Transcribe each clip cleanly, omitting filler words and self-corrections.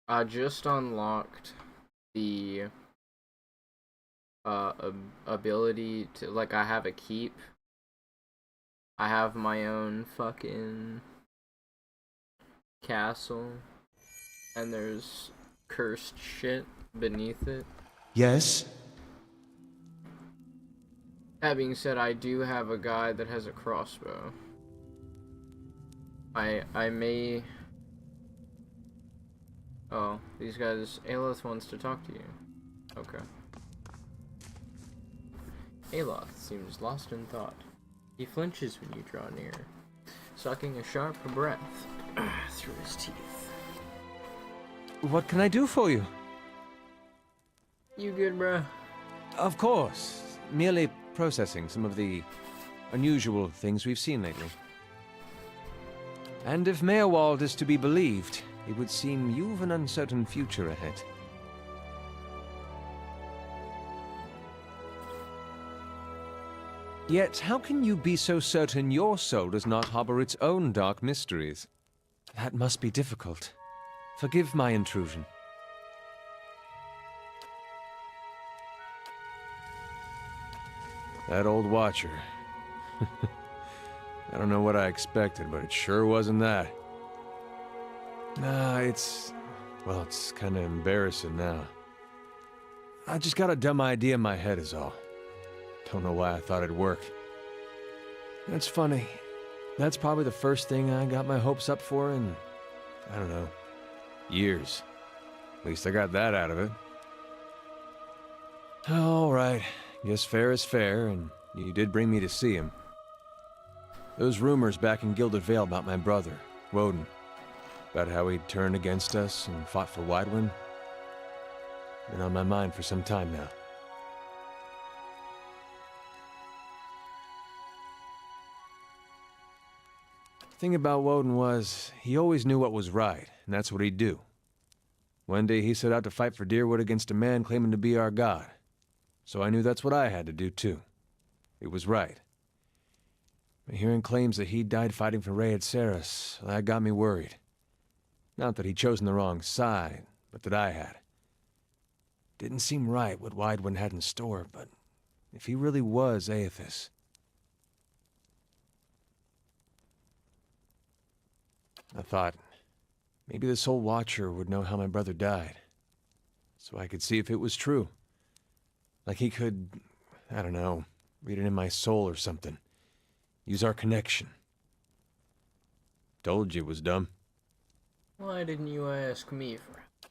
I just unlocked the ability to, like, I have a keep. I have my own fucking castle, and there's cursed shit beneath it. Yes? That being said, I do have a guy that has a crossbow. I may. Oh, these guys. Aloth wants to talk to you. Okay. Aloth seems lost in thought. He flinches when you draw near, sucking a sharp breath through his teeth. What can I do for you? You good, bruh? Of course. Merely processing some of the unusual things we've seen lately. And if Meyerwald is to be believed, it would seem you've an uncertain future ahead. Yet, how can you be so certain your soul does not harbor its own dark mysteries? That must be difficult. Forgive my intrusion. That old Watcher. I don't know what I expected, but it sure wasn't that. Nah, well, it's kinda embarrassing now. I just got a dumb idea in my head is all. Don't know why I thought it'd work. That's funny. That's probably the first thing I got my hopes up for in, I don't know, years. At least I got that out of it. All right. Guess fair is fair, and you did bring me to see him. Those rumors back in Gilded Vale about my brother, Woden, about how he'd turned against us and fought for Weidwin, been on my mind for some time now. The thing about Woden was, he always knew what was right, and that's what he'd do. One day he set out to fight for Dyrwood against a man claiming to be our god. So I knew that's what I had to do too. It was right. But hearing claims that he died fighting for Rayed Saris, that got me worried. Not that he'd chosen the wrong side, but that I had. Didn't seem right what Weidwin had in store, but if he really was Aethys... I thought, maybe this old Watcher would know how my brother died, so I could see if it was true. Like he could, I don't know, read it in my soul or something. Use our connection. Told you it was dumb. Why didn't you ask me for help?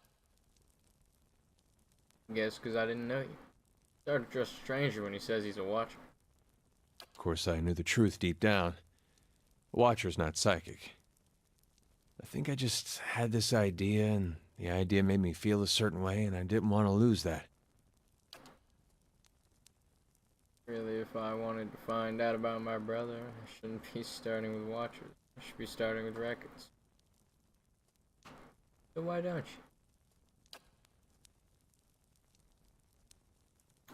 Guess because I didn't know you. Started to trust a stranger when he says he's a watcher. Of course, I knew the truth deep down. A Watcher's not psychic. I think I just had this idea, and the idea made me feel a certain way, and I didn't want to lose that. Really, if I wanted to find out about my brother, I shouldn't be starting with watchers. I should be starting with records. So why don't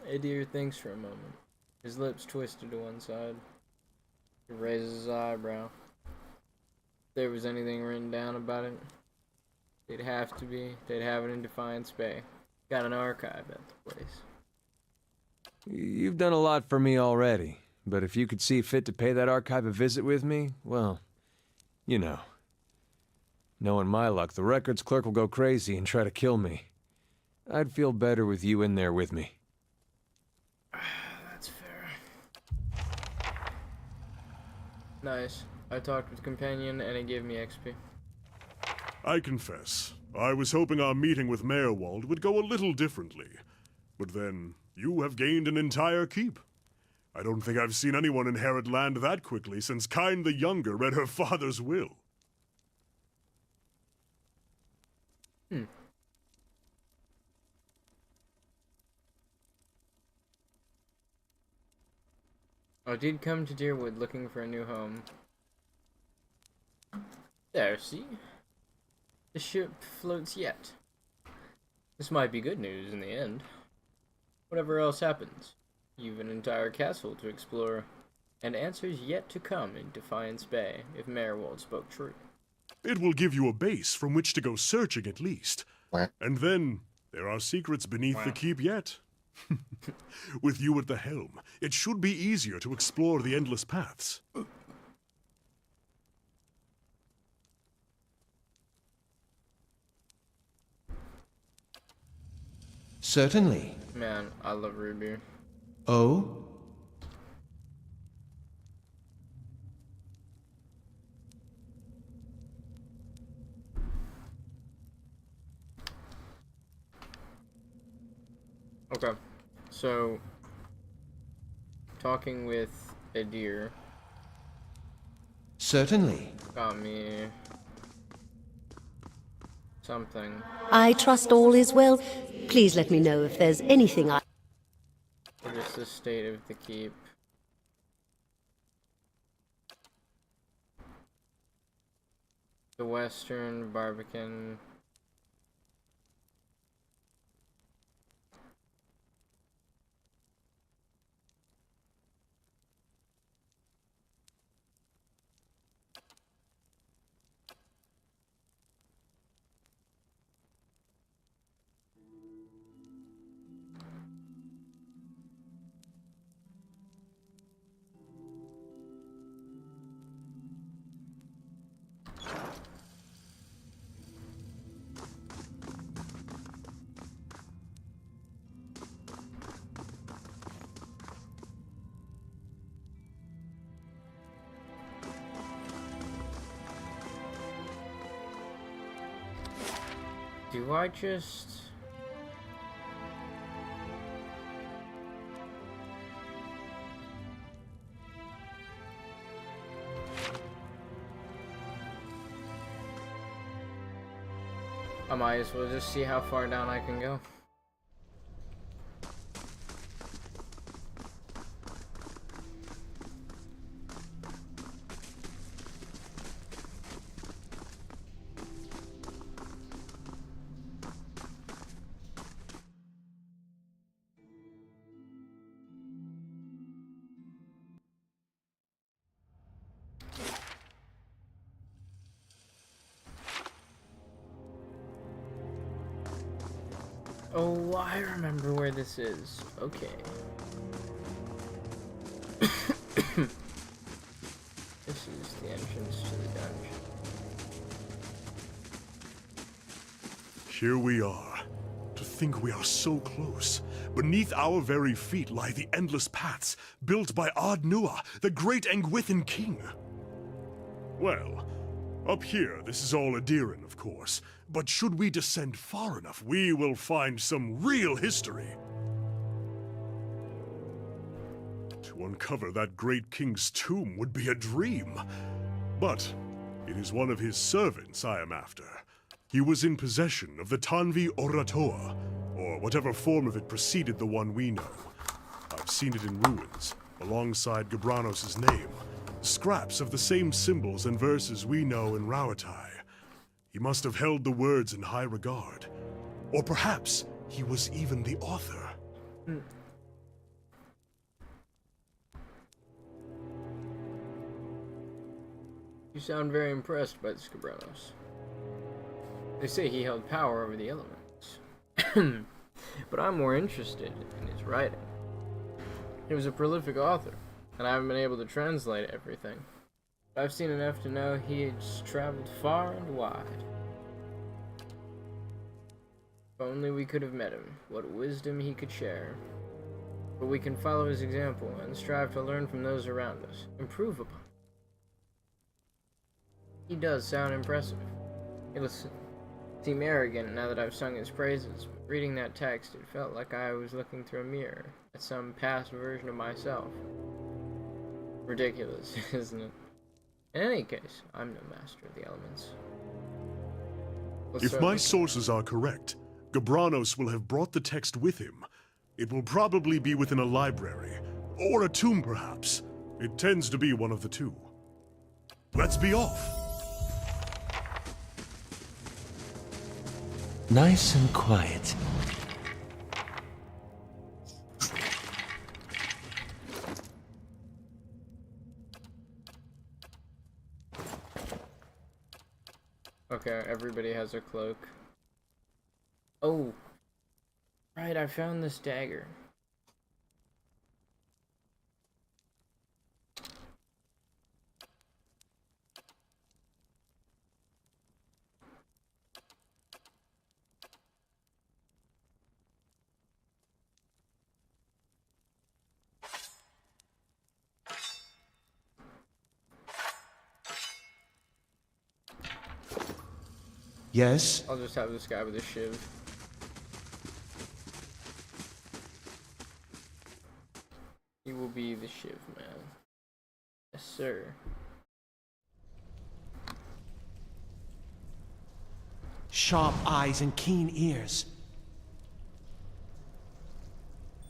you? Adir thinks for a moment. His lips twisted to one side. He raises his eyebrow. If there was anything written down about it, they'd have to be. They'd have it in Defiance Bay. Got an archive at the place. You've done a lot for me already, but if you could see fit to pay that archive a visit with me, well, you know. Knowing my luck, the records clerk will go crazy and try to kill me. I'd feel better with you in there with me. That's fair. Nice. I talked with the companion and it gave me XP. I confess, I was hoping our meeting with Meyerwald would go a little differently. But then, you have gained an entire keep. I don't think I've seen anyone inherit land that quickly since Kyne the Younger read her father's will. I did come to Dyrwood looking for a new home. There, see? The ship floats yet. This might be good news in the end. Whatever else happens, you've an entire castle to explore, and answers yet to come in Defiance Bay if Meyerwald spoke true. It will give you a base from which to go searching at least. And then, there are secrets beneath the keep yet. With you at the helm, it should be easier to explore the endless paths. Certainly. Man, I love root beer. Oh? Okay, so talking with a deer Certainly. got me something. I trust all is well. Please let me know if there's anything I... Or just the state of the keep. The Western Barbican. Do I just... I might as well just see how far down I can go. Oh, I remember where this is. Okay. This is the entrance to the dungeon. Here we are. To think we are so close. Beneath our very feet lie the endless paths built by Ard Nua, the great Engwithan king. Well, up here this is all Adiran, of course, but should we descend far enough, we will find some real history. To uncover that great king's tomb would be a dream. But it is one of his servants I am after. He was in possession of the Tanvi Oratoa, or whatever form of it preceded the one we know. I've seen it in ruins, alongside Gabranos' name. Scraps of the same symbols and verses we know in Rauatai. He must have held the words in high regard. Or perhaps he was even the author. You sound very impressed by this Gabranos. They say he held power over the elements. But I'm more interested in his writing. He was a prolific author, and I haven't been able to translate everything. But I've seen enough to know he's traveled far and wide. If only we could have met him, what wisdom he could share. But we can follow his example and strive to learn from those around us, improve upon. He does sound impressive. It'll seem arrogant now that I've sung his praises, but reading that text, it felt like I was looking through a mirror at some past version of myself. Ridiculous, isn't it? In any case, I'm no master of the elements. If my sources are correct, Gabranos will have brought the text with him. It will probably be within a library, or a tomb perhaps. It tends to be one of the two. Let's be off! Nice and quiet. Okay, everybody has a cloak. Oh, right, I found this dagger. Yes? I'll just have this guy with a shiv. He will be the shiv man. Yes, sir. Sharp eyes and keen ears.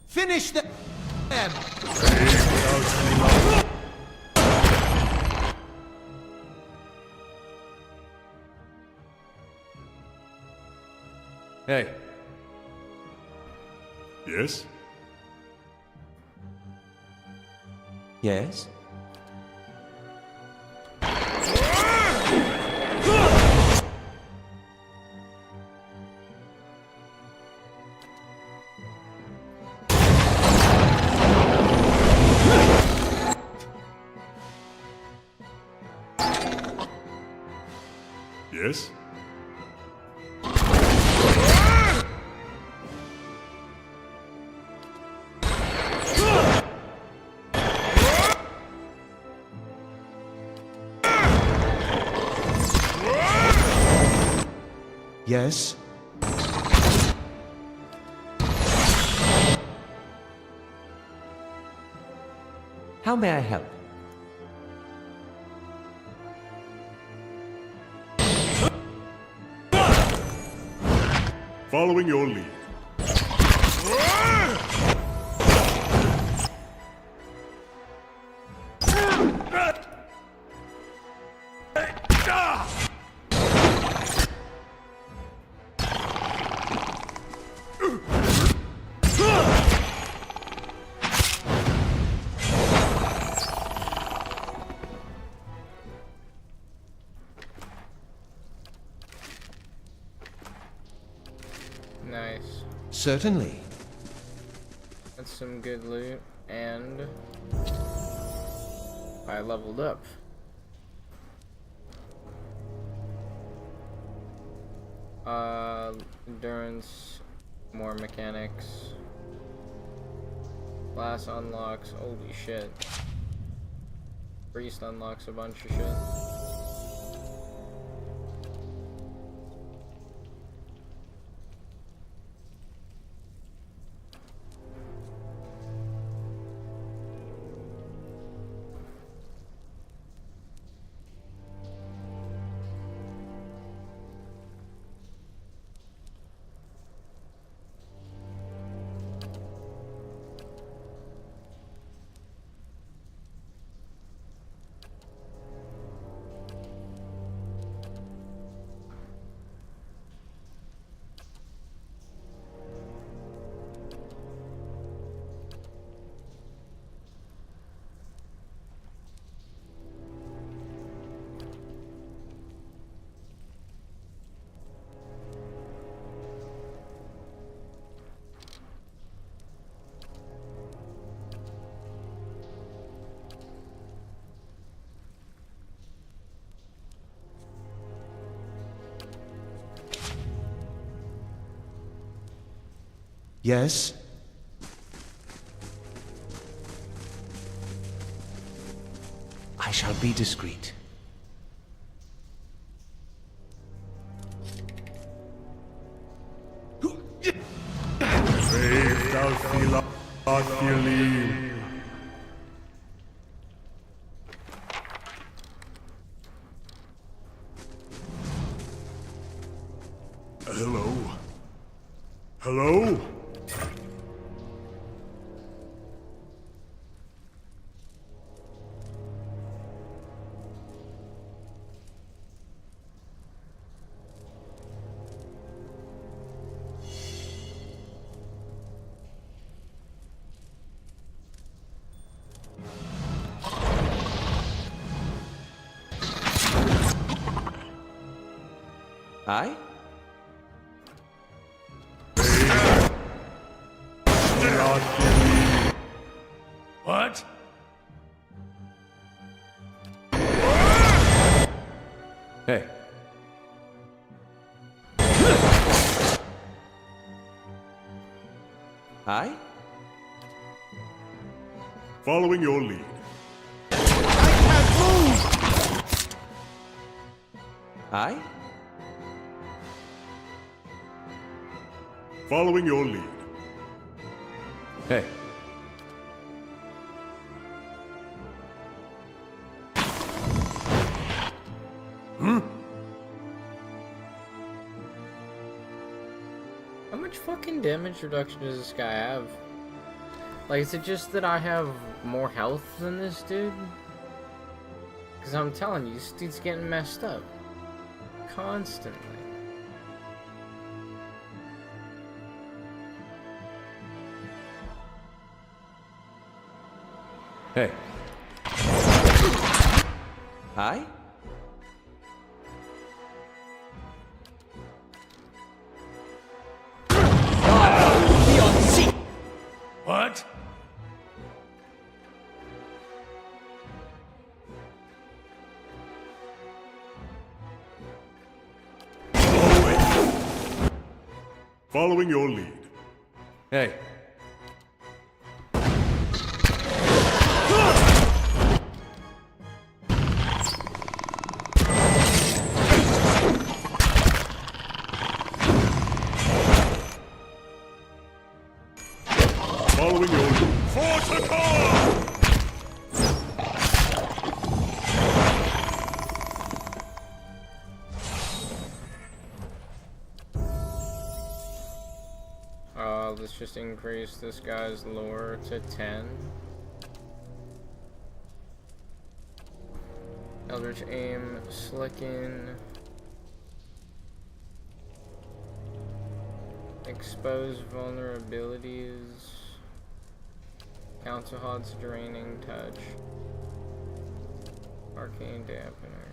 Finish them! Hey, Yes? Yes? Yes? Yes? How may I help? Following your lead. Nice. Certainly. That's some good loot, and I leveled up. Endurance, more mechanics. Class unlocks, holy shit. Priest unlocks a bunch of shit. Yes? I shall be discreet. Hello? Hello? I? What? Hey. Hi? Following your lead. Hi? Following your lead. Hey. How much fucking damage reduction does this guy have? Like, is it just that I have more health than this dude? Because I'm telling you, this dude's getting messed up. Constantly. Hey. Hi? What? Following your lead. Hey. Following your lead. Forticar! Let's just increase this guy's lore to 10. Eldritch Aim, Slicken. Expose vulnerabilities. Council Hod's Draining Touch. Arcane Dampener.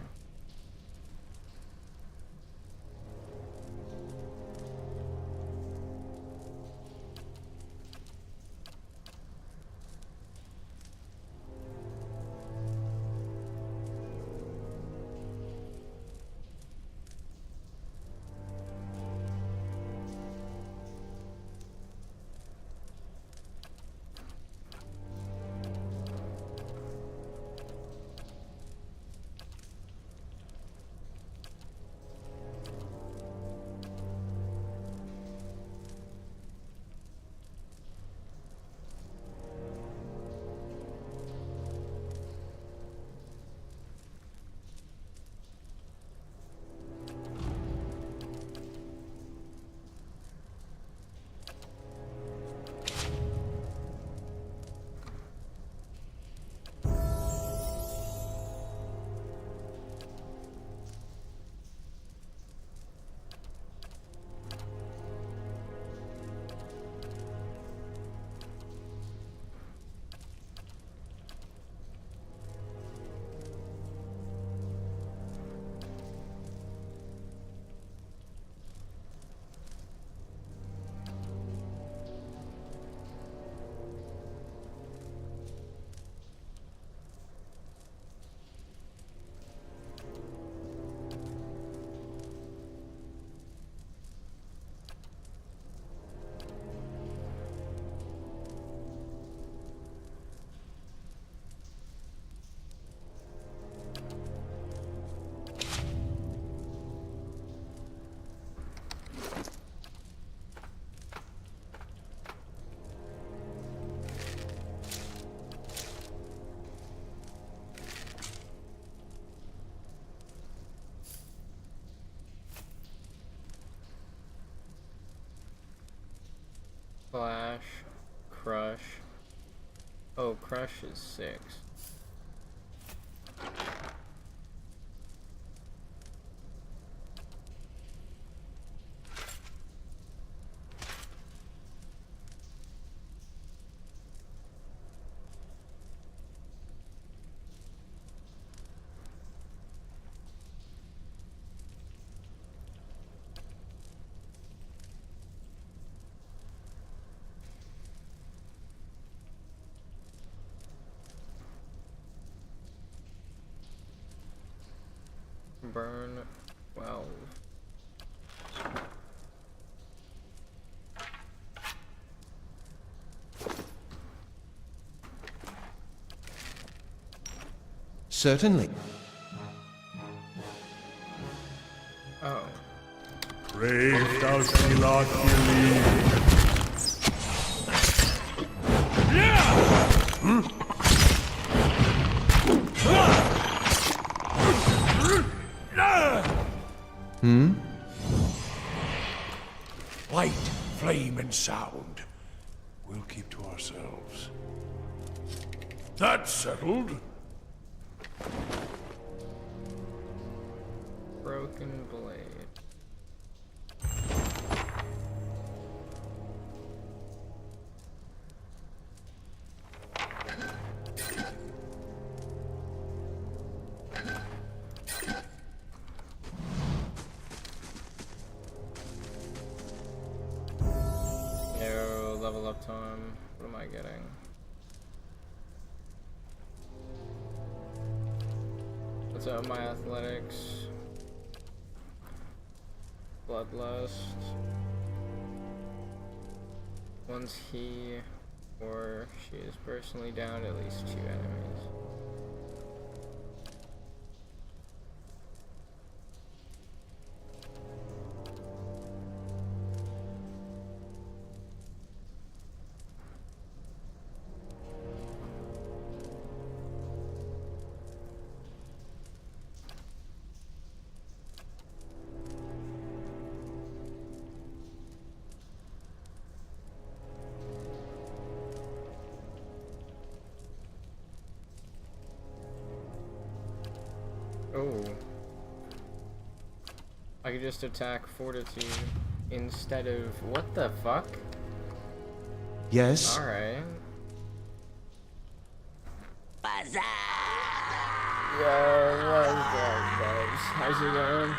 Flash, Crush. Oh, Crush is 6. Burn 12. Certainly. Oh. Brave thou Philoculi. Light, flame, and sound. We'll keep to ourselves. That's settled. Broken blade. Yo, level up time. What am I getting? What's up, my athletics? Bloodlust. Once he or she is personally downed at least 2 enemies. Oh. I could just attack Fortitude instead of... What the fuck? Yes? Alright. Bazaar! Yo, what's up, guys? How's it going?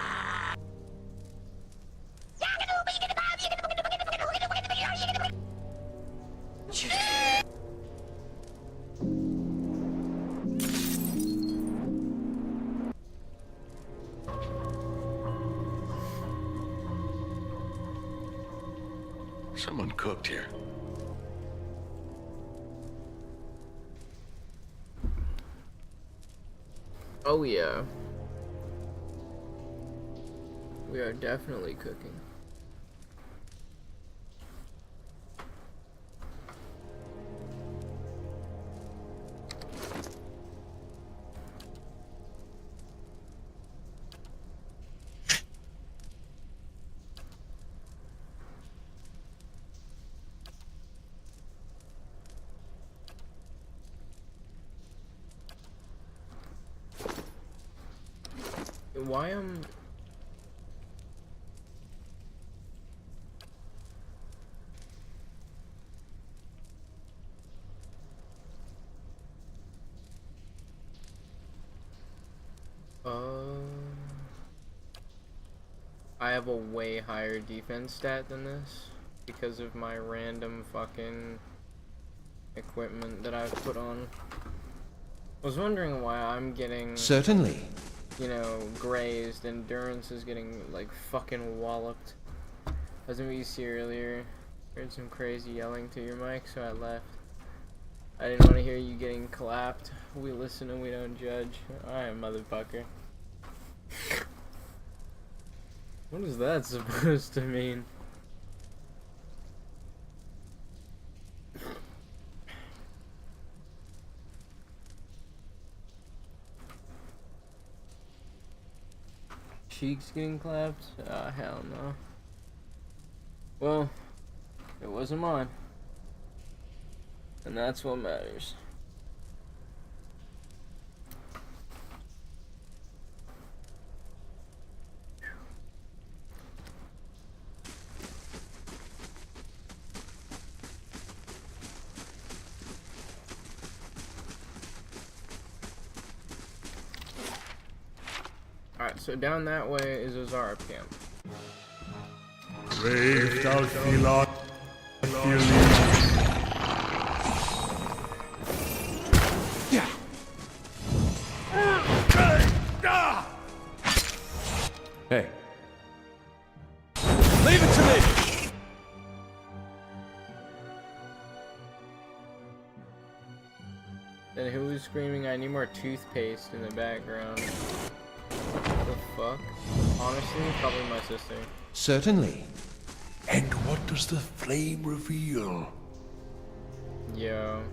Someone cooked here. Oh yeah. We are definitely cooking. Why am... I have a way higher defense stat than this because of my random fucking equipment that I've put on. I was wondering why I'm getting... Certainly. You know, grazed. Endurance is getting, like, fucking walloped. I was in VC earlier. Heard some crazy yelling to your mic, so I left. I didn't want to hear you getting clapped. We listen and we don't judge. Alright, motherfucker. What is that supposed to mean? Cheeks getting clapped? Ah, hell no. Well, it wasn't mine. And that's what matters. Alright, so down that way is Azara camp. Brave thou Philoculi. Leave it to me! Then who was screaming, I need more toothpaste in the background? What the fuck? Honestly, probably my sister. Certainly. And what does the flame reveal? Yo.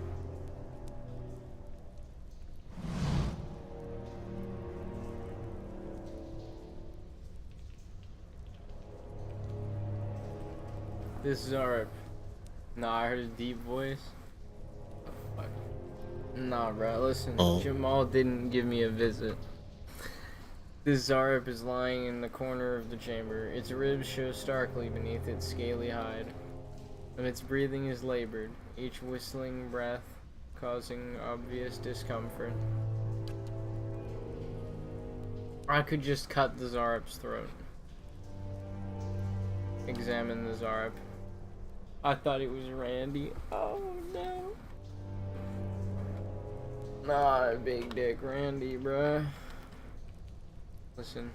This is Zarp. Nah, I heard a deep voice. Oh, fuck. Nah, bro, listen. Jamal didn't give me a visit. This Zarp is lying in the corner of the chamber. Its ribs show starkly beneath its scaly hide, and its breathing is labored, each whistling breath causing obvious discomfort. I could just cut the Zarp's throat. Examine the Zarp. I thought it was Randy. Oh no. Nah, big dick Randy, bruh. Listen.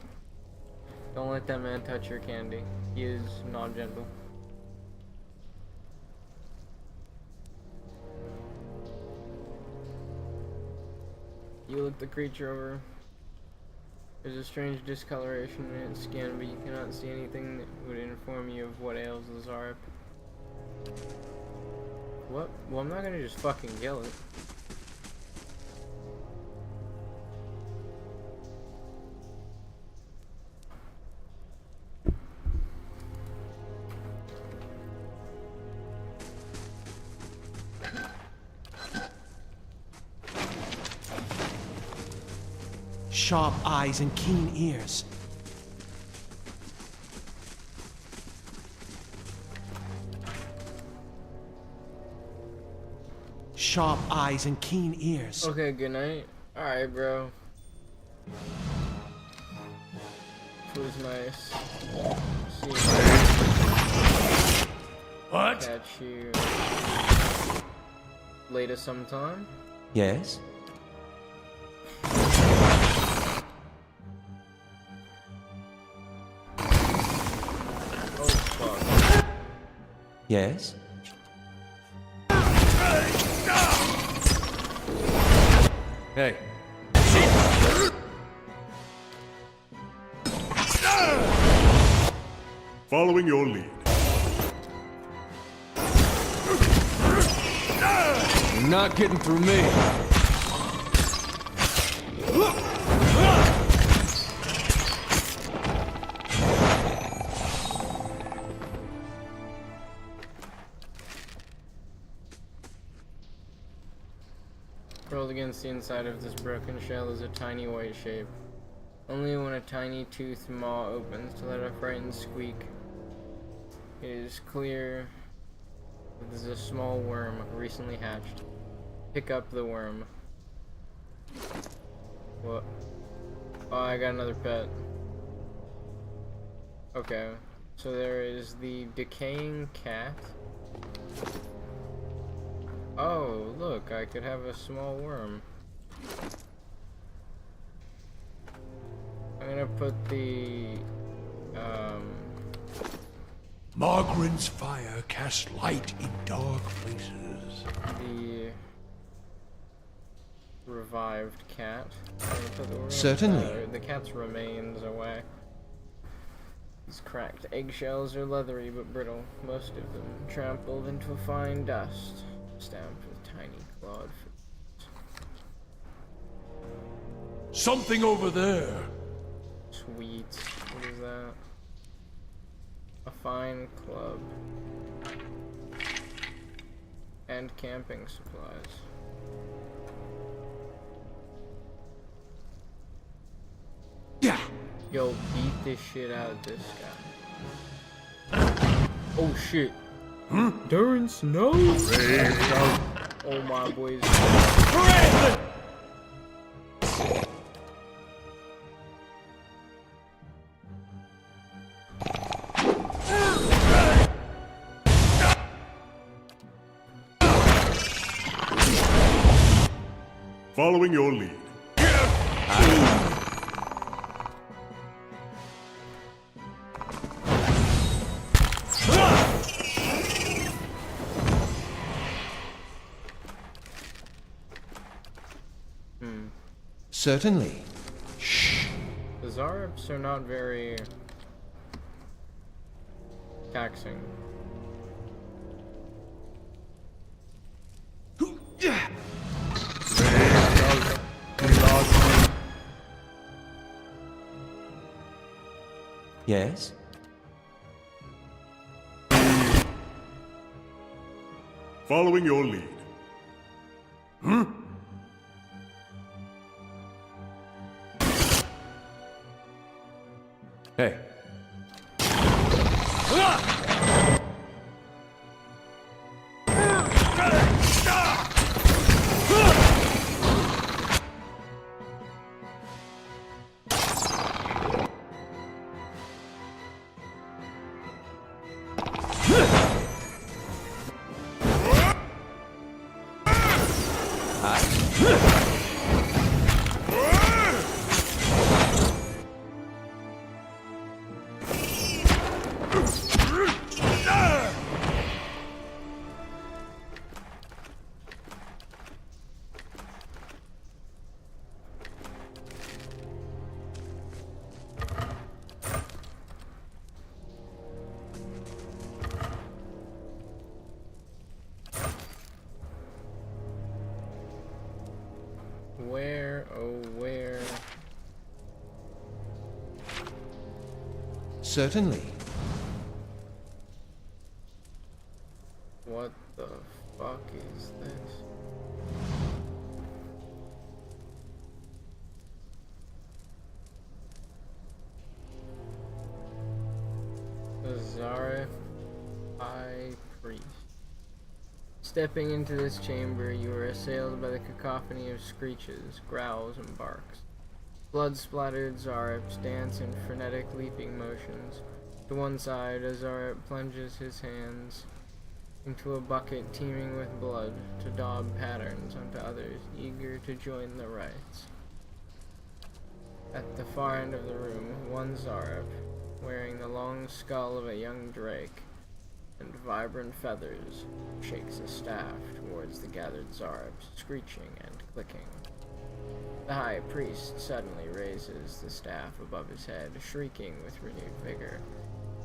Don't let that man touch your candy. He is not gentle. You look the creature over. There's a strange discoloration in its skin, but you cannot see anything that would inform you of what ails the Zarp. What? Well, I'm not gonna just fucking kill it. Sharp eyes and keen ears. Sharp eyes and keen ears. Okay, good night. Alright, bro. It was nice. See you. What? Catch you later sometime. Yes? Oh, fuck. Yes? Hey, Following your lead. you're not getting through me. Rolled against the inside of this broken shell is a tiny white shape. Only when a tiny toothed maw opens to let a frightened squeak. It is clear that this is a small worm recently hatched. Pick up the worm. What? Oh, I got another pet. Okay, so there is the decaying cat. Oh, look, I could have a small worm. I'm gonna put the, Margaren's fire casts light in dark places. the revived cat. I'm gonna put the worm, Certainly. the cat's remains away. These cracked eggshells are leathery but brittle, most of them trampled into fine dust, stamped with tiny clawed feet. Something over there. Sweet. What is that? A fine club. And camping supplies. Yeah. Yo, beat this shit out of this guy. Oh shit. Darren Snow? Oh my boys. Following your lead. Certainly. The Zareps are not very taxing. Yes? Following your lead. Hey. Where, oh where? Certainly. What the fuck is this? The Zareth High Priest. Stepping into this chamber, you are assailed by the cacophony of screeches, growls, and barks. Blood-splattered Zareps dance in frenetic leaping motions. To one side, a Zarep plunges his hands into a bucket teeming with blood to daub patterns onto others eager to join the rites. At the far end of the room, one Zarep, wearing the long skull of a young drake and vibrant feathers, shakes a staff towards the gathered Zareps, screeching and clicking. The High Priest suddenly raises the staff above his head, shrieking with renewed vigor.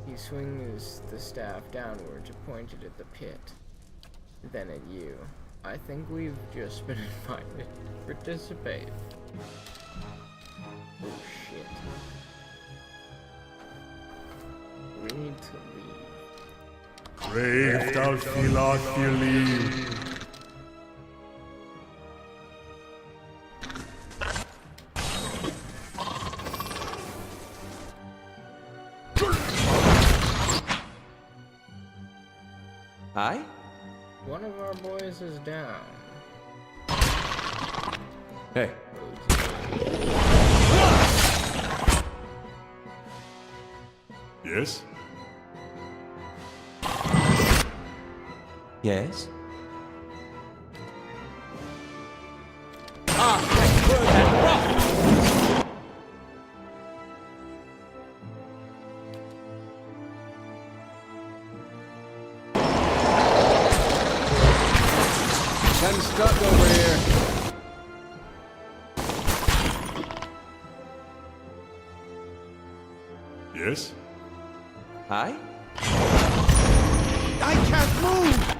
He swings the staff downward to point it at the pit, then at you. I think we've just been invited to participate. Oh shit. We need to leave. Brave Dalfilathili. Aye? One of our boys is down. Hey. Yes? Yes? Getting stuck over here. Yes? Aye? I can't move!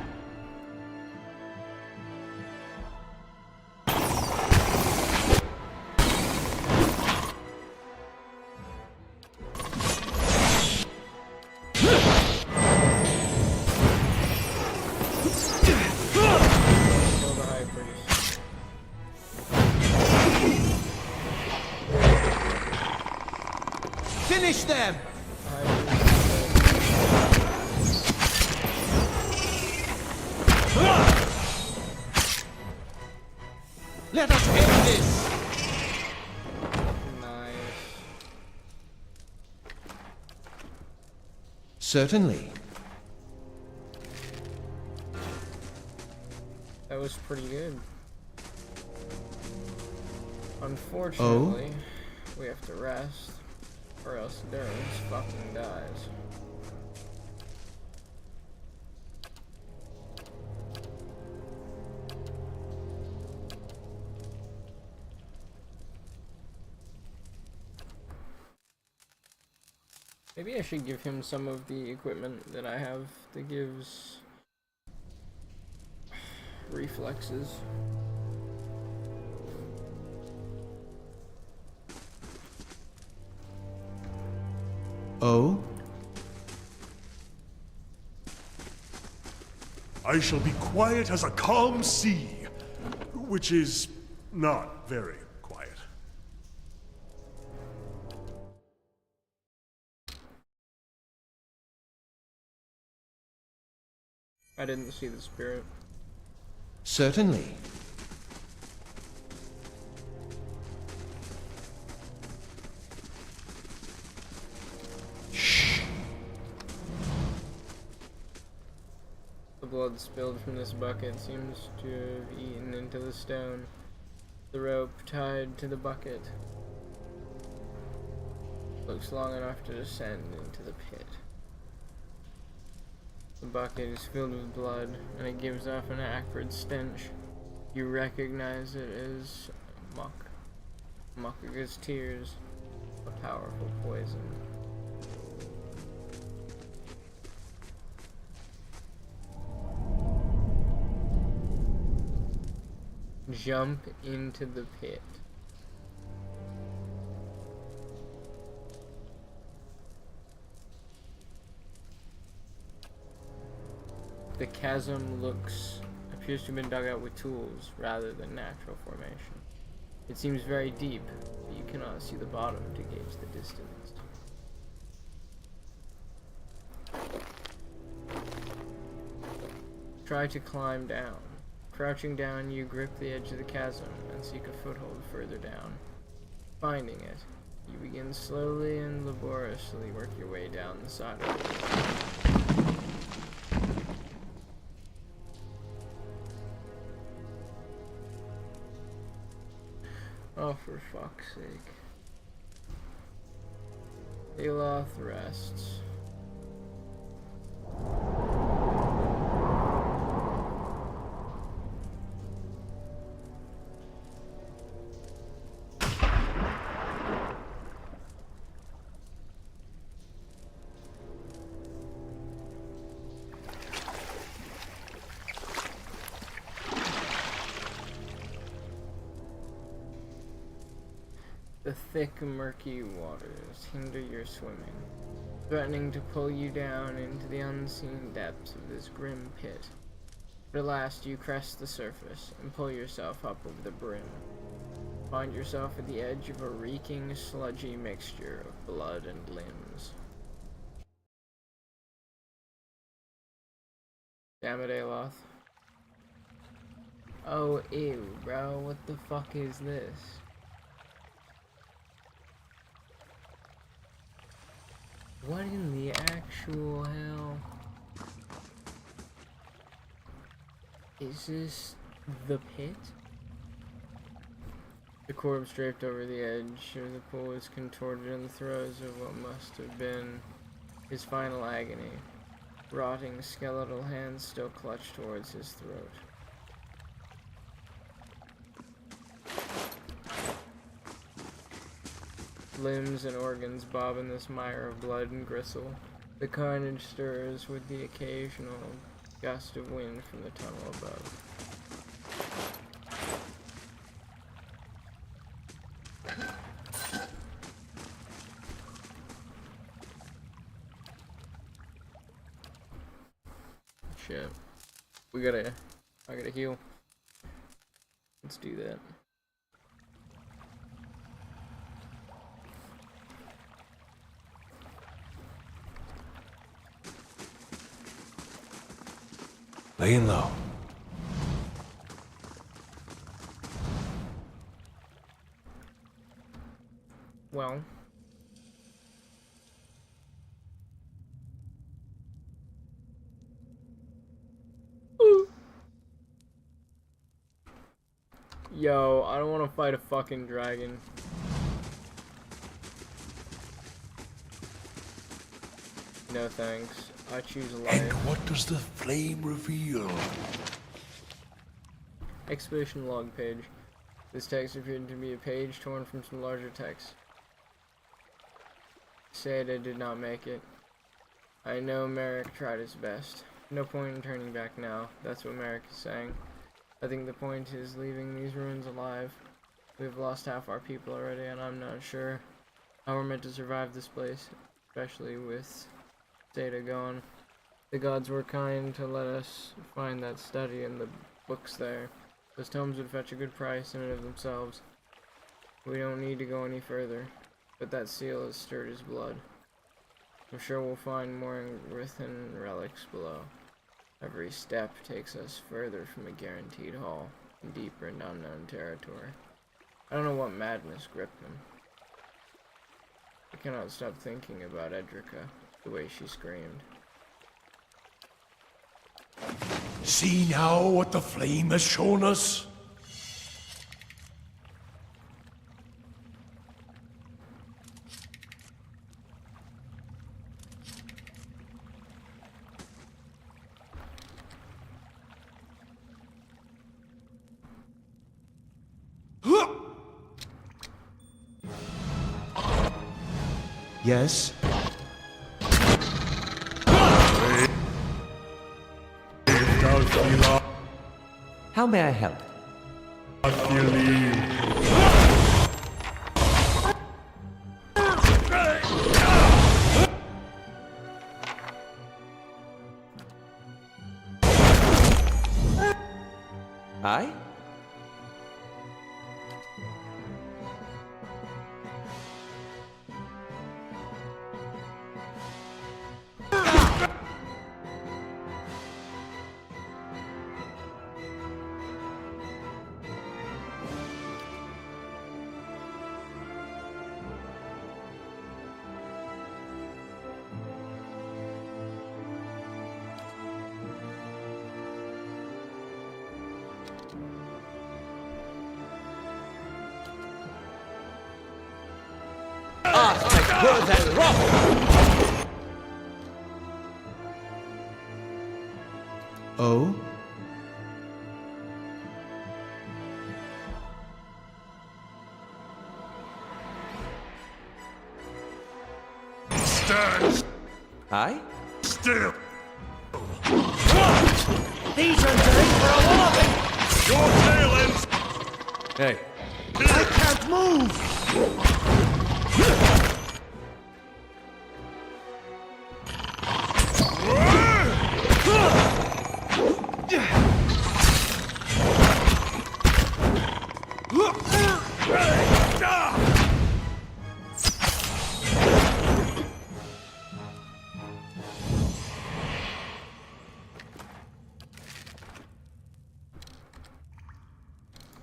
Kill the High Priest. Finish them! The High Priest Let us end this! is nice. Certainly. That was pretty good. Unfortunately, we have to rest, or else Durns fucking dies. Maybe I should give him some of the equipment that I have that gives reflexes. Oh? I shall be quiet as a calm sea, which is not very quiet. I didn't see the spirit. Certainly. The blood spilled from this bucket seems to have eaten into the stone. The rope tied to the bucket looks long enough to descend into the pit. The bucket is filled with blood, and it gives off an acrid stench. You recognize it as muck. Mucka's tears, a powerful poison. Jump into the pit. The chasm appears to have been dug out with tools rather than natural formation. It seems very deep, but you cannot see the bottom to gauge the distance. Try to climb down. Crouching down, you grip the edge of the chasm and seek a foothold further down. Finding it, you begin slowly and laboriously work your way down the side of it. Oh, for fuck's sake. Aloth rests. The thick, murky waters hinder your swimming, threatening to pull you down into the unseen depths of this grim pit. But at last you crest the surface and pull yourself up over the brim. Find yourself at the edge of a reeking, sludgy mixture of blood and limbs. Damn it, Aloth. Oh, ew, bro, what the fuck is this? What in the actual hell? Is this the pit? The corpse draped over the edge of the pool is contorted in the throes of what must have been his final agony. Rotting skeletal hands still clutch towards his throat. Limbs and organs bob in this mire of blood and gristle. The carnage stirs with the occasional gust of wind from the tunnel above. Shit. I gotta heal. Let's do that. Laying low. Well. Yo, I don't want to fight a fucking dragon. No thanks. I choose life. And what does the flame reveal? Expedition log page. This text appeared to be a page torn from some larger text. Seda did not make it. I know Merrick tried his best. No point in turning back now. That's what Merrick is saying. I think the point is leaving these ruins alive. We've lost half our people already, and I'm not sure how we're meant to survive this place, especially with Seda gone. The gods were kind to let us find that study and the books there. Those tomes would fetch a good price in and of themselves. We don't need to go any further, but that seal has stirred his blood. I'm sure we'll find more Ingrithan relics below. Every step takes us further from a guaranteed haul, and deeper into unknown territory. I don't know what madness gripped him. I cannot stop thinking about Edrica, the way she screamed. See now what the flame has shown us? Yes? How may I help? I? Oh? Stand I? still! These are good for a walking! Your tail ends! Hey, I can't move!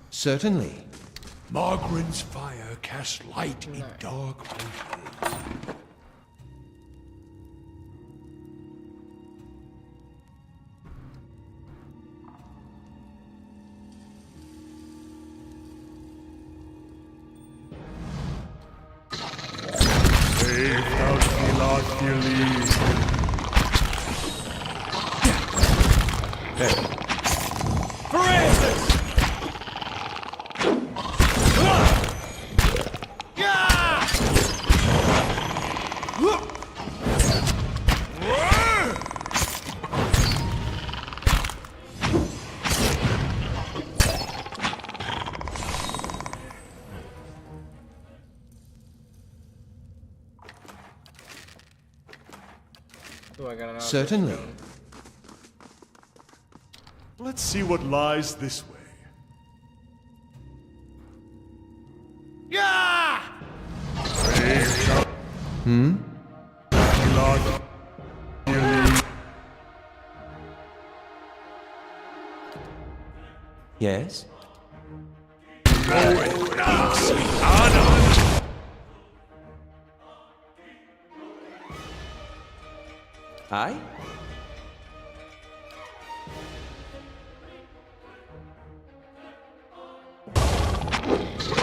Certainly. Margaren's fire casts light in dark places. So I got an Certainly. stone. Let's see what lies this way. Yes? I?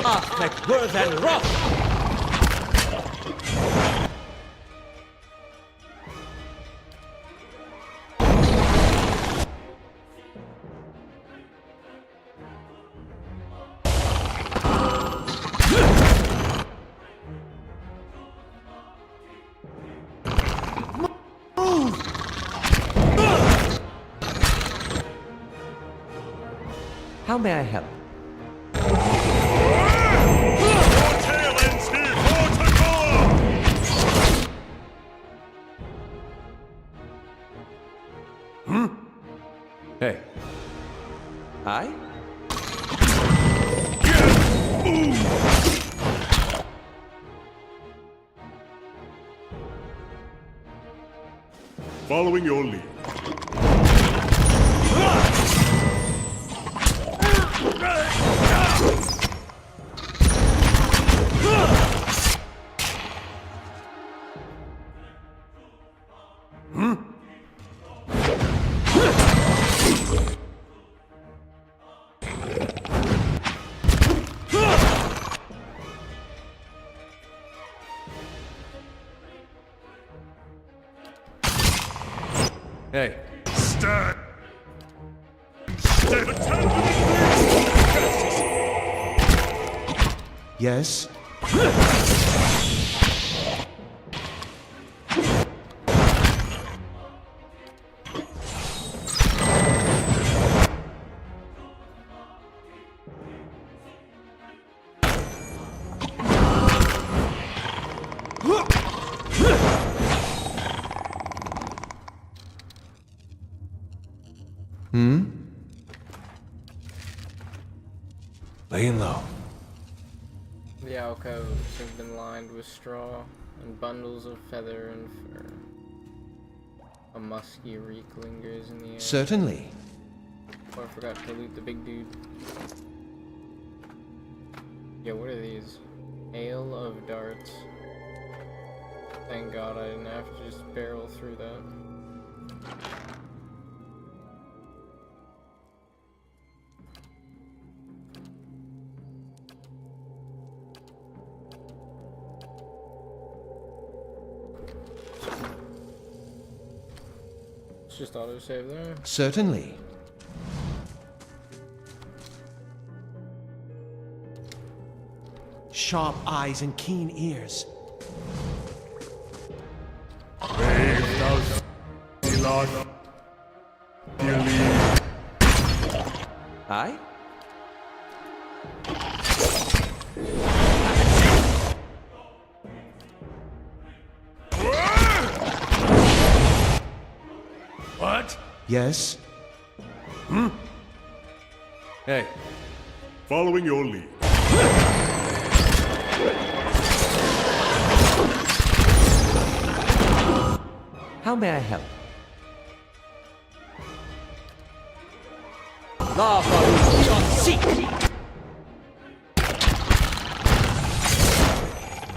Aspect worse than rough! How may I help? Your tail ends here, Vortigauer! Hey, I? Following your lead. hey, Stand! Stand! Yes? laying low. The alcoves have been lined with straw and bundles of feather and fur. A musky reek lingers in the air. Certainly. Oh, I forgot to loot the big dude. Yeah, what are these? Ale of darts. Thank God I didn't have to just barrel through that. Let's just autosave there. Certainly. Sharp eyes and keen ears. I? What? Yes? Hey, Following your lead. How may I help?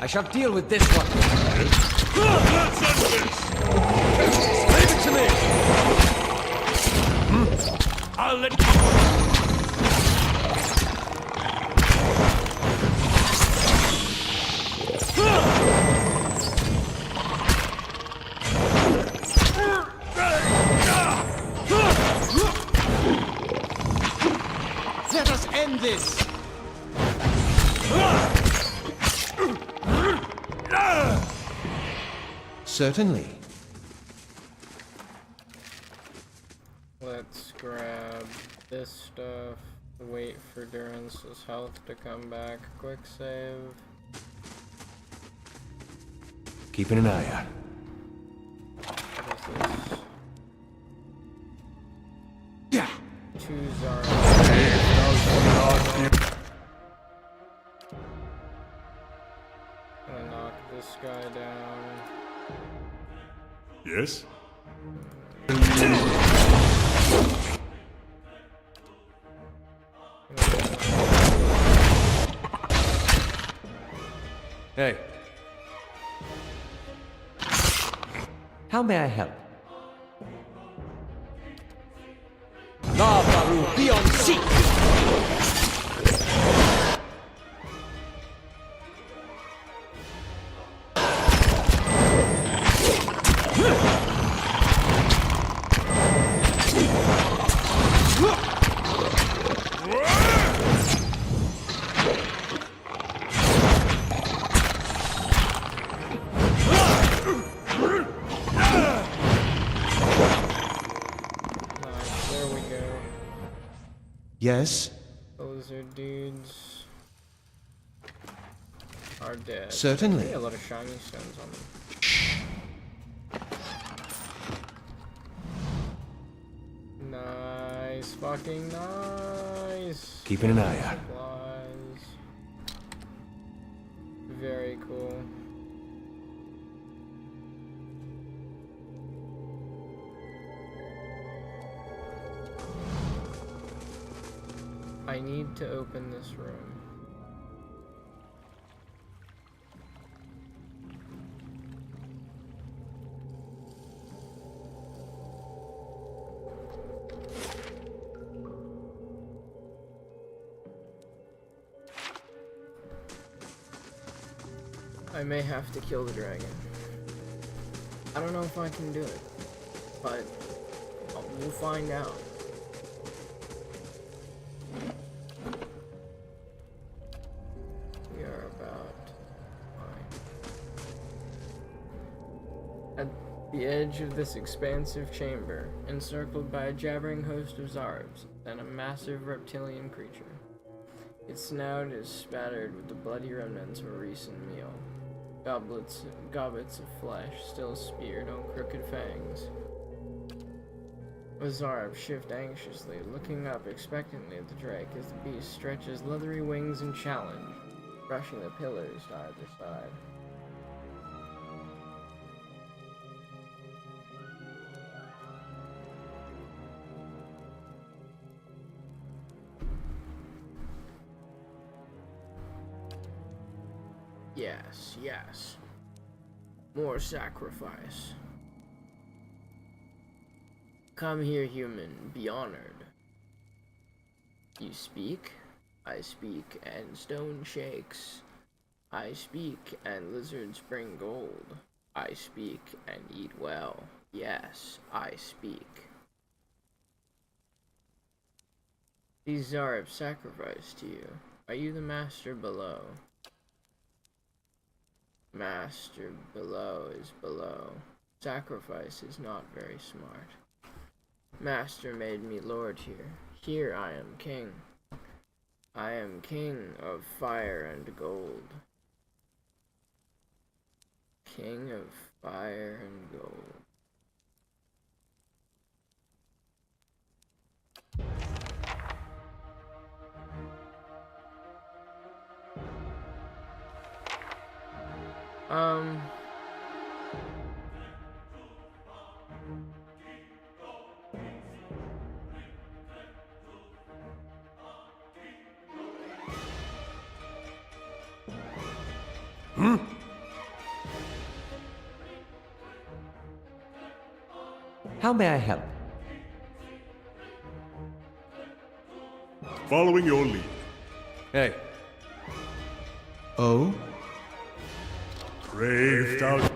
I shall deal with this one. Let's end this! leave it to me. I'll let Let us end this. Certainly. Let's grab this stuff. Wait for Durance's health to come back. Quick save. Keeping an eye out. What is this? Yeah. Choose our. Gonna knock this guy down. Yes? Hey, How may I help? La Faru, be on seat! Nice, there we go. Yes? lizard dudes are dead. Certainly. A lot of shiny stones on them. Nice, fucking nice. Keeping an eye out. Supplies. Very cool. I need to open this room. I may have to kill the dragon. I don't know if I can do it, but we'll find out. We are about fine. At the edge of this expansive chamber, encircled by a jabbering host of Zarbs and a massive reptilian creature. Its snout is spattered with the bloody remnants of a recent meal. Goblets of flesh still speared on crooked fangs. The Zarb shift anxiously, looking up expectantly at the Drake as the beast stretches leathery wings in challenge, brushing the pillars to either side. Yes, yes. More sacrifice. Come here, human, be honored. You speak? I speak, and stone shakes. I speak, and lizards bring gold. I speak, and eat well. Yes, I speak. These Zarb sacrificed to you. Are you the master below? Master below is below. Sacrifice is not very smart. Master made me lord here. Here I am king. I am king of fire and gold. King of fire and gold. How may I help? Following your lead. Hey, Oh? Braved out.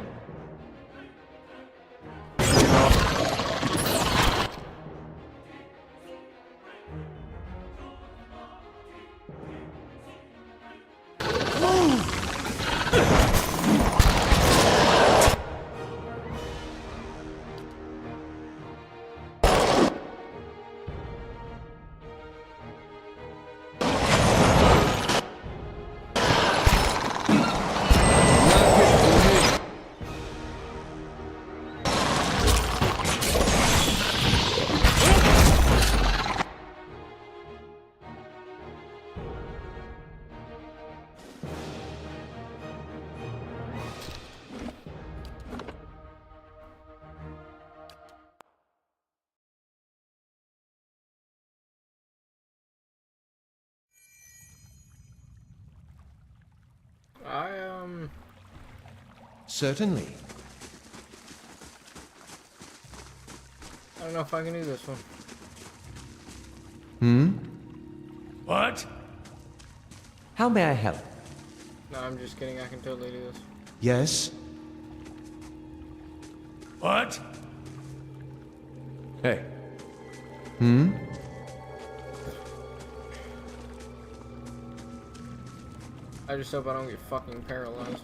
Certainly. I don't know if I can do this one. What? How may I help? No, I'm just kidding. I can totally do this. Yes? What? hey. I just hope I don't get fucking paralyzed.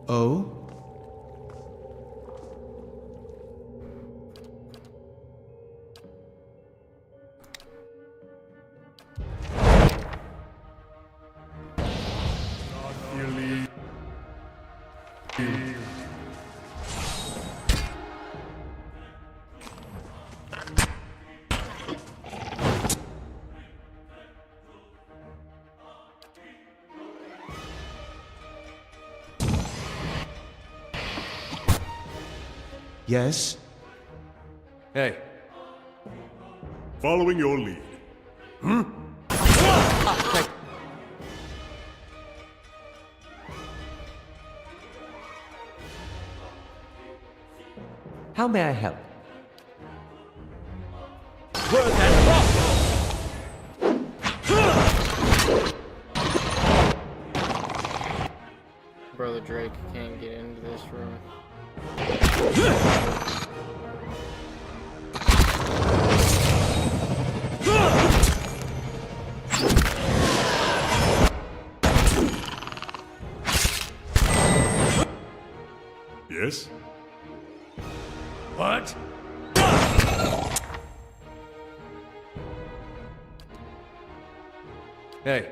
Oh? Yes? Hey, Following your lead. How may I help? Worth and rock! Brother Drake can't get into this room. Yes? What? hey.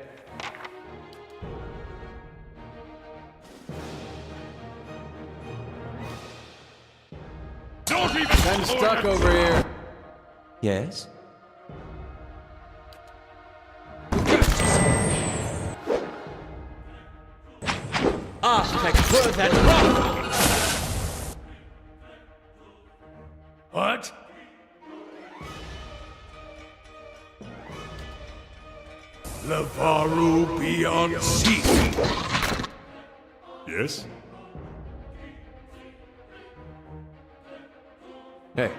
Don't even I'm stuck over here. Yes? Architect Worth and rock! What? Lavaru beyond sea. Yes? Hey.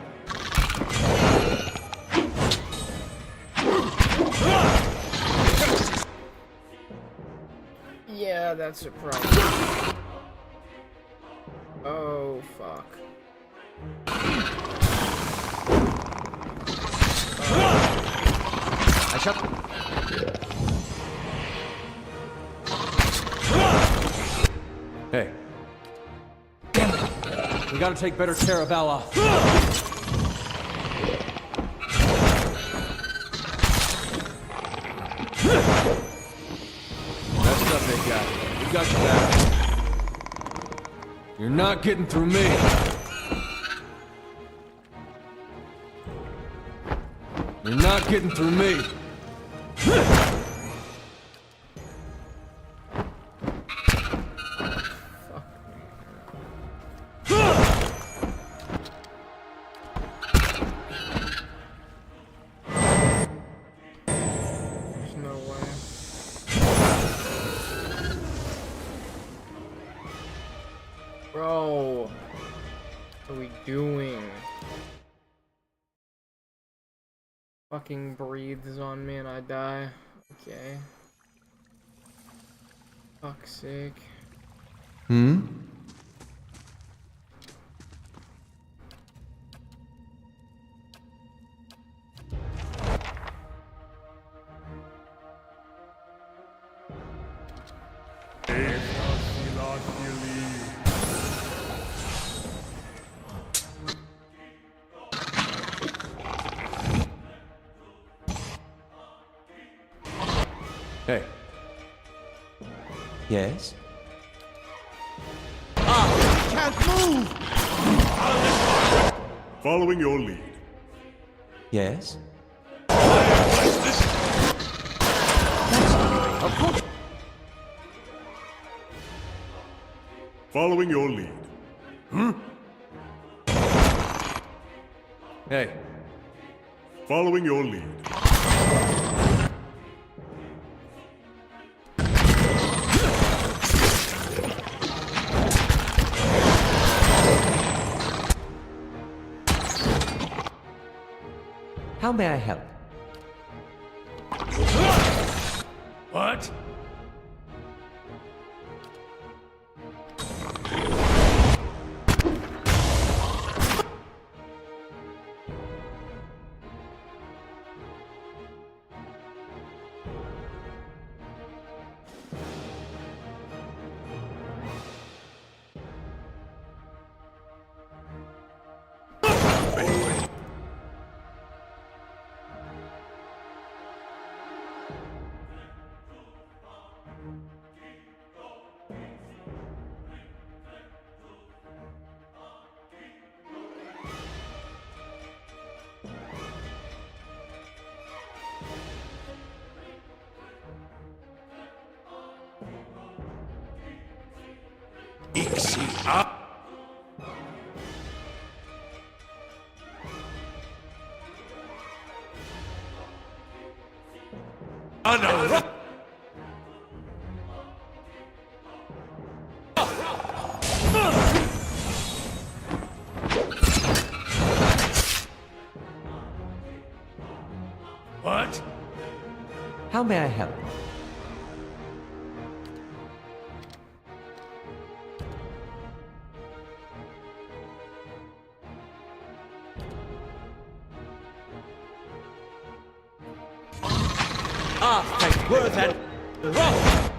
Yeah, that's a problem. Oh, fuck. I shot. Hey. We gotta take better care of Aloth. Messed up, big guy. We got your back. You're not getting through me. You're not getting through me. There's no way. Bro, what are we doing? Fucking breathes on me and I die. Okay. Fuck's sake. Hey. Yes? Following your lead. Yes? Following your lead. Hey. Following your lead. How may I help? What? Ixia. Another. What? How may I help? Aztec worth and rock!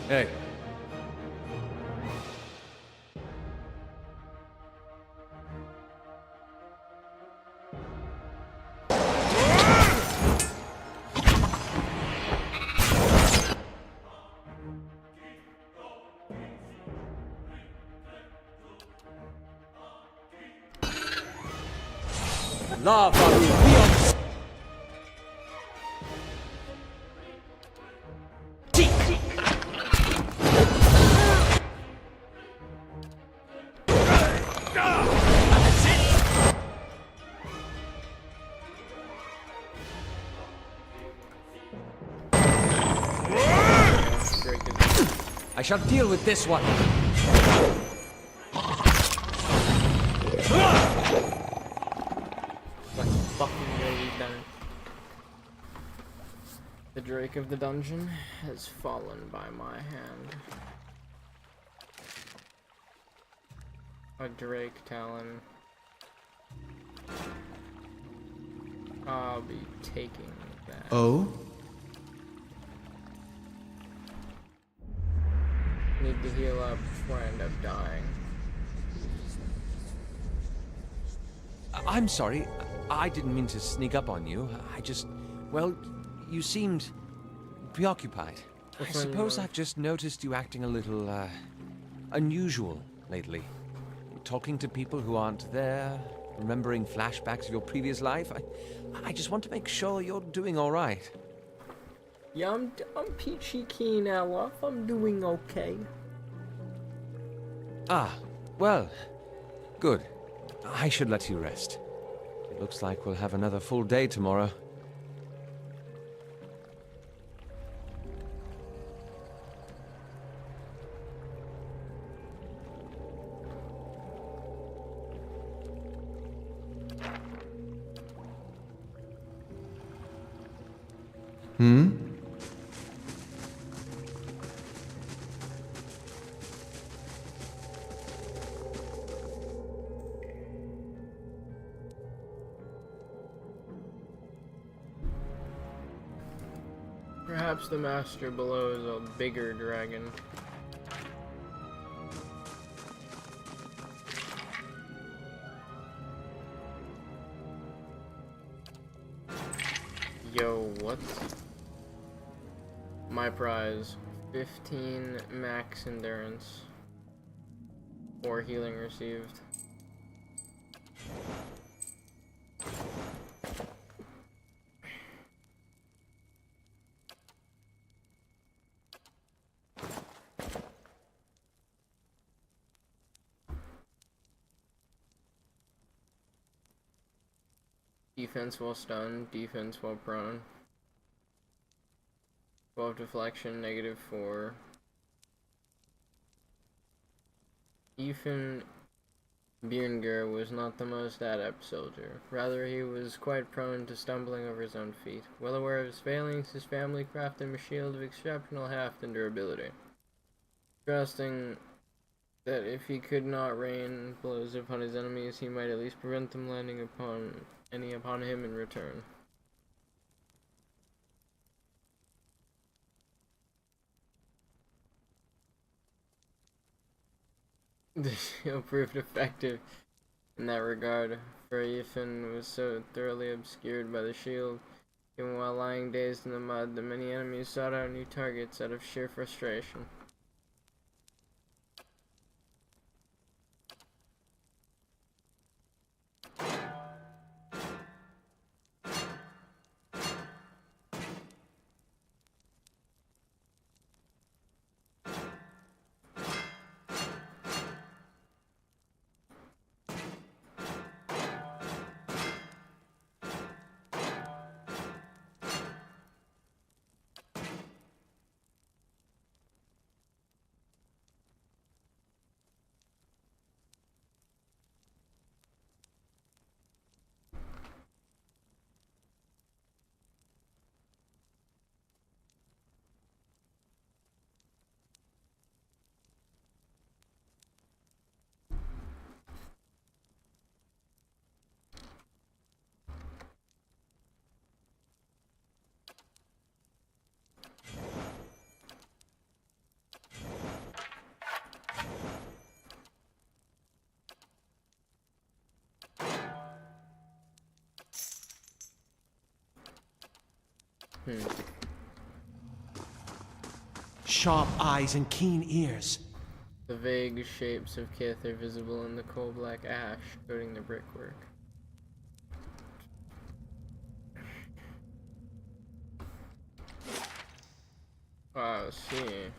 Hey. Lava Rubion! I shall deal with this one. Let's fucking really done it. The Drake of the dungeon has fallen by my hand. A Drake Talon. I'll be taking that. Oh? Need to heal up before I end up dying. I'm sorry. I didn't mean to sneak up on you. I just... Well, you seemed preoccupied. I Which one you suppose were? I've just noticed you acting a little, unusual lately. Talking to people who aren't there, remembering flashbacks of your previous life. I just want to make sure you're doing all right. Yeah, I'm peachy keen, Alof. I'm doing okay. Ah, well, good. I should let you rest. It looks like we'll have another full day tomorrow. Perhaps the master below is a bigger dragon. Yo, what? My prize. 15 max endurance. 4 healing received. Defense while stunned, defense while prone. 12 deflection, -4. Ethan Bjerngr was not the most adept soldier. Rather, he was quite prone to stumbling over his own feet. Well aware of his failings, his family crafted him a shield of exceptional heft and durability. Trusting that if he could not rain blows upon his enemies, he might at least prevent them landing upon him in return. The shield proved effective in that regard, for Ethan was so thoroughly obscured by the shield, even while lying dazed in the mud, that many enemies sought out new targets out of sheer frustration. Sharp eyes and keen ears. The vague shapes of Kith are visible in the coal black ash coating the brickwork. I see.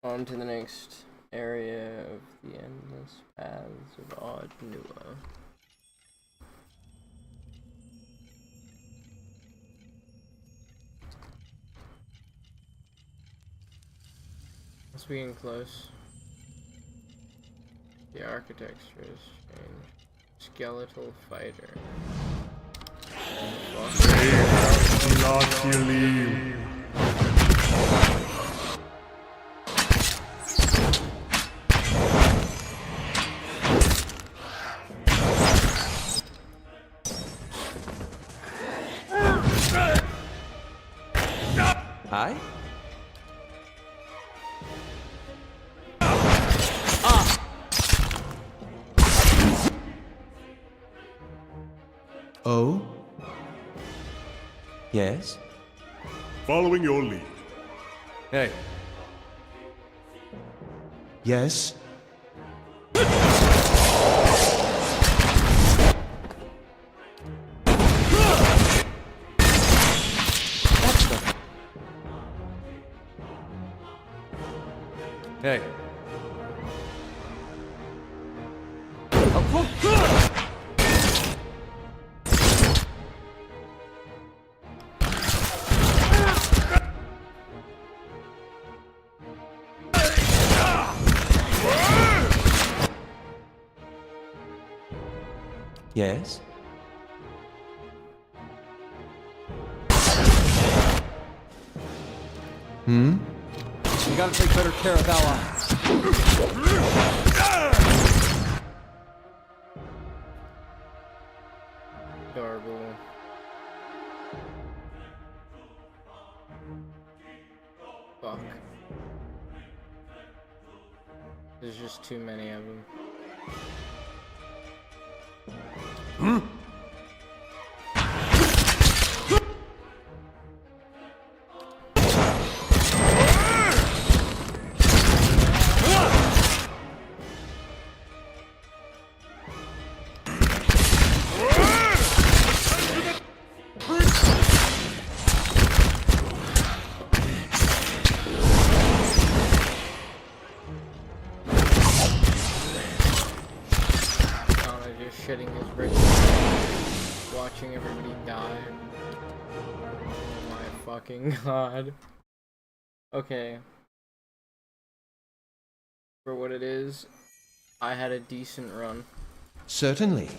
On to the next area of the endless paths of Odd Nua. Once we get close, the architecture has changed. Skeletal fighter. Hi? Oh? Yes? Following your lead. Hey, Yes? hey. Yes? Hmm? You gotta take better care of allies. Garble. Fuck. There's just too many of them. Just shitting his bricks, watching everybody die. Oh my fucking god. Okay. For what it is, I had a decent run. Certainly.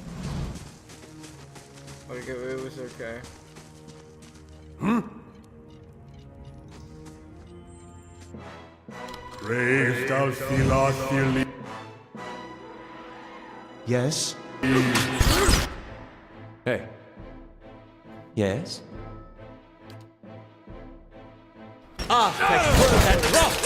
Like, it was okay. Praised Alphila. Yes? Hey, Yes? Aztec worth and rough!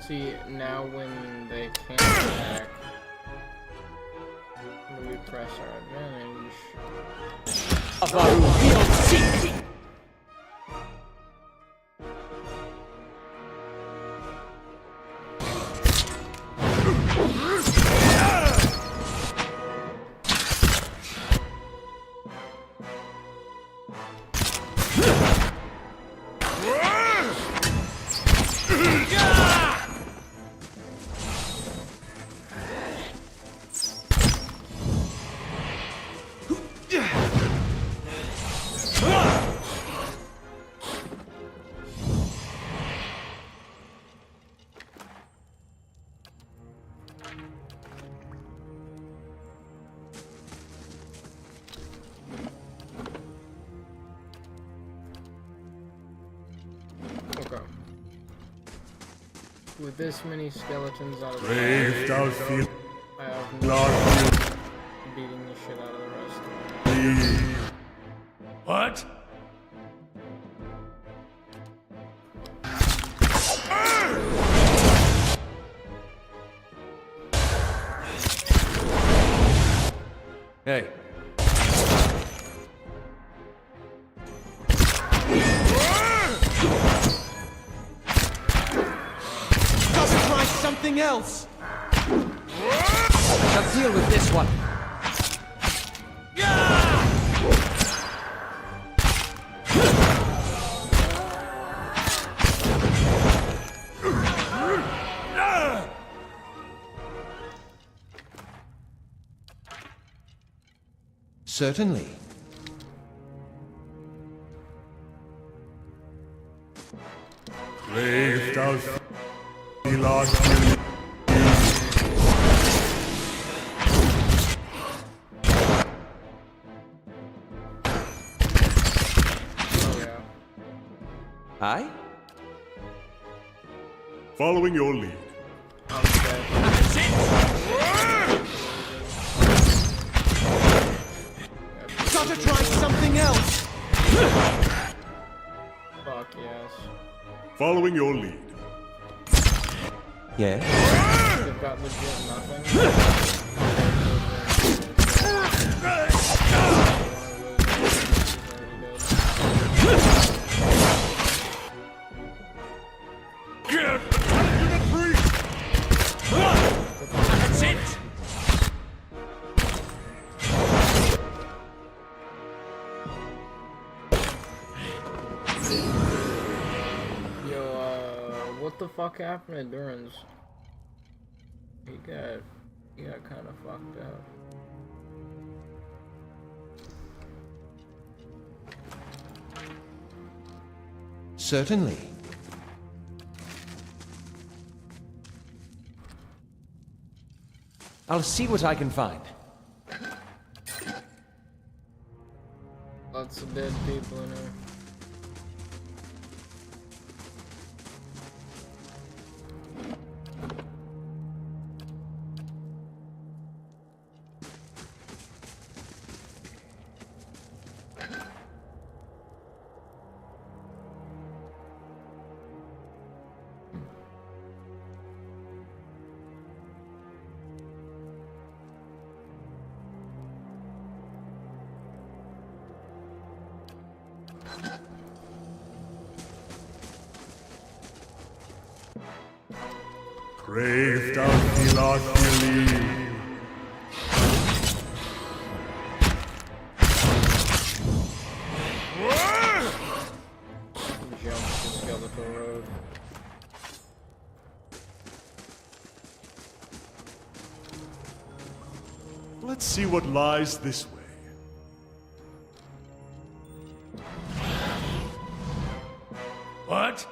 See, now when they can't attack, when we press our advantage, Avaru beyond seek! With this many skeletons out of the Brave thou feel I have no not beating the shit out of the rest. What? Hey. Gotta try something else! I'll deal with this one. Certainly. brave thou feel not Oh yeah. Aye? following your lead. I'm dead. Gotta try something else! Fuck yes. Following your lead. Yeah? They've got legit nothing. That's it! Yo, what the fuck happened to Durans? He got kind of fucked up. Certainly. I'll see what I can find. Lots of dead people in here. Brave thou feel not believe. Jump the skeletal road. Let's see what lies this way. What?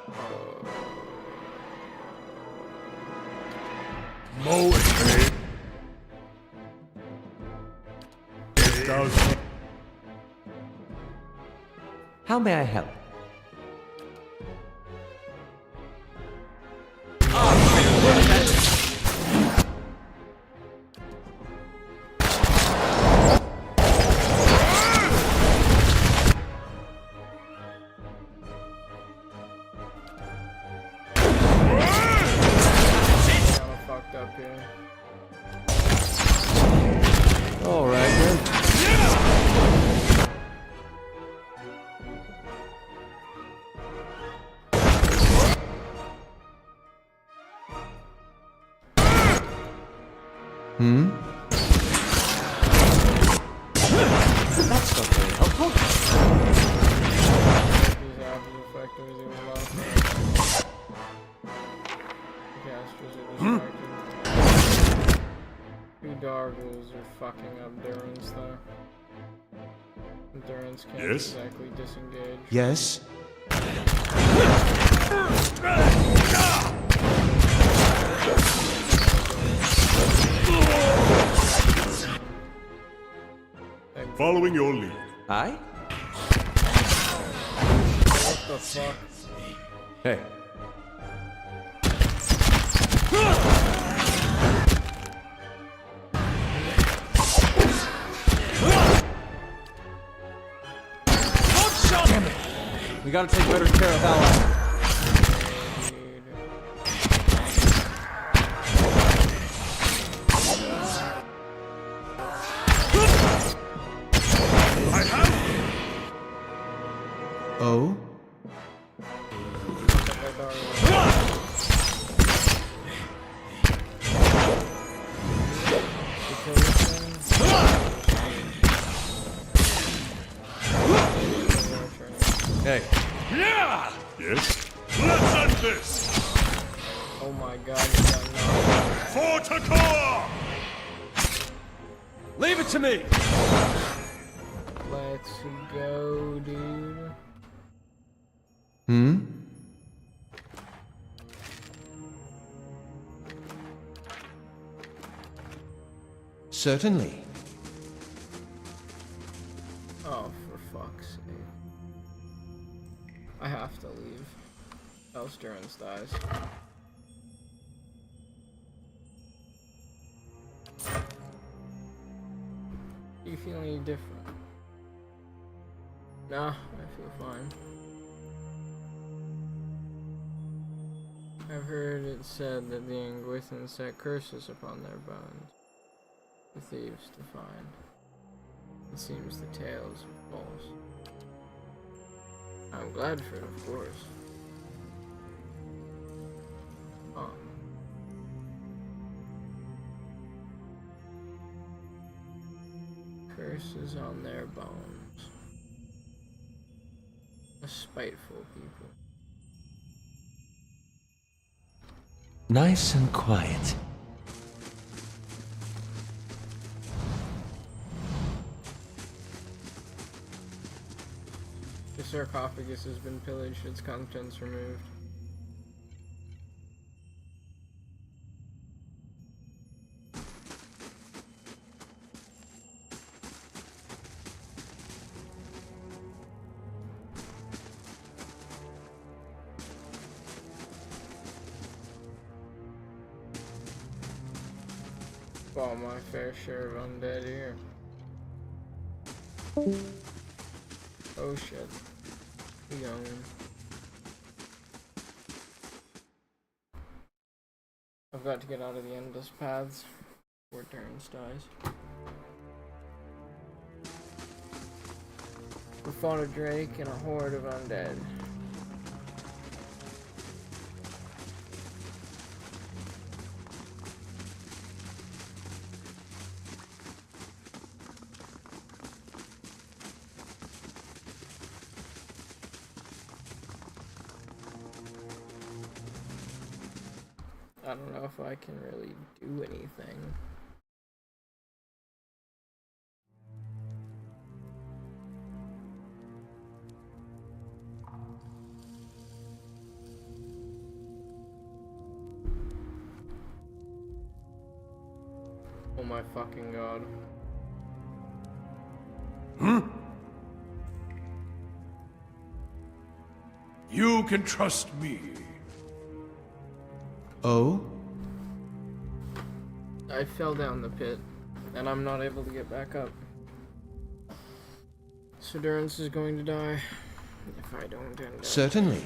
Mow it, babe. Brave thou feel How may I help? Kinda fucked up here. All right, then. Hmm? That's not very helpful. These apples effective as it was last time. Casters are distracted. Two Dargles are fucking up Durans though. Durans can't Yes? exactly disengage. Yes? following your lead. Aye? What the fuck? Hey. gotta take better care of Ally. Oh? Hey, Yes? Let's end this! Oh my god, he got knocked. For Takor! Leave it to me! Let's go, dude. Hmm? Certainly. Oh, for fuck's sake. I have to leave. Else Durance dies. Do you feel any different? Nah, I feel fine. I've heard it said that the Anguithans set curses upon their bones for thieves to find. It seems the tales are false. I'm glad for it, of course. Huh. Curses on their bones. A spiteful people. Nice and quiet. The sarcophagus has been pillaged, its contents removed. Bought my fair share of undead here. Oh shit. We going. I've got to get out of the endless paths before Durance dies. We fought a drake and a horde of undead. I don't know if I can really do anything. Oh my fucking god. You can trust me. Oh? I fell down the pit, and I'm not able to get back up. So Durance is going to die, if I don't end up. Certainly.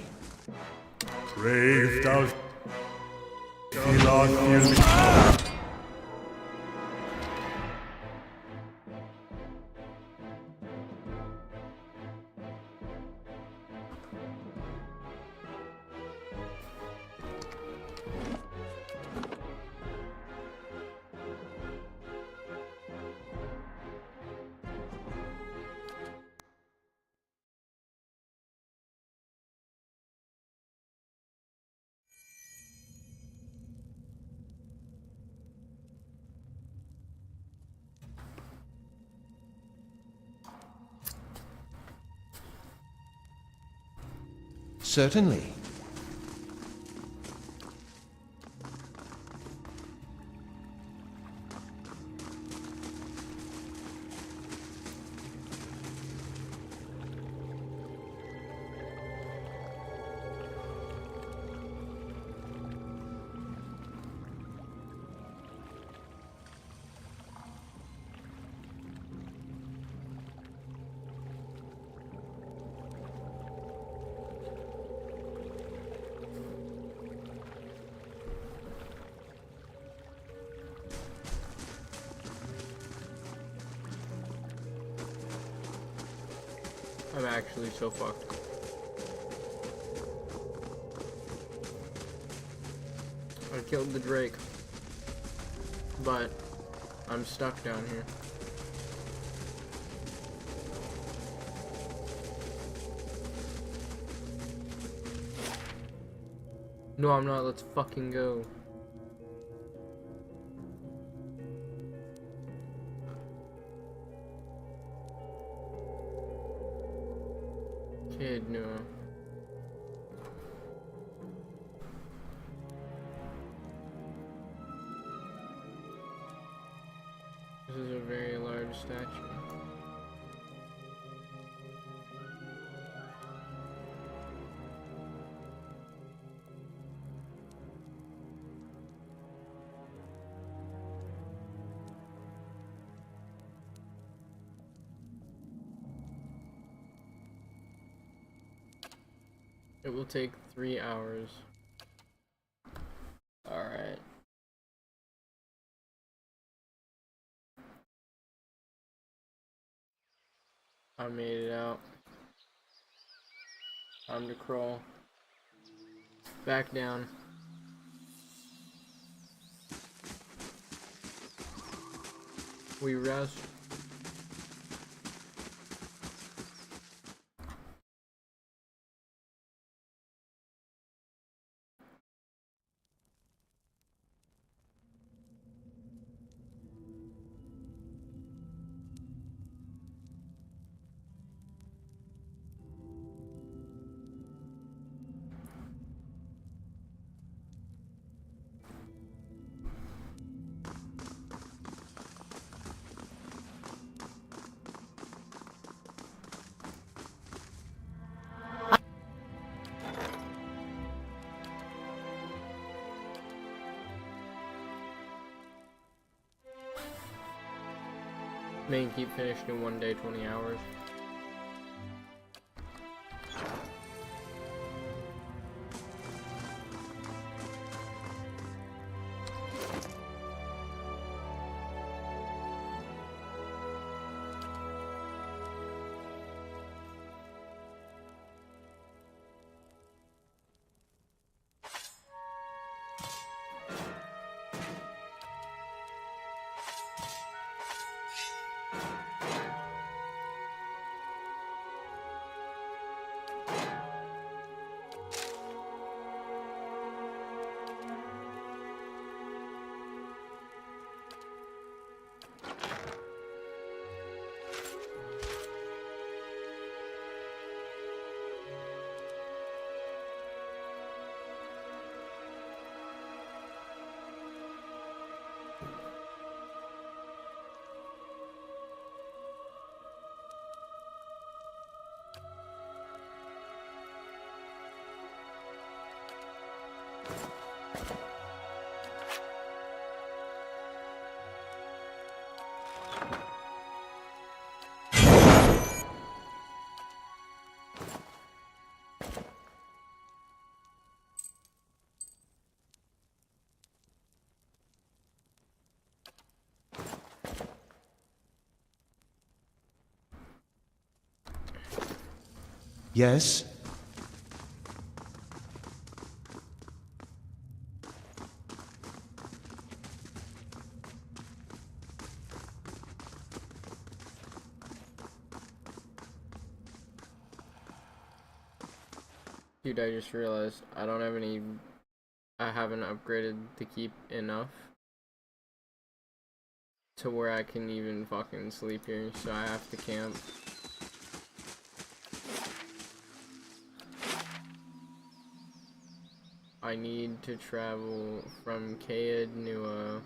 Brave thou Philoth. Certainly. I'm actually so fucked. I killed the Drake, but I'm stuck down here. No, I'm not. Let's fucking go. Kid, no. This is a very large statue. It will take 3 hours. Alright. I made it out. Time to crawl. Back down. We rest. Main keep finished in 1 day, 20 hours. Yes? Dude, I just realized I don't have any. I haven't upgraded the keep enough to where I can even fucking sleep here, so I have to camp. I need to travel from Caed Nua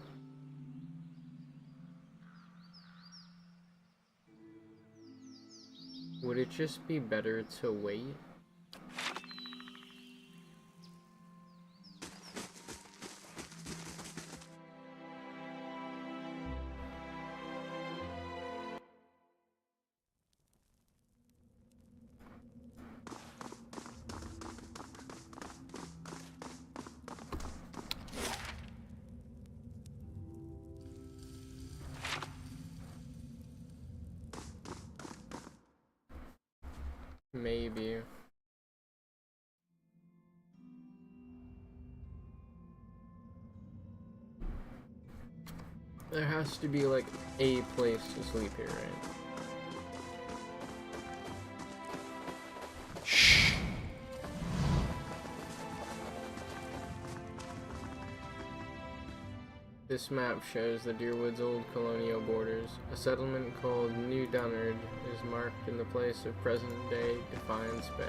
Would it just be better to wait? maybe. There has to be like a place to sleep here, right? This map shows the Deerwood's old colonial borders. A settlement called New Dunnard is marked in the place of present-day Defiance Bay.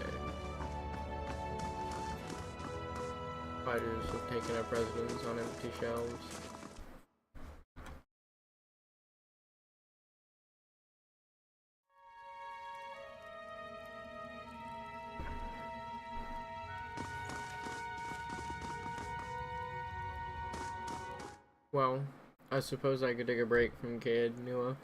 Fighters have taken up residence on empty shelves. Well, I suppose I could take a break from Caed Nua.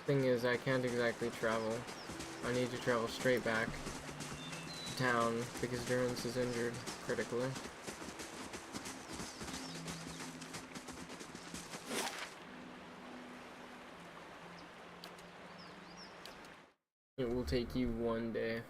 Thing is, I can't exactly travel. I need to travel straight back to town because Durance is injured critically. It will take you one day.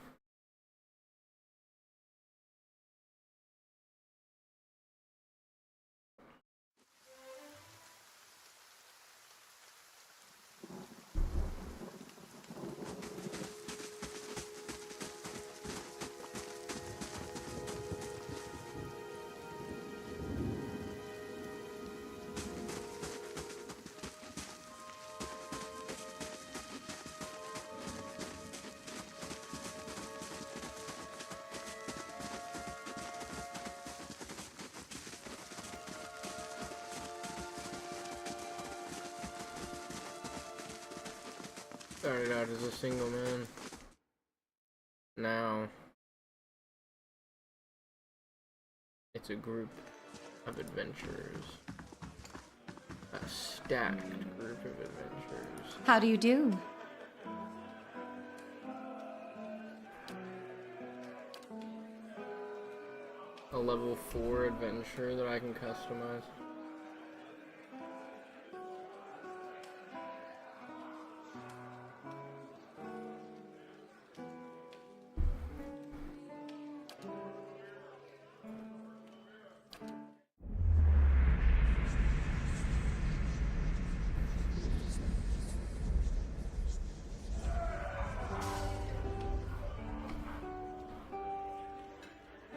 Started out as a single man. Now it's a group of adventurers. A stacked group of adventurers. How do you do? A level 4 adventure that I can customize.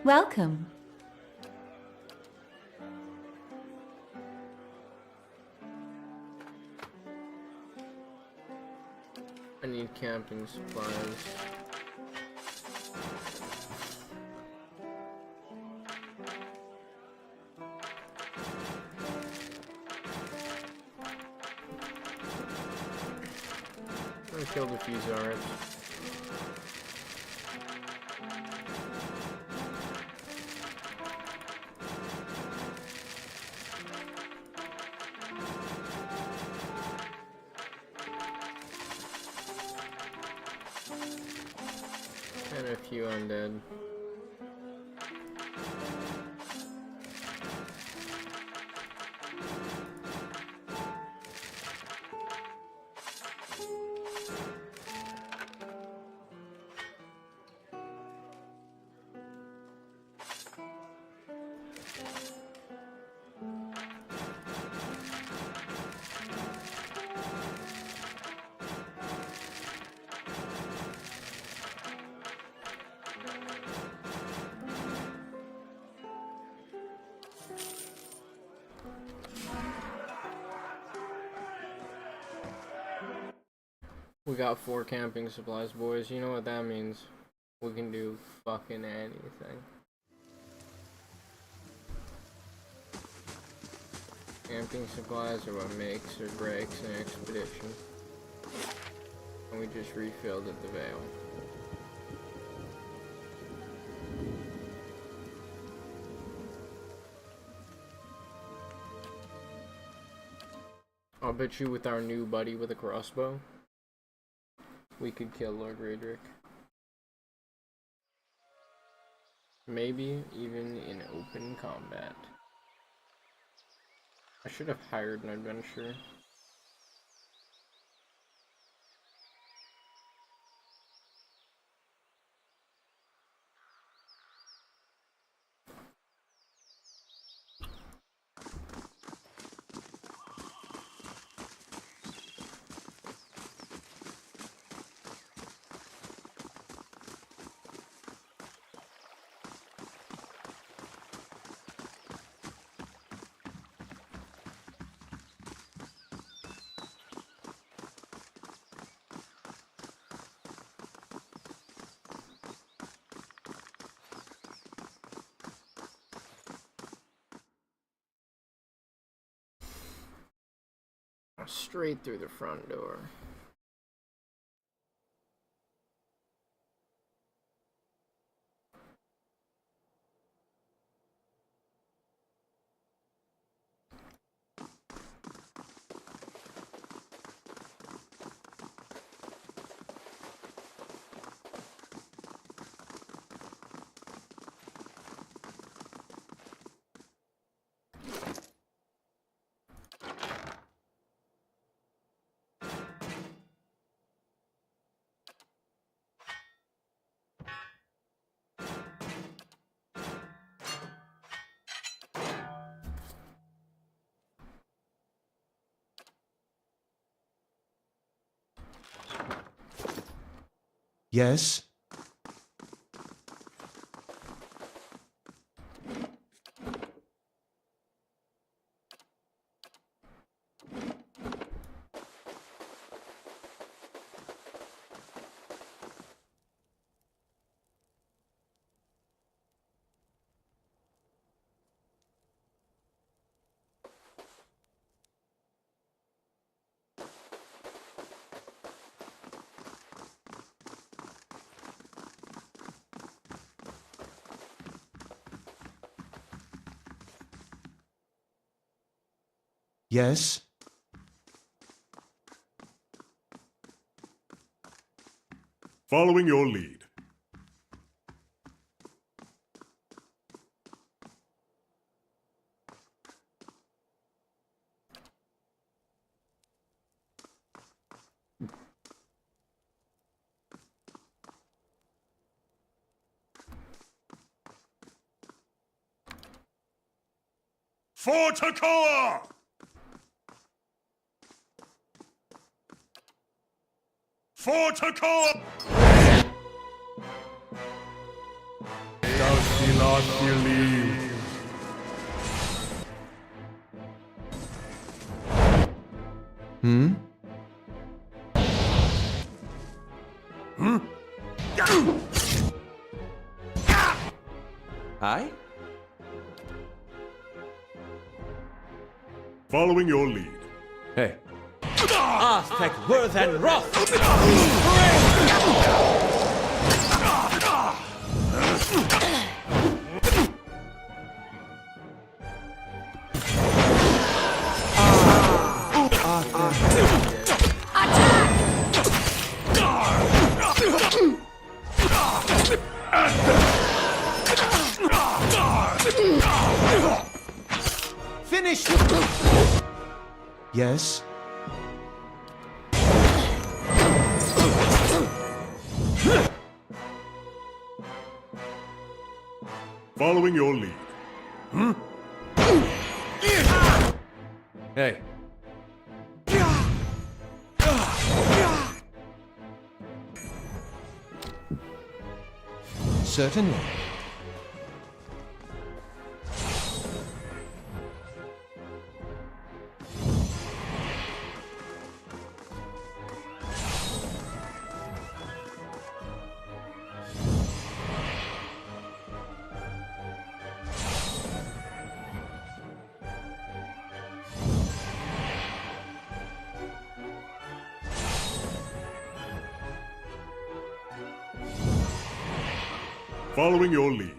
Welcome. I need camping supplies. I killed a few Zarets. And a few undead. We got 4 camping supplies, boys. You know what that means. We can do fucking anything. Camping supplies are what makes or breaks an expedition. And we just refilled at the Vale. I'll bet you with our new buddy with a crossbow, we could kill Lord Raedric. Maybe even in open combat. I should have hired an adventurer. Straight through the front door. Yes? Yes? Following your lead. For Takoa! For Takoa! Hmm? Aye? Following your lead. Hey, Aztec worth and wrath! Finish! Yes? Following your lead. hey. Certainly. Following your lead.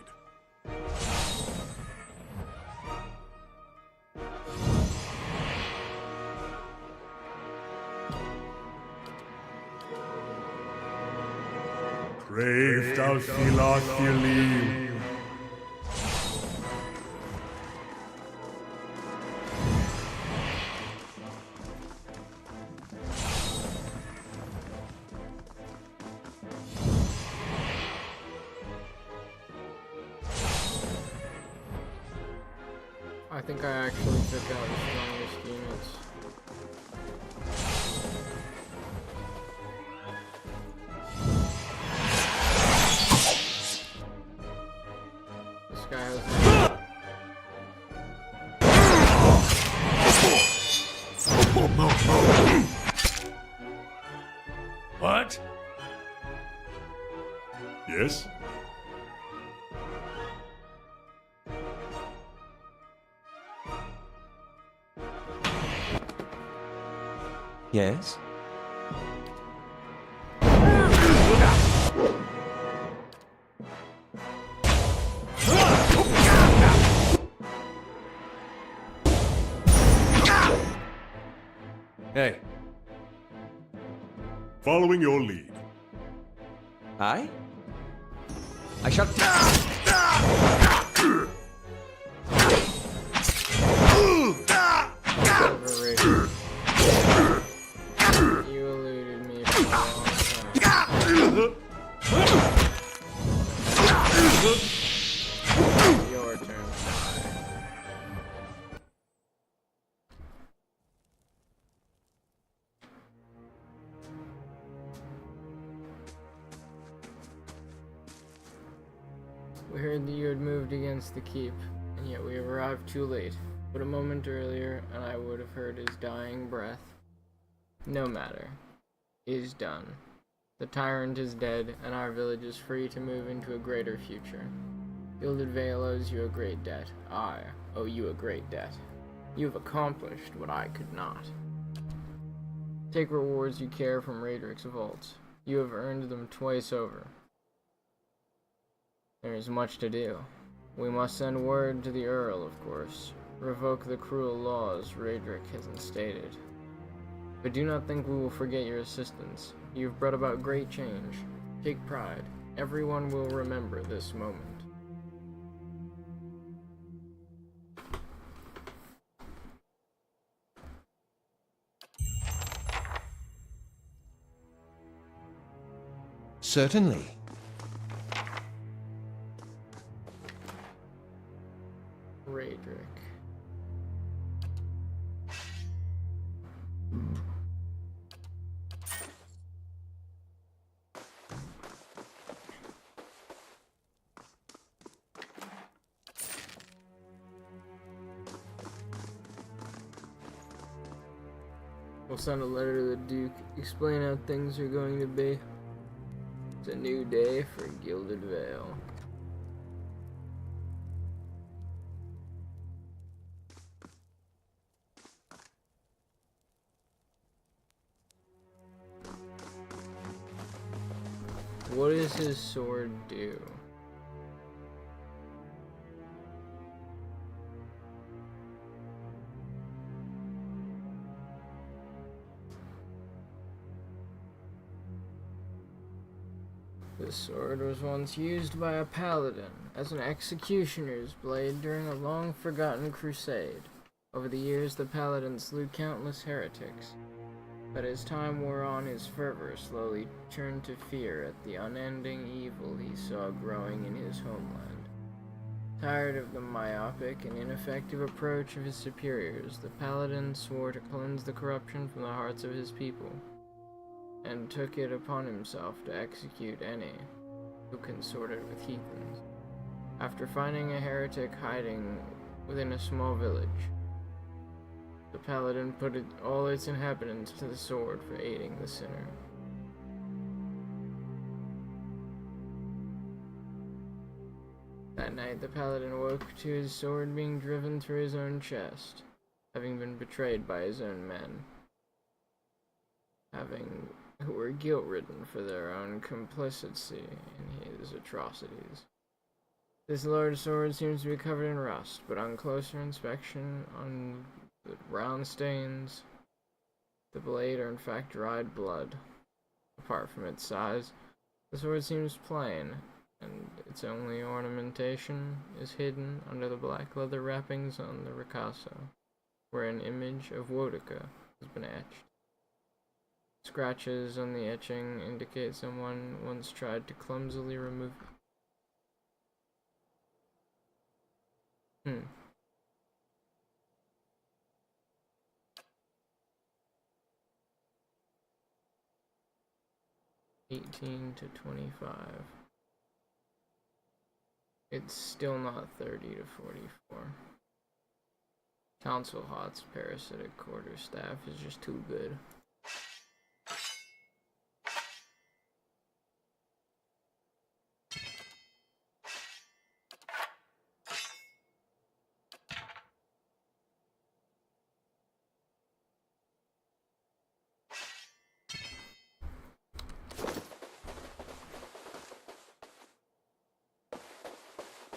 Crave thou Philothelim. think I actually took out the strongest units. This guy has What? Yes? Yes? Hey, Following your lead. I shall. overrated. You eluded me for a long time. Your turn. We heard that you had moved against the keep, and yet we have arrived too late. But a moment earlier, and I would have heard his dying breath. No matter. It is done. The tyrant is dead, and our village is free to move into a greater future. Gilded Vale owes you a great debt. I owe you a great debt. You have accomplished what I could not. Take rewards you care from Raedric's vaults. You have earned them twice over. There is much to do. We must send word to the Earl, of course. Revoke the cruel laws Raedric has instated. But do not think we will forget your assistance. You've brought about great change. Take pride. Everyone will remember this moment. Certainly. Raedric. We'll send a letter to the Duke, explain how things are going to be. It's a new day for Gilded Vale. What does his sword do? This sword was once used by a paladin as an executioner's blade during a long-forgotten crusade. Over the years, the paladin slew countless heretics. But as time wore on, his fervor slowly turned to fear at the unending evil he saw growing in his homeland. Tired of the myopic and ineffective approach of his superiors, the paladin swore to cleanse the corruption from the hearts of his people, and took it upon himself to execute any who consorted with heathens. After finding a heretic hiding within a small village, the paladin put all its inhabitants to the sword for aiding the sinner. That night, the paladin woke to his sword being driven through his own chest, having been betrayed by his own men, who were guilt-ridden for their own complicity in his atrocities. This large sword seems to be covered in rust, but on closer inspection, on the brown stains, the blade are in fact dried blood. Apart from its size, the sword seems plain, and its only ornamentation is hidden under the black leather wrappings on the ricasso, where an image of Wodica has been etched. Scratches on the etching indicate someone once tried to clumsily remove 18 to 25. It's still not 30 to 44. Council Hot's parasitic quarter staff is just too good.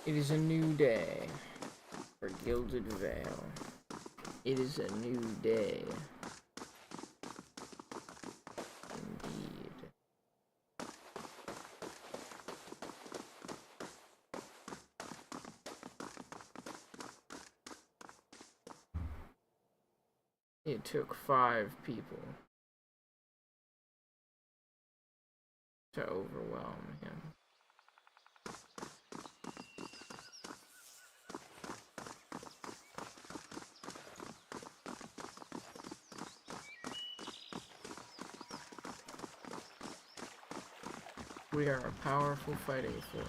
It is a new day for Gilded Vale. It is a new day. Indeed. It took 5 people to overwhelm him. We are a powerful fighting force.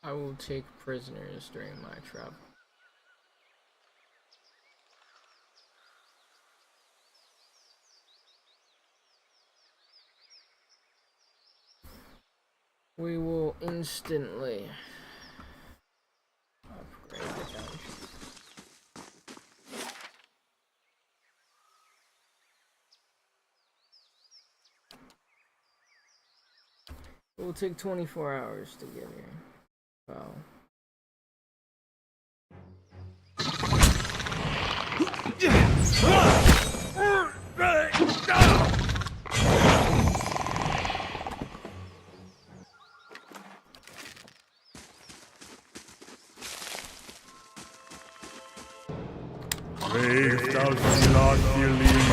I will take prisoners during my travel. We will instantly upgrade the dungeon. It will take 24 hours to get here. Wow. Brave thou shalt not believe.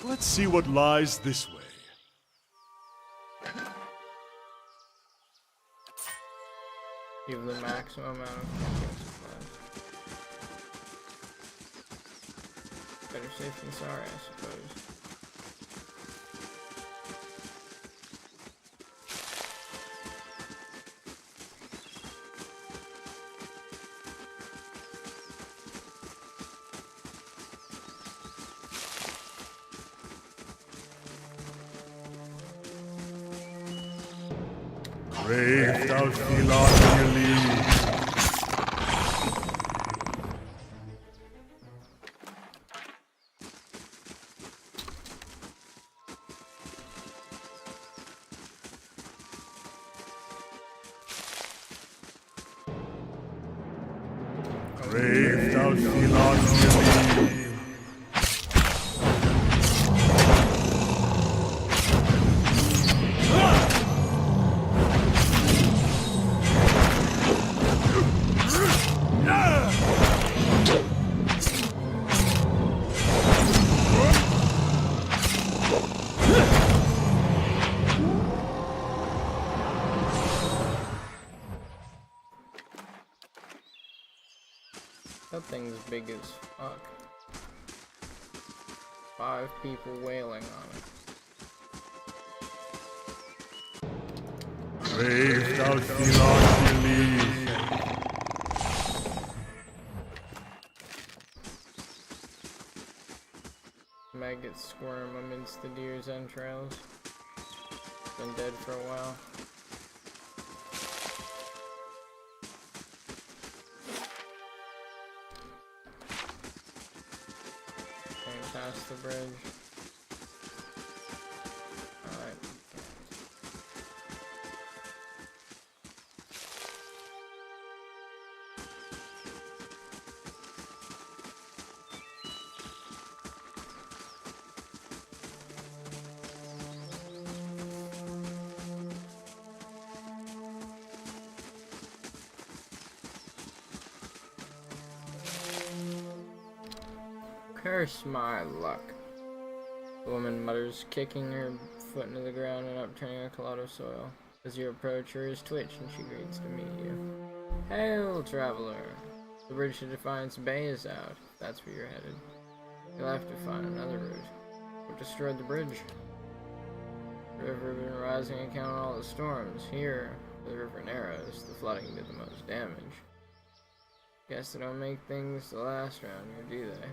Let's see what lies this way. Give the maximum amount of camping supplies. Better safe than sorry, I suppose. Brave thou shalt not believe. Brave thou shalt not believe. That thing's big as fuck. 5 people wailing on it. Brave thou shalt not believe. Maggots squirm amidst the deer's entrails. Been dead for a while. Going past the bridge. Alright. Curse my luck. The woman mutters, kicking her foot into the ground and upturning a clod of soil. As you approach, her ears twitch and she greets to meet you. Hail, traveler! The bridge to Defiance Bay is out, if that's where you're headed. You'll have to find another route. What destroyed the bridge? The river had been rising and counting all the storms. Here, where the river narrows, the flooding did the most damage. Guess they don't make things to last around here, do they?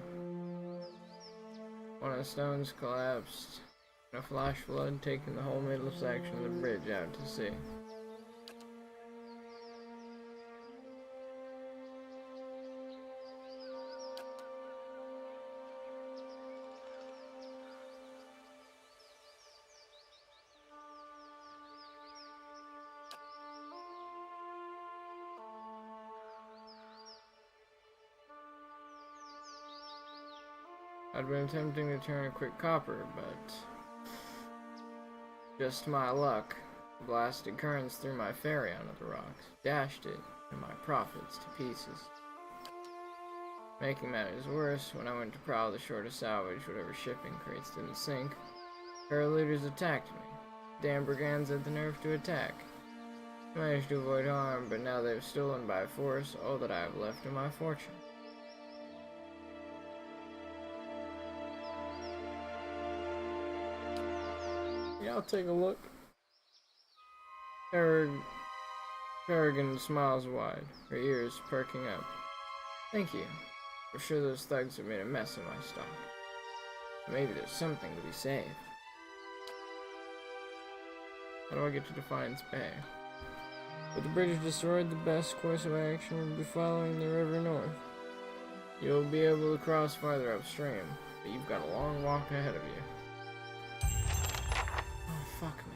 One of the stones collapsed, and a flash flood taking the whole middle section of the bridge out to sea. I'd been attempting to turn a quick copper, but just my luck. The blasted currents threw my ferry onto the rocks, dashed it and my profits to pieces. Making matters worse, when I went to prowl the shore to salvage whatever shipping crates didn't sink, paralooters attacked me. Damn brigands had the nerve to attack. I managed to avoid harm, but now they've stolen by force all that I have left of my fortune. Yeah, I'll take a look. Peregrine smiles wide, her ears perking up. Thank you. For sure those thugs have made a mess of my stock. Maybe there's something to be saved. How do I get to Defiance Bay? With the bridge destroyed, the best course of action would be following the river north. You'll be able to cross farther upstream, but you've got a long walk ahead of you. Fuck me.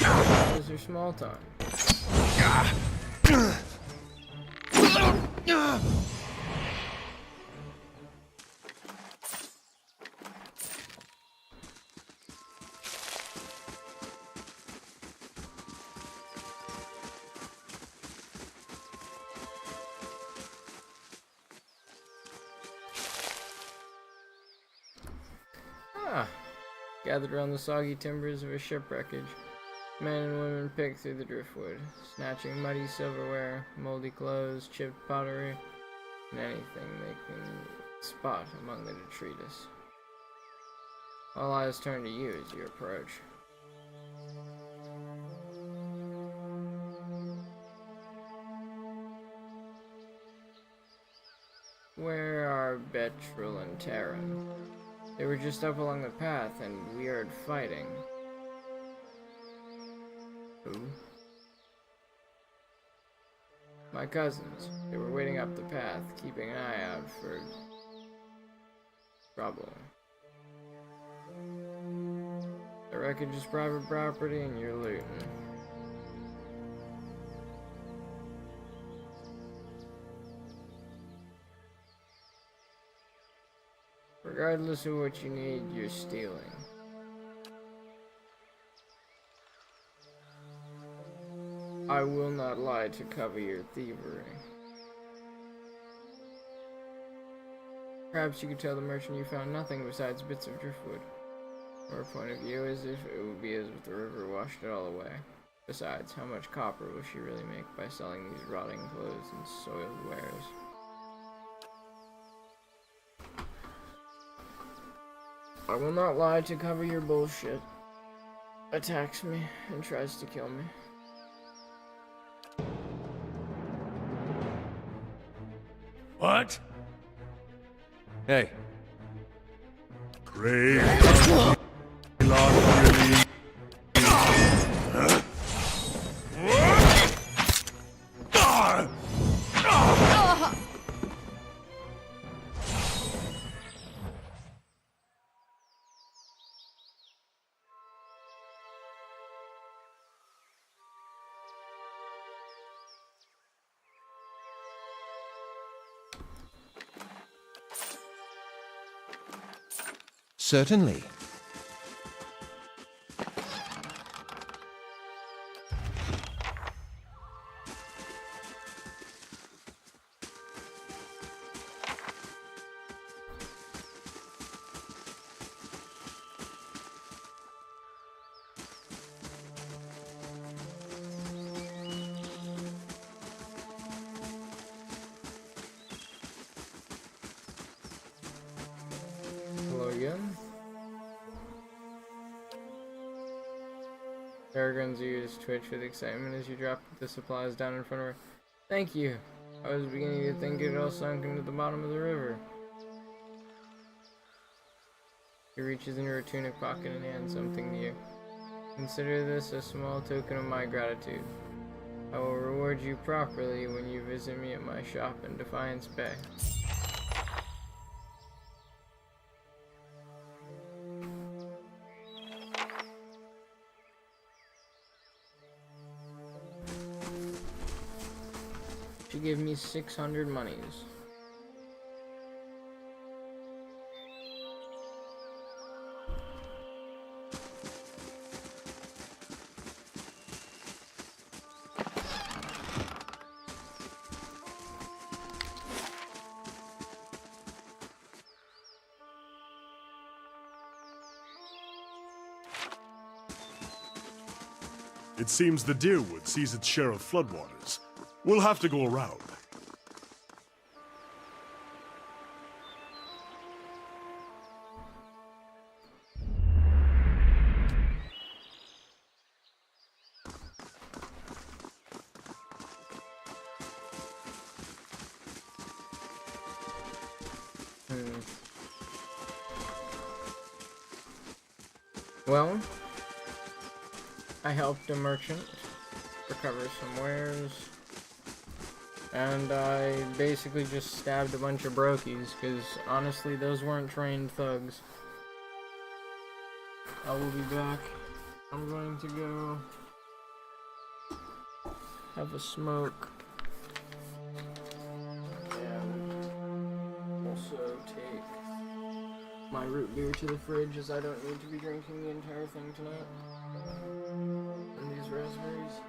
How's your small time? Gathered around the soggy timbers of a shipwreckage, men and women picked through the driftwood, snatching muddy silverware, moldy clothes, chipped pottery, and anything they can spot among the detritus. All eyes turn to you as you approach. Where are Betril and Terran? They were just up along the path, and we heard fighting. Who? My cousins. They were waiting up the path, keeping an eye out for trouble. The wreckage is private property, and you're looting. Regardless of what you need, you're stealing. I will not lie to cover your thievery. Perhaps you could tell the merchant you found nothing besides bits of driftwood. Her point of view is if it would be as if the river washed it all away. Besides, how much copper will she really make by selling these rotting clothes and soiled wares? I will not lie to cover your bullshit. Attacks me and tries to kill me. What? Hey, Brave. Not really. Certainly. Hello again. Aragorn's ears twitch with excitement as you drop the supplies down in front of her. Thank you. I was beginning to think it all sunk into the bottom of the river. He reaches into her tunic pocket and hands something to you. Consider this a small token of my gratitude. I will reward you properly when you visit me at my shop in Defiance Bay. She gave me 600 monies. It seems the Deerwood sees its share of floodwaters. We'll have to go around. Well, I helped a merchant recover some wares, and I basically just stabbed a bunch of brokies, because honestly those weren't trained thugs. I will be back. I'm going to go have a smoke and also take my root beer to the fridge, as I don't need to be drinking the entire thing tonight. And these raspberries.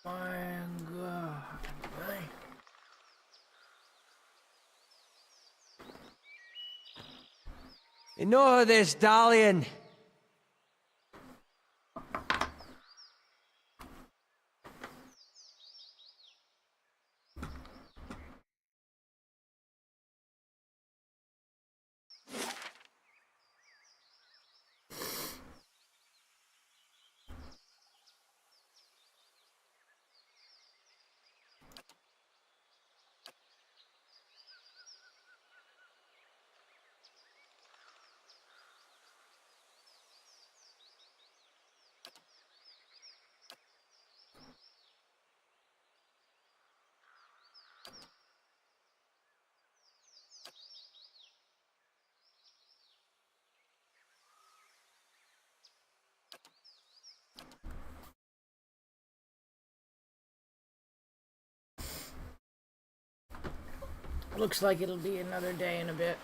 My God. Ignore this, Dalian. Looks like it'll be another day in a bit.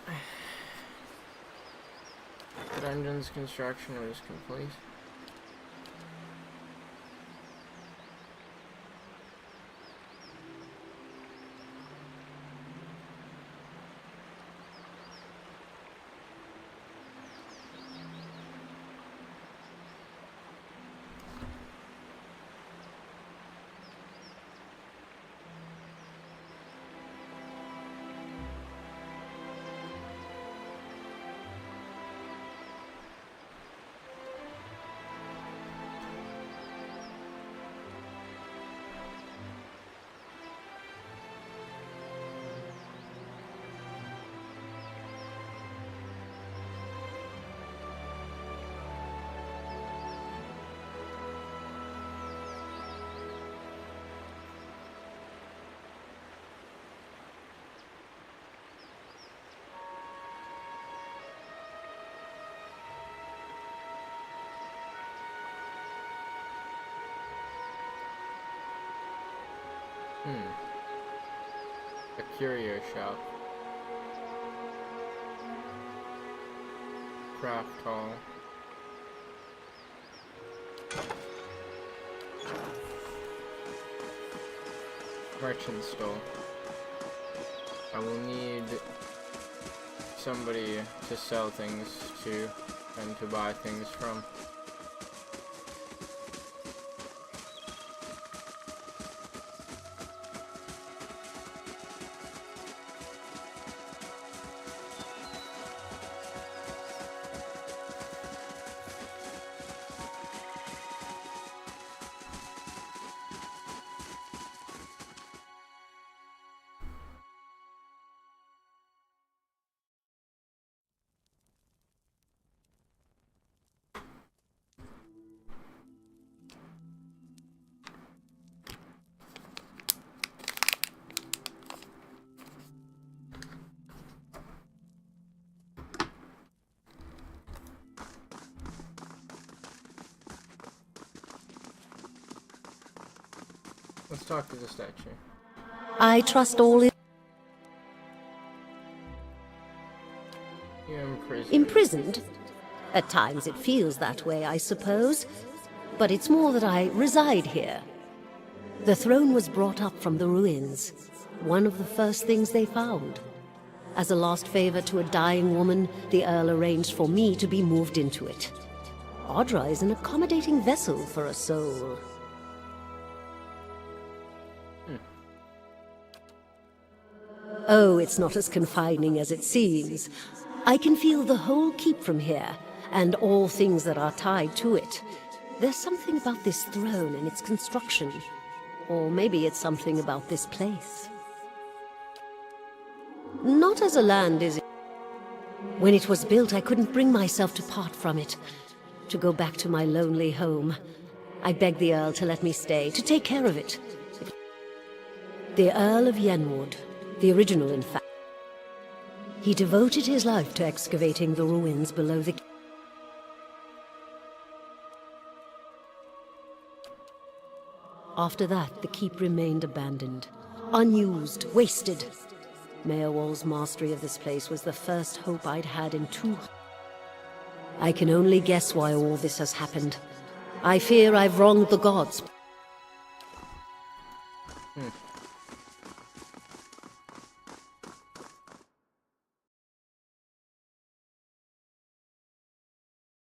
The dungeon's construction is complete. A curio shop. Craft hall. Merchant stall. I will need somebody to sell things to and to buy things from. Let's talk to the statue. I trust all is You're imprisoned. imprisoned. At times it feels that way, I suppose. But it's more that I reside here. The throne was brought up from the ruins, one of the first things they found. As a last favor to a dying woman, the Earl arranged for me to be moved into it. Audra is an accommodating vessel for a soul. Oh, it's not as confining as it seems. I can feel the whole keep from here, and all things that are tied to it. There's something about this throne and its construction. Or maybe it's something about this place. Not as a land is it. When it was built, I couldn't bring myself to part from it, to go back to my lonely home. I begged the Earl to let me stay, to take care of it. The Earl of Yenwood, the original in fact. He devoted his life to excavating the ruins below the... After that, the keep remained abandoned, unused, wasted. Mayorwald's mastery of this place was the first hope I'd had in I can only guess why all this has happened. I fear I've wronged the gods.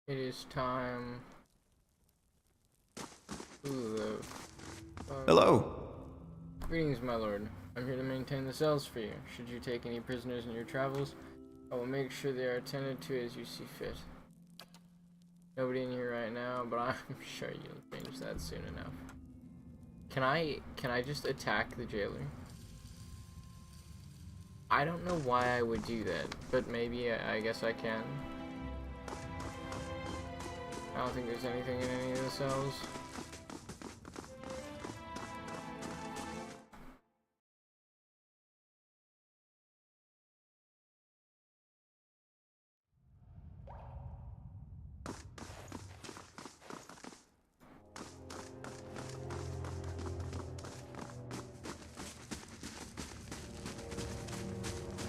It is time. Ooh, Hello. Greetings, my lord. I'm here to maintain the cells for you. Should you take any prisoners in your travels, I will make sure they are attended to as you see fit. Nobody in here right now, but I'm sure you'll change that soon enough. Can I just attack the jailer? I don't know why I would do that, but maybe I guess I can. I don't think there's anything in any of the cells.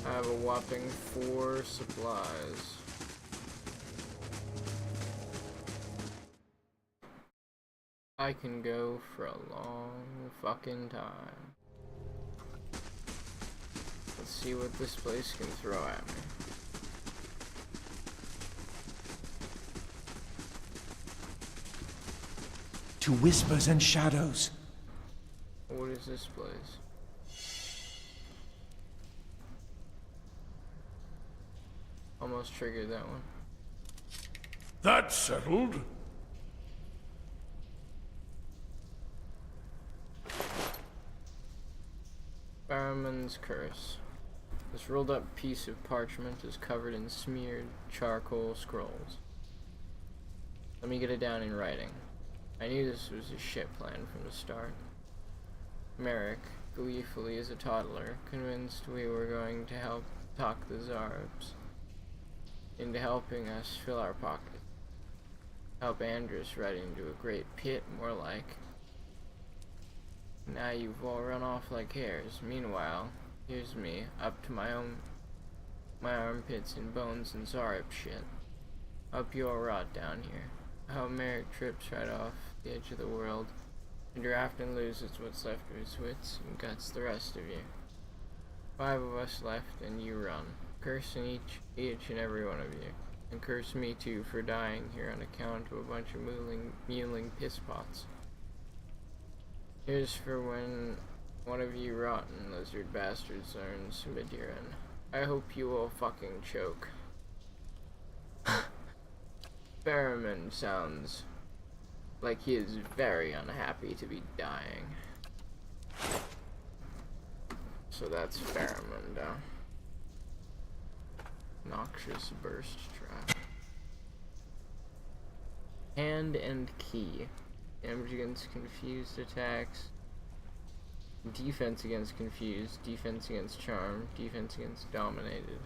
I have a whopping 4 supplies. I can go for a long fucking time. Let's see what this place can throw at me. To whispers and shadows. What is this place? Almost triggered that one. That's settled. Barrowman's Curse. This rolled up piece of parchment is covered in smeared charcoal scrolls. Let me get it down in writing. I knew this was a shit plan from the start. Merrick, gleefully as a toddler, convinced we were going to help talk the Zarabs into helping us fill our pockets. Help Andrus right into a great pit, more like. Now you've all run off like hares. Meanwhile, here's me, up to my armpits in bones and Zarab shit. Up you all rot down here. I hope Merrick trips right off the edge of the world, and Drafton loses what's left of his wits and guts the rest of you. 5 of us left, and you run. Cursing each and every one of you. And curse me too for dying here on account of a bunch of mewling pisspots. Here's for when one of you rotten lizard bastards learns Midiran. I hope you all fucking choke. Barrowman sounds like he is very unhappy to be dying. So that's Barrowman down. Noxious burst trap. Hand and key. Damage against confused attacks. Defense against confused. Defense against charm. Defense against dominated.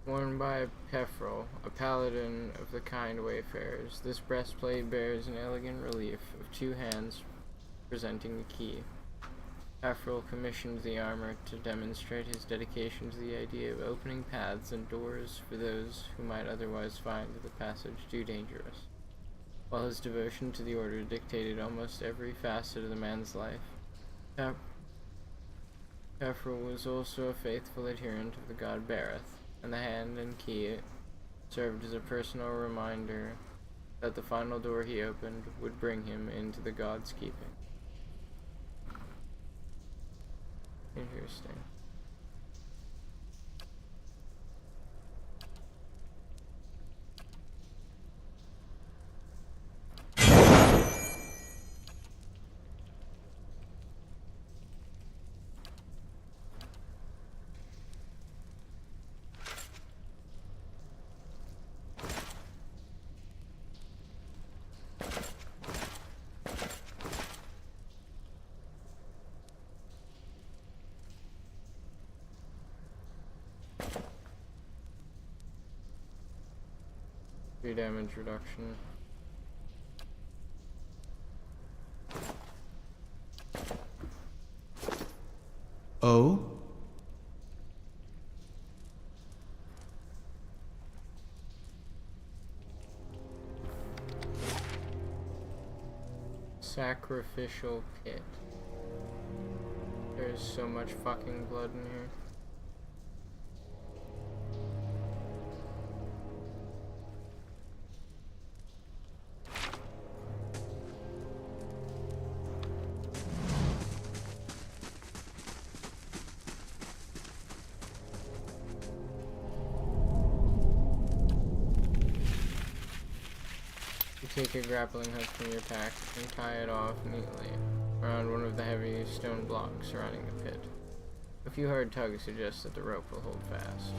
Worn by Pefrel, a paladin of the kind wayfarers, this breastplate bears an elegant relief of 2 hands presenting the key. Pefrel commissioned the armor to demonstrate his dedication to the idea of opening paths and doors for those who might otherwise find the passage too dangerous. While his devotion to the order dictated almost every facet of the man's life, Pefrel was also a faithful adherent of the god Bareth, and the hand and key served as a personal reminder that the final door he opened would bring him into the god's keeping. Interesting. 3 damage reduction. Oh? Sacrificial pit. There's so much fucking blood in here. Take a grappling hook from your pack and tie it off neatly around one of the heavy stone blocks surrounding the pit. A few hard tugs suggest that the rope will hold fast.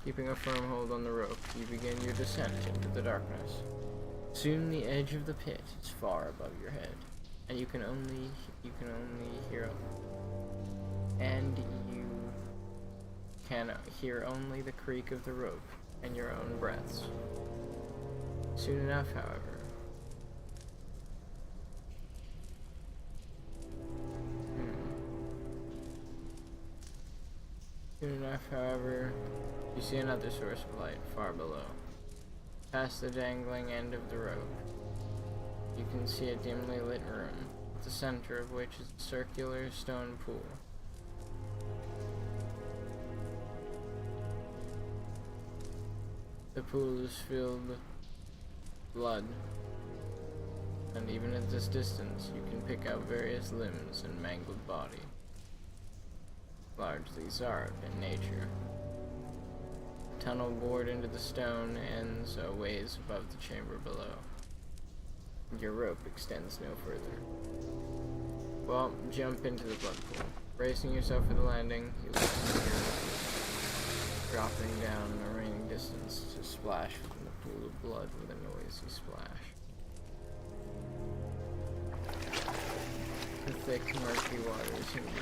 Keeping a firm hold on the rope, you begin your descent into the darkness. Soon the edge of the pit is far above your head, and you can only hear only the creak of the rope and your own breaths. Soon enough, however, you see another source of light far below. Past the dangling end of the rope, you can see a dimly lit room, at the center of which is a circular stone pool. The pool is filled with blood, and even at this distance you can pick out various limbs and mangled body, largely Zarb in nature. The tunnel bored into the stone ends a ways above the chamber below. Your rope extends no further. Well, jump into the blood pool. Bracing yourself for the landing, you loosen your rope, dropping down a raining distance to splash within the pool of blood with a noisy splash. The thick, murky waters seem to be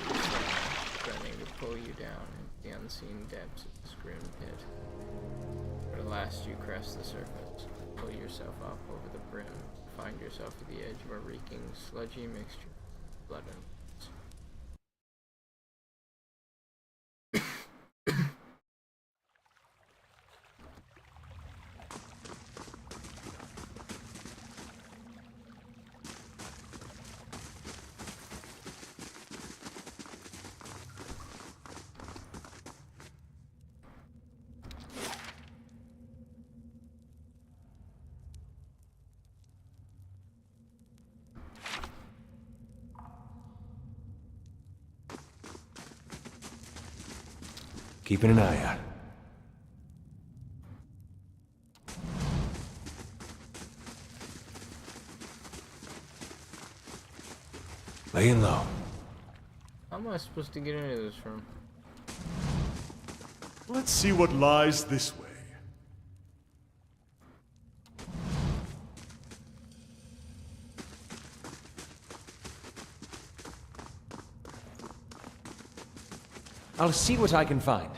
threatening to pull you down into the unseen depths of this grim pit. But at last you crest the surface, pull yourself up over the brim, find yourself at the edge of a reeking, sludgy mixture of blood and bones. Keeping an eye out. Laying low. How am I supposed to get into this room? Let's see what lies this way. I'll see what I can find.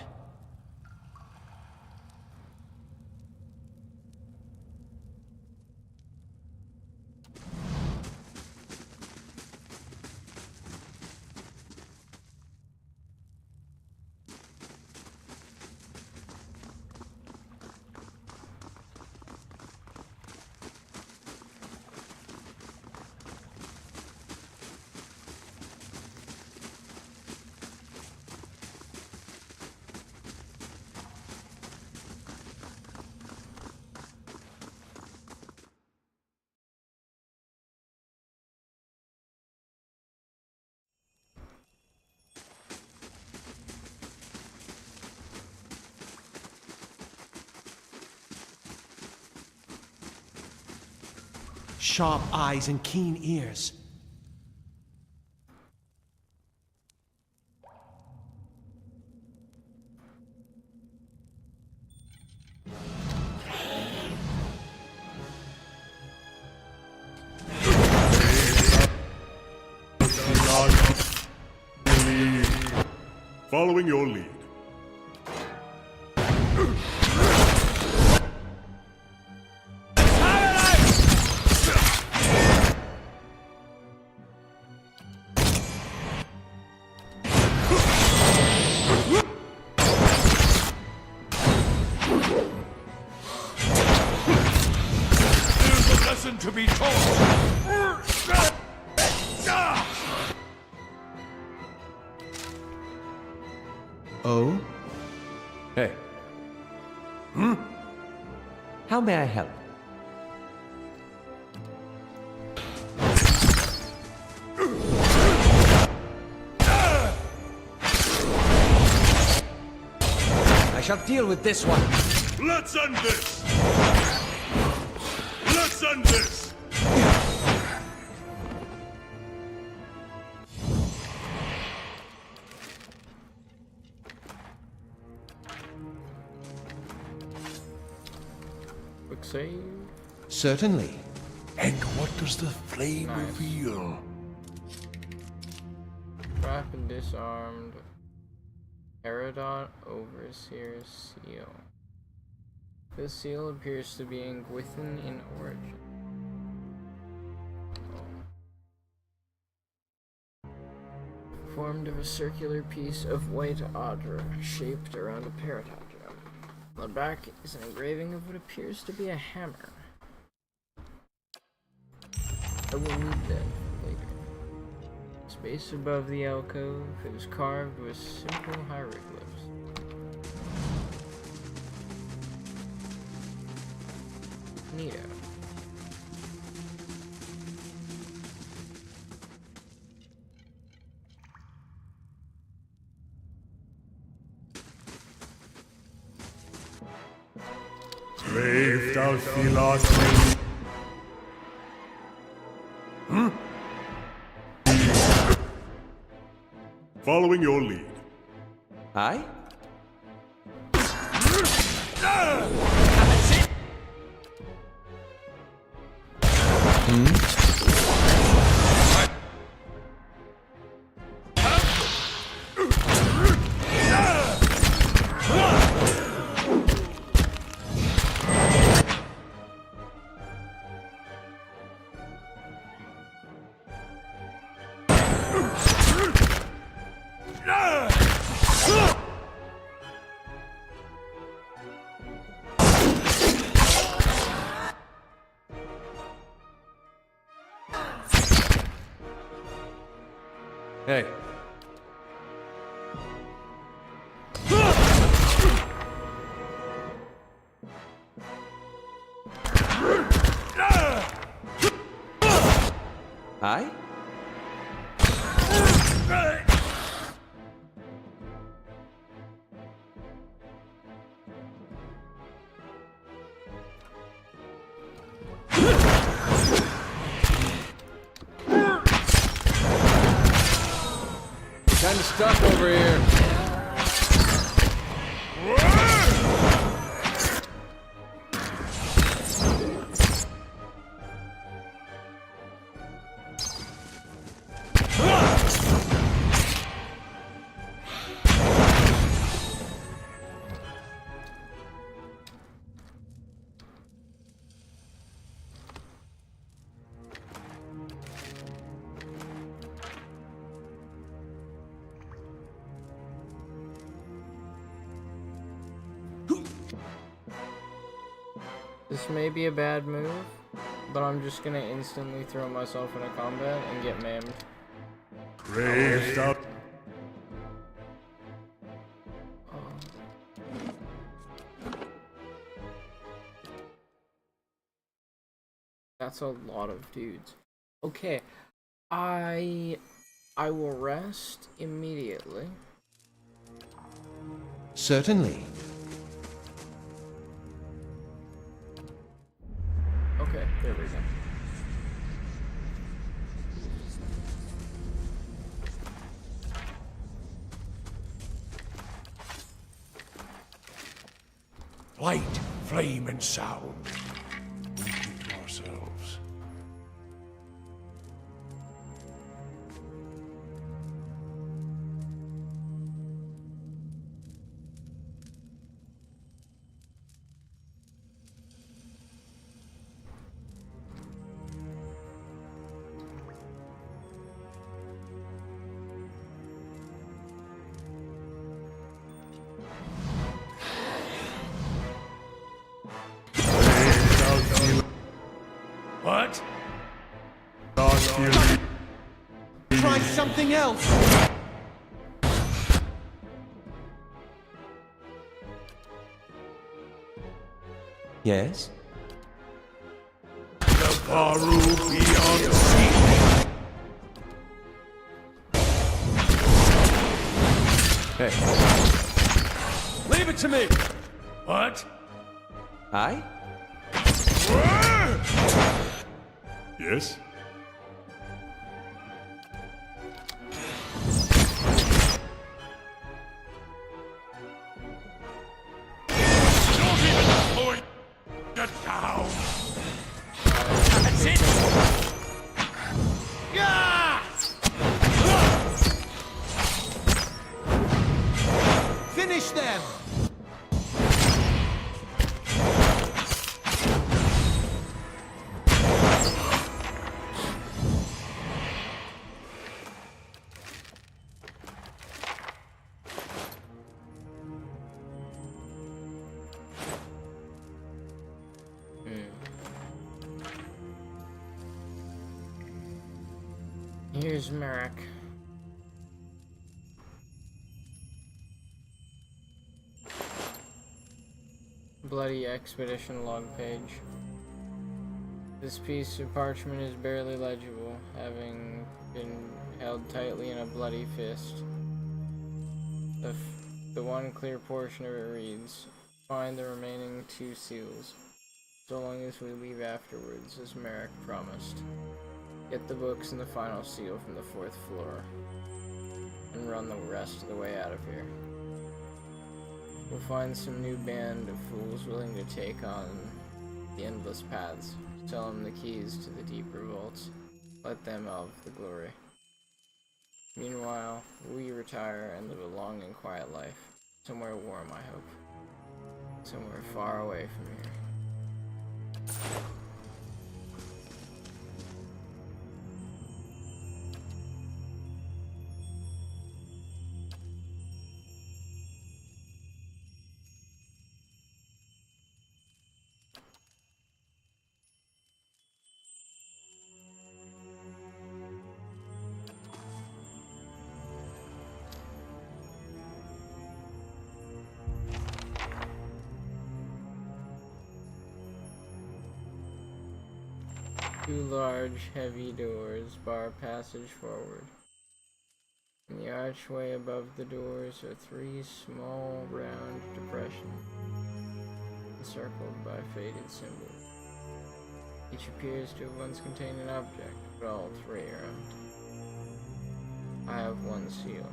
Sharp eyes and keen ears. Following your lead. There's a lesson to be taught. Oh? Hey, How may I help? I shall deal with this one. Let's end this! Let's end this! Quick save. Certainly. And what does the flame Nice. reveal? Trap and disarmed. Peridot Overseer Seal. This seal appears to be Gwithan in origin. Formed of a circular piece of white adra shaped around a peridot gem. On the back is an engraving of what appears to be a hammer. I will need that later. Space above the alcove is carved with simple hieroglyphs. Neato. Brave thou Philos. Following your lead. Aye? hey. Aye? Kinda stuck over here. This may be a bad move, but I'm just gonna instantly throw myself into combat and get maimed. Brave thou. That's a lot of dudes. Okay, I will rest immediately. Certainly. Okay, there we go. Light, flame, and sound. We keep to ourselves. Philatia. Try something else! Yes? The Baru beyond sea. Hey, Leave it to me! What? Aye? Yes? Don't even point it down. That's it! Finish them! Here's Merrick. Bloody expedition log page. This piece of parchment is barely legible, having been held tightly in a bloody fist. The one clear portion of it reads, "Find the remaining 2 seals, so long as we leave afterwards, as Merrick promised. Get the books and the final seal from the 4th floor, and run the rest of the way out of here. We'll find some new band of fools willing to take on the endless paths. Tell them the keys to the deeper vaults. Let them have the glory. Meanwhile, we retire and live a long and quiet life. Somewhere warm, I hope. Somewhere far away from here." Two large, heavy doors bar passage forward. In the archway above the doors are 3 small, round depressions, encircled by faded symbols. Each appears to have once contained an object, but all 3 are empty. I have 1 seal.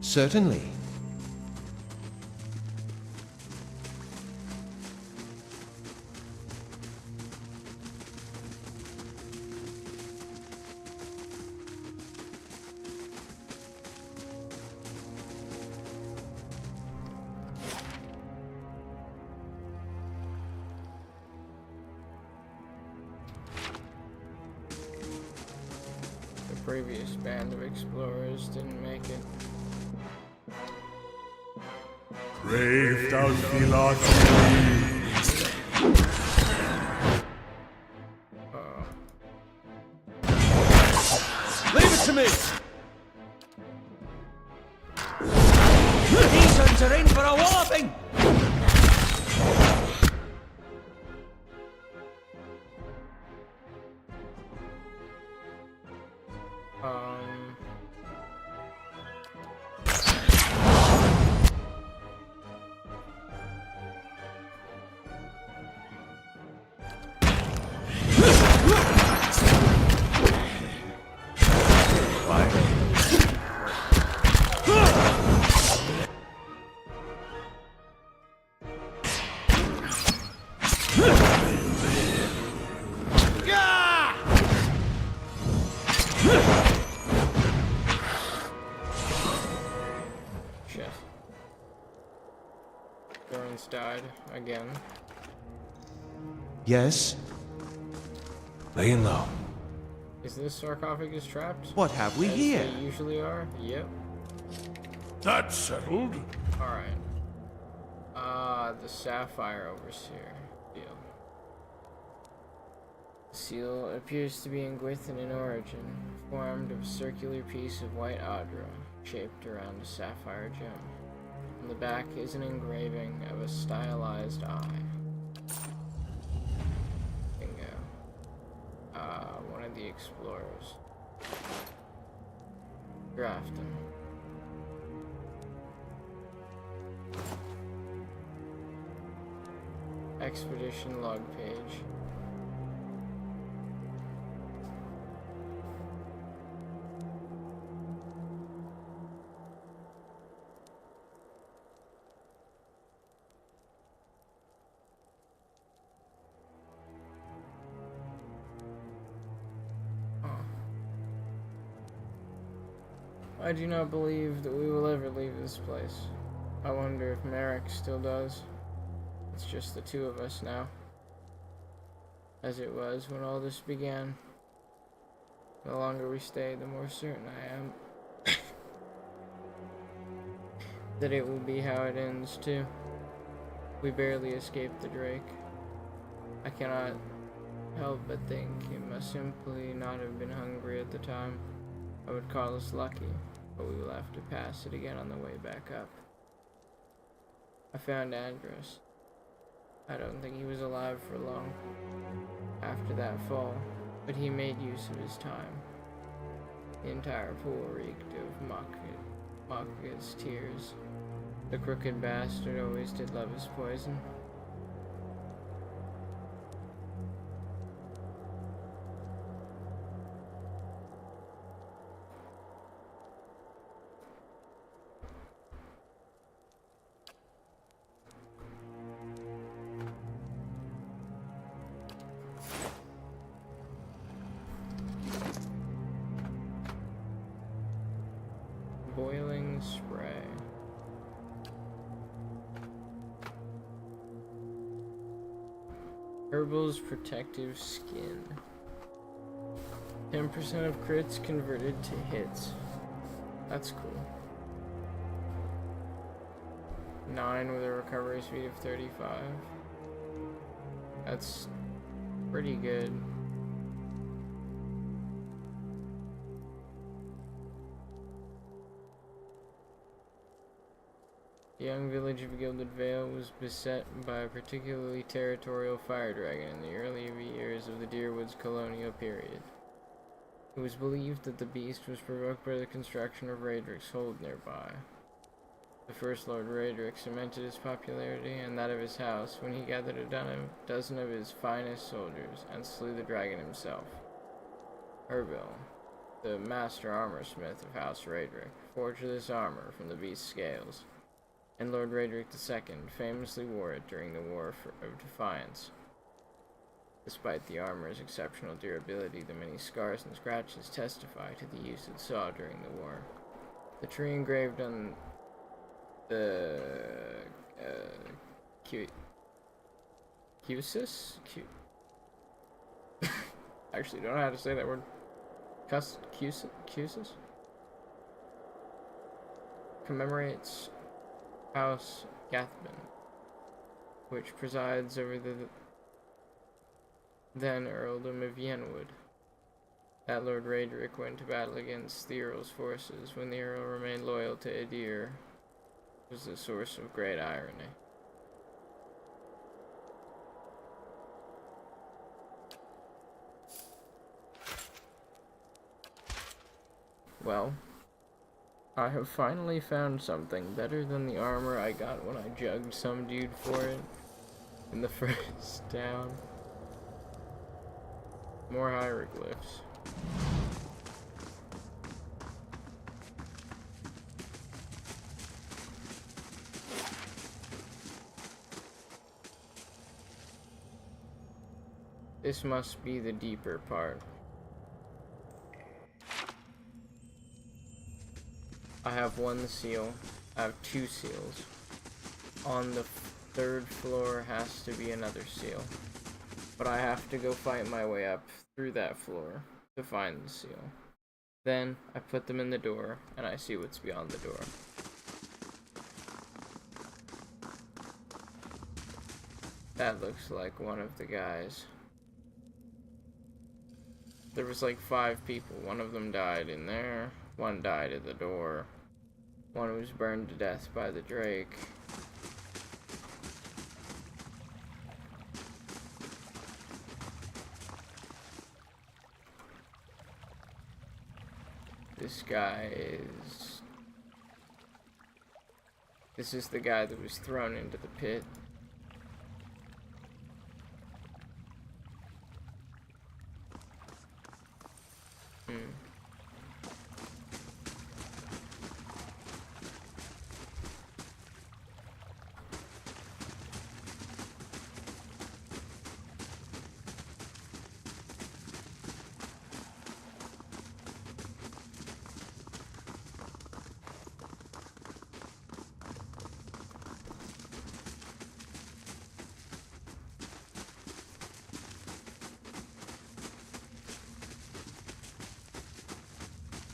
Certainly. The previous band of explorers didn't make it. Brave down Philatia. Leave it to me! These ones are in for a walloping! once died again. Yes? Laying low. Is this sarcophagus trapped? What have we As here? they usually are? Yep. That's settled. Alright. The Sapphire Overseer deal. The seal appears to be Engwithan in origin, formed of a circular piece of white Adra, shaped around a sapphire gem. On the back is an engraving of a stylized eye. Bingo. One of the explorers. Grafton. Expedition log page. I do not believe that we will ever leave this place. I wonder if Merrick still does. It's just the two of us now. As it was when all this began. The longer we stay, the more certain I am that it will be how it ends too. We barely escaped the Drake. I cannot help but think it must simply not have been hungry at the time. I would call us lucky, but we will have to pass it again on the way back up. I found Andros. I don't think he was alive for long after that fall, but he made use of his time. The entire pool reeked of Maka's tears. The crooked bastard always did love his poison. Boiling spray. Herbal's protective skin. 10% of crits converted to hits. That's cool. 9 with a recovery speed of 35. That's pretty good. The young village of Gilded Vale was beset by a particularly territorial fire dragon in the early years of the Deerwood's colonial period. It was believed that the beast was provoked by the construction of Raedric's hold nearby. The first Lord Raedric cemented his popularity and that of his house when he gathered a dozen of his finest soldiers and slew the dragon himself. Herbil, the master armorsmith of House Raedric, forged this armor from the beast's scales, and Lord Raedric II famously wore it during the War of Defiance. Despite the armor's exceptional durability, the many scars and scratches testify to the use it saw during the war. The tree engraved on the Cusis? I actually don't know how to say that word. Cusis? Commemorates House Gathman, which presides over the then earldom of Yenwood. That Lord Raedric went to battle against the Earl's forces when the Earl remained loyal to Edir was the source of great irony. Well, I have finally found something better than the armor I got when I jugged some dude for it in the first town. More hieroglyphs. This must be the deeper part. I have one seal. I have two seals. On the third floor has to be another seal. But I have to go fight my way up through that floor to find the seal. Then I put them in the door and I see what's beyond the door. That looks like one of the guys. There was like 5 people. One of them died in there. One died at the door. One was burned to death by the Drake. This guy is... This is the guy that was thrown into the pit.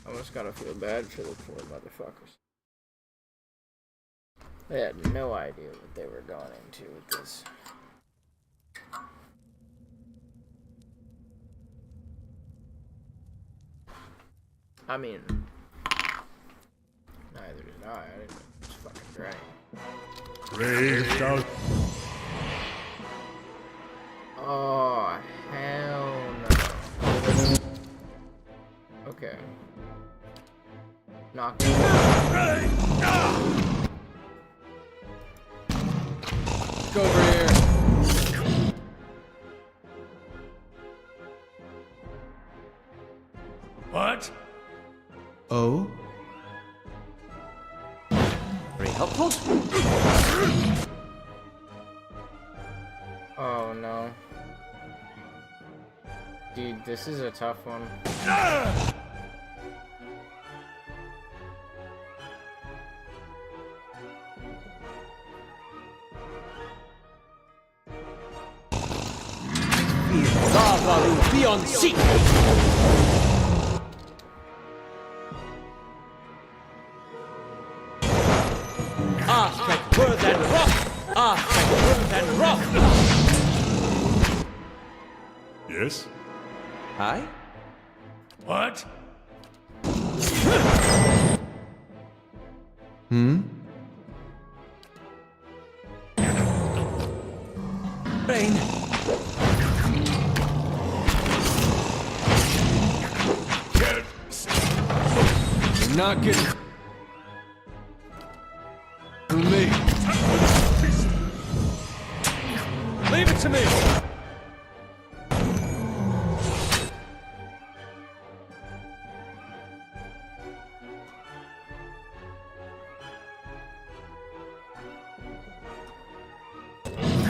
Almost gotta feel bad for the poor motherfuckers. They had no idea what they were going into with this. I mean, neither did I. I didn't know it was fucking great. Braved out. Oh, hell no. Okay. Knock me Go over here. What? Oh? Very helpful. Oh no. Dude, this is a tough one. Zavaru, be on seat! Strike worth and rock! Strike worth and rock! Yes? Hi? What? Rain. You're not getting through me. Leave it to me!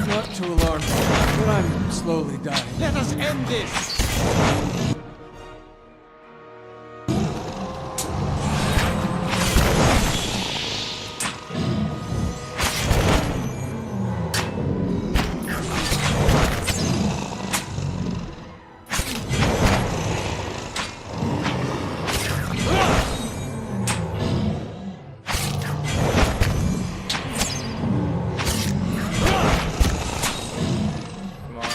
Not to alarm, but I'm slowly dying. Let us end this! Come on.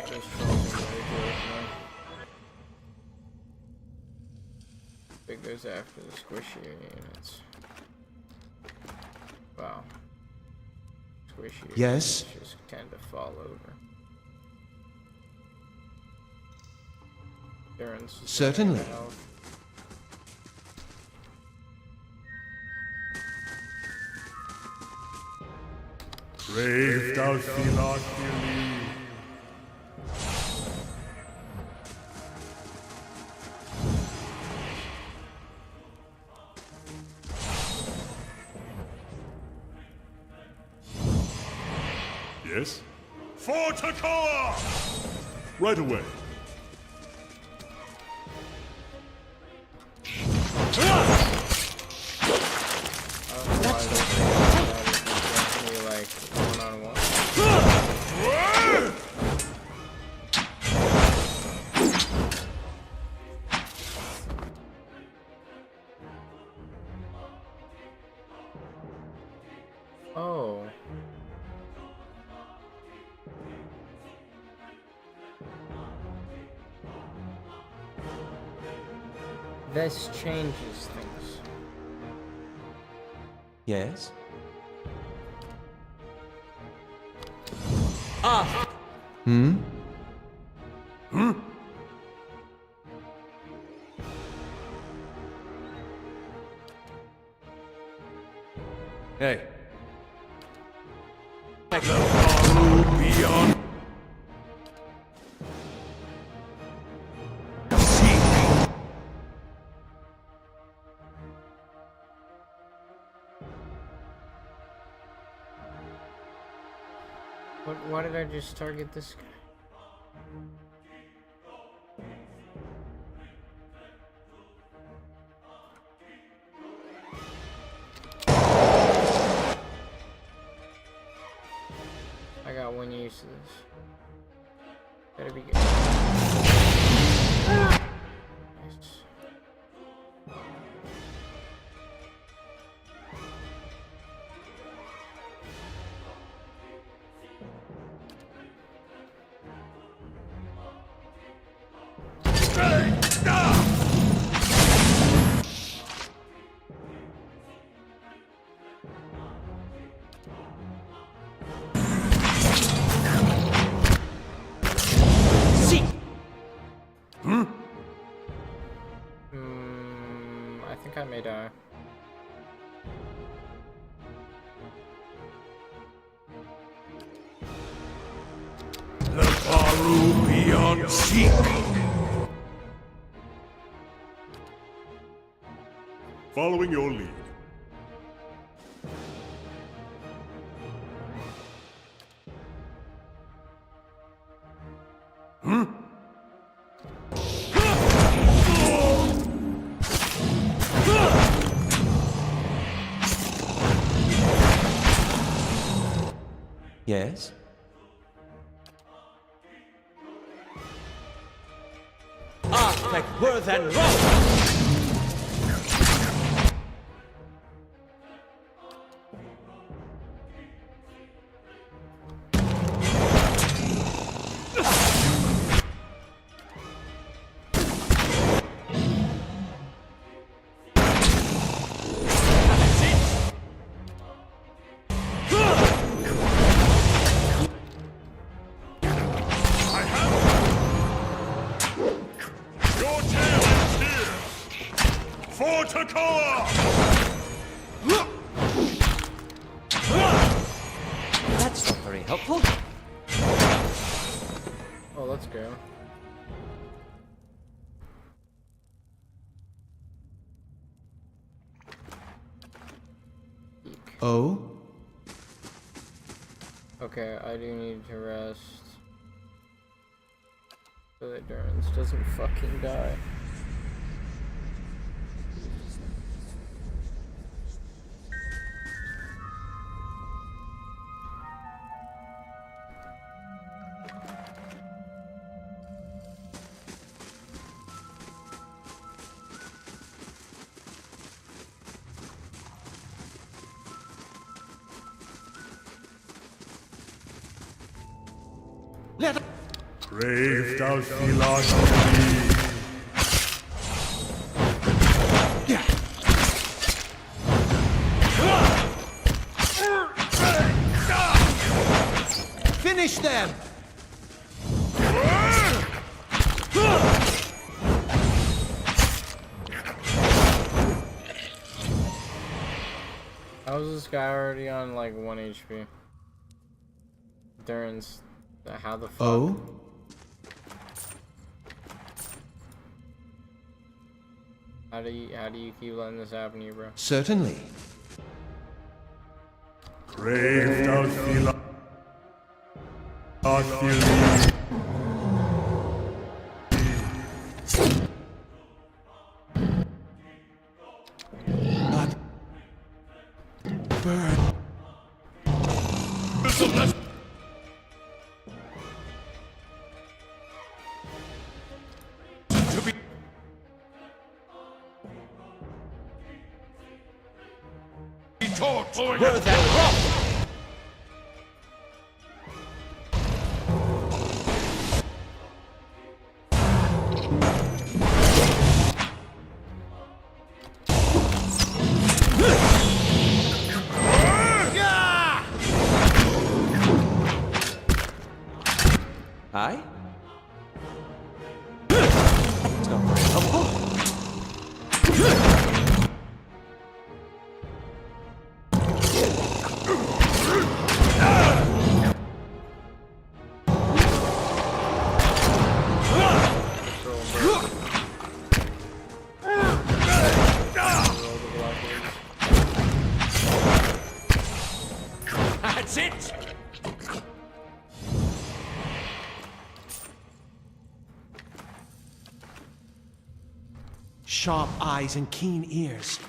This troll's ridiculous, man. It goes after the squishy units. Wow. Squishy Yes? units just tend to fall over. Endurance is Certainly. very health. Braved out Philoculi. Yes? For Takoa! Right away. like one-on-one. Oh. This changes things. Yes? Hmm? Hey. Beyond. Why did I just target this guy? I got one use of this. Better be good. Nice. I think I may die. The Baru beyond seek. Following your lead. Yes? Architect Worth and Roll! Your tail is here! For Takoa! That's not very helpful. Oh, let's go. Oh? Okay, I do need to rest. So that Durance doesn't fucking die. Brave thou philosophy. Finish them! How is this guy already on like 1 HP? Durance, how the fuck? Oh? How do you keep letting this happen to you, bro? Certainly. Brave thou philosophy. taught. Were that crop! Aye? It's not very helpful. That's it! Sharp eyes and keen ears.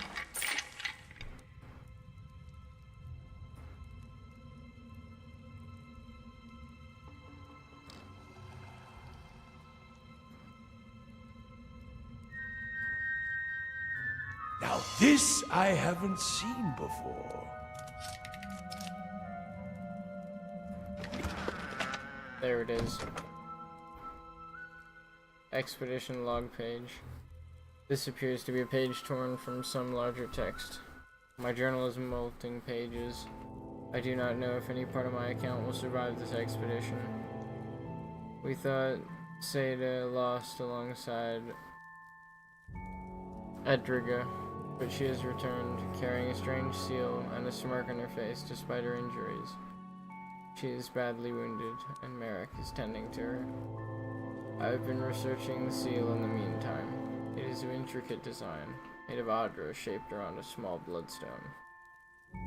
Now this I haven't seen before. There it is. Expedition log page. This appears to be a page torn from some larger text. My journal is molting pages. I do not know if any part of my account will survive this expedition. We thought Seda lost alongside Edriga, but she has returned, carrying a strange seal and a smirk on her face despite her injuries. She is badly wounded, and Merrick is tending to her. I have been researching the seal in the meantime. It is of intricate design, made of Adra shaped around a small bloodstone.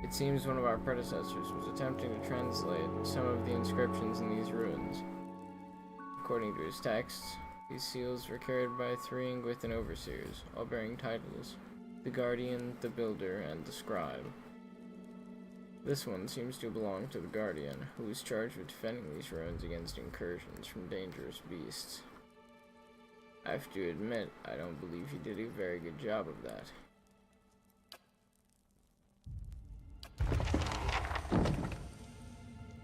It seems one of our predecessors was attempting to translate some of the inscriptions in these ruins. According to his texts, these seals were carried by 3 Ingwithan overseers, all bearing titles: the Guardian, the Builder, and the Scribe. This one seems to belong to the Guardian, who was charged with defending these ruins against incursions from dangerous beasts. I have to admit, I don't believe he did a very good job of that.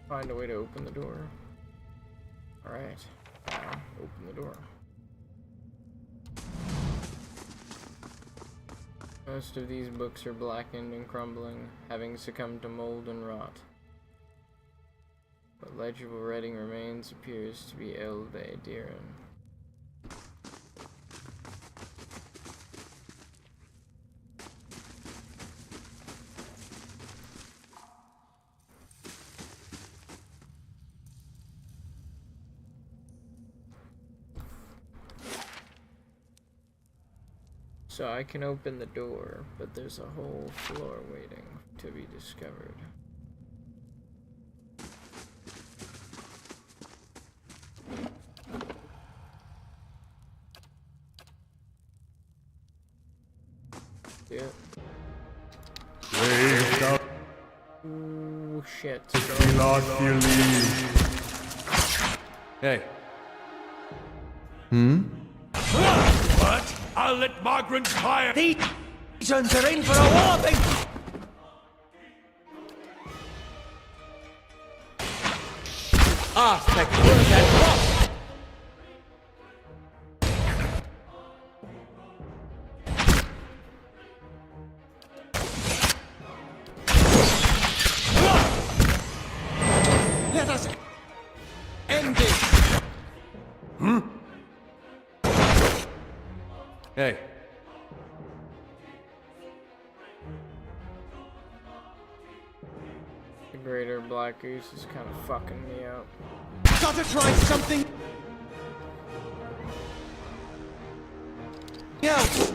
Find a way to open the door. Alright, now open the door. Most of these books are blackened and crumbling, having succumbed to mold and rot. What legible writing remains appears to be Elve Diren. So I can open the door, but there's a whole floor waiting to be discovered. Yeah. Ooh, shit. Hey. But I'll let Margaret hire. These ones are in for a whopping! Aspect, were that crop! Let us end this! Hey. The greater black goose is kind of fucking me up. Gotta try something else!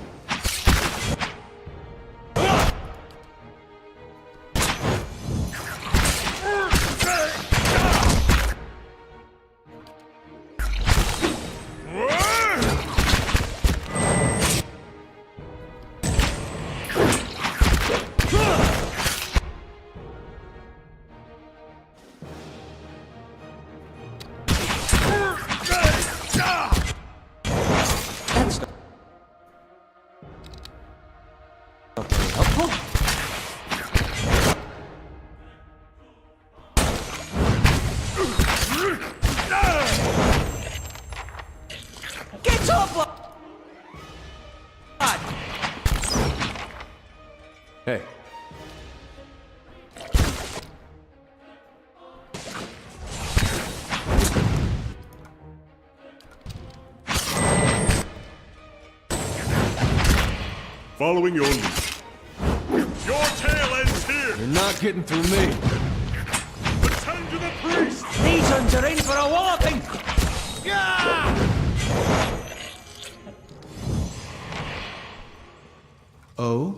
Hey. Following your lead. Your tail ends here! You're not getting through me. Attend to the priest! These ones are in for a walloping! Yeah! Oh?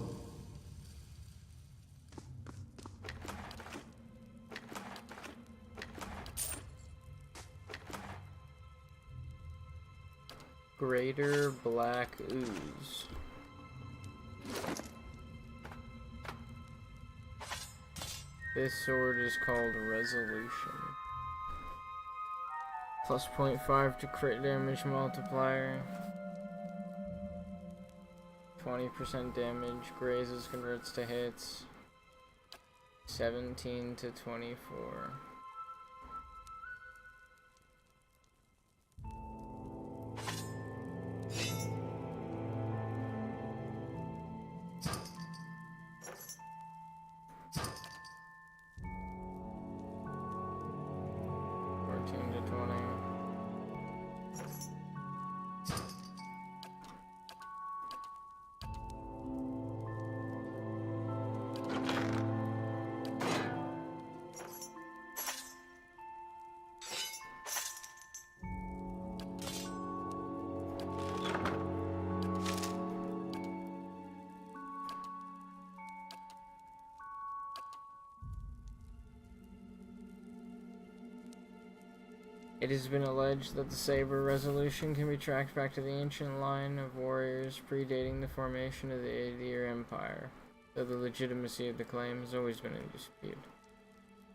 Greater Black Ooze. This sword is called Resolution. Plus 0.5 to crit damage multiplier. 20% damage. Grazes converts to hits. 17 to 24. It has been alleged that the Saber Resolution can be tracked back to the ancient line of warriors predating the formation of the Aedir Empire, though the legitimacy of the claim has always been in dispute.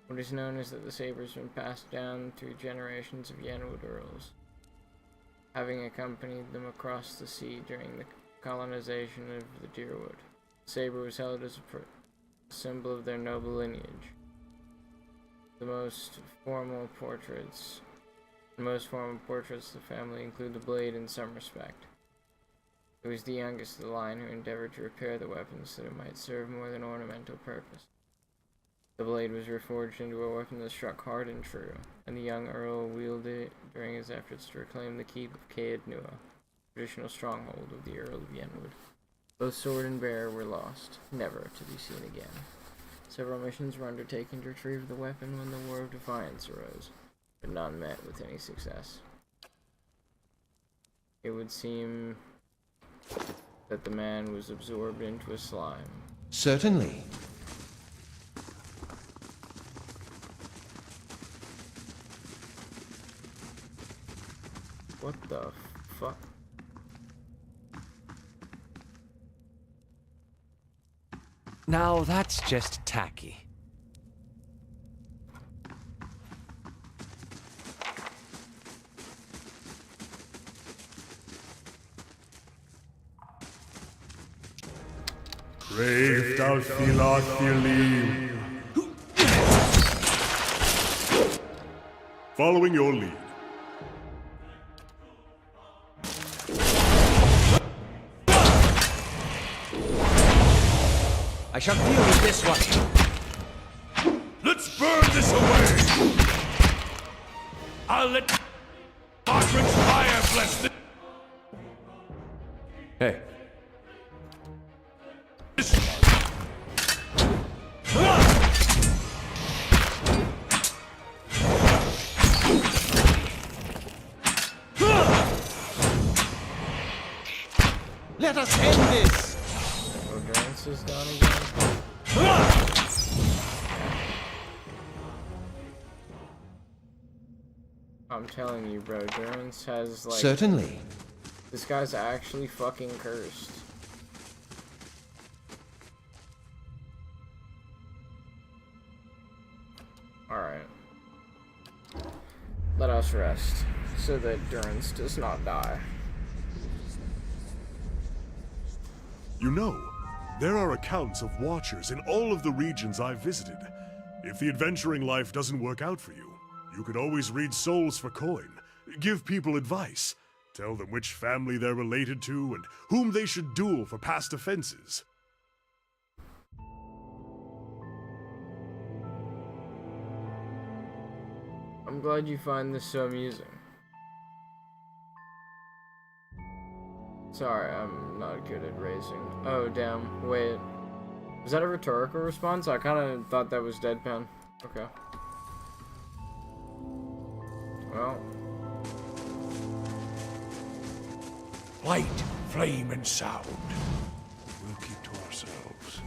What is known is that the Saber has been passed down through generations of Yenwood Earls, having accompanied them across the sea during the colonization of the Dyrwood. The Saber was held as a symbol of their noble lineage. The most formal portraits of the family include the blade in some respect. It was the youngest of the line who endeavored to repair the weapon so that it might serve more than ornamental purpose. The blade was reforged into a weapon that struck hard and true, and the young Earl wielded it during his efforts to reclaim the keep of Caed Nua, traditional stronghold of the Earl of Yenwood. Both sword and bearer were lost, never to be seen again. Several missions were undertaken to retrieve the weapon when the War of Defiance arose, but none met with any success. It would seem that the man was absorbed into a slime. Certainly. What the fuck? Now that's just tacky. Brave Dalfilathili. Following your lead. I shall deal with this one. Let's burn this away! I'll let Margaret's fire bless this. Hey. Let us end this! Endurance is down again. I'm telling you, bro, Durance has like... Certainly. This guy's actually fucking cursed. Alright. Let us rest, so that Durance does not die. You know, there are accounts of watchers in all of the regions I've visited. If the adventuring life doesn't work out for you, you could always read souls for coin, give people advice, tell them which family they're related to, and whom they should duel for past offenses. I'm glad you find this so amusing. Sorry, I'm not good at racing. Oh, damn. Wait. Was that a rhetorical response? I kind of thought that was deadpan. Okay. Well. Light, flame, and sound. We'll keep to ourselves.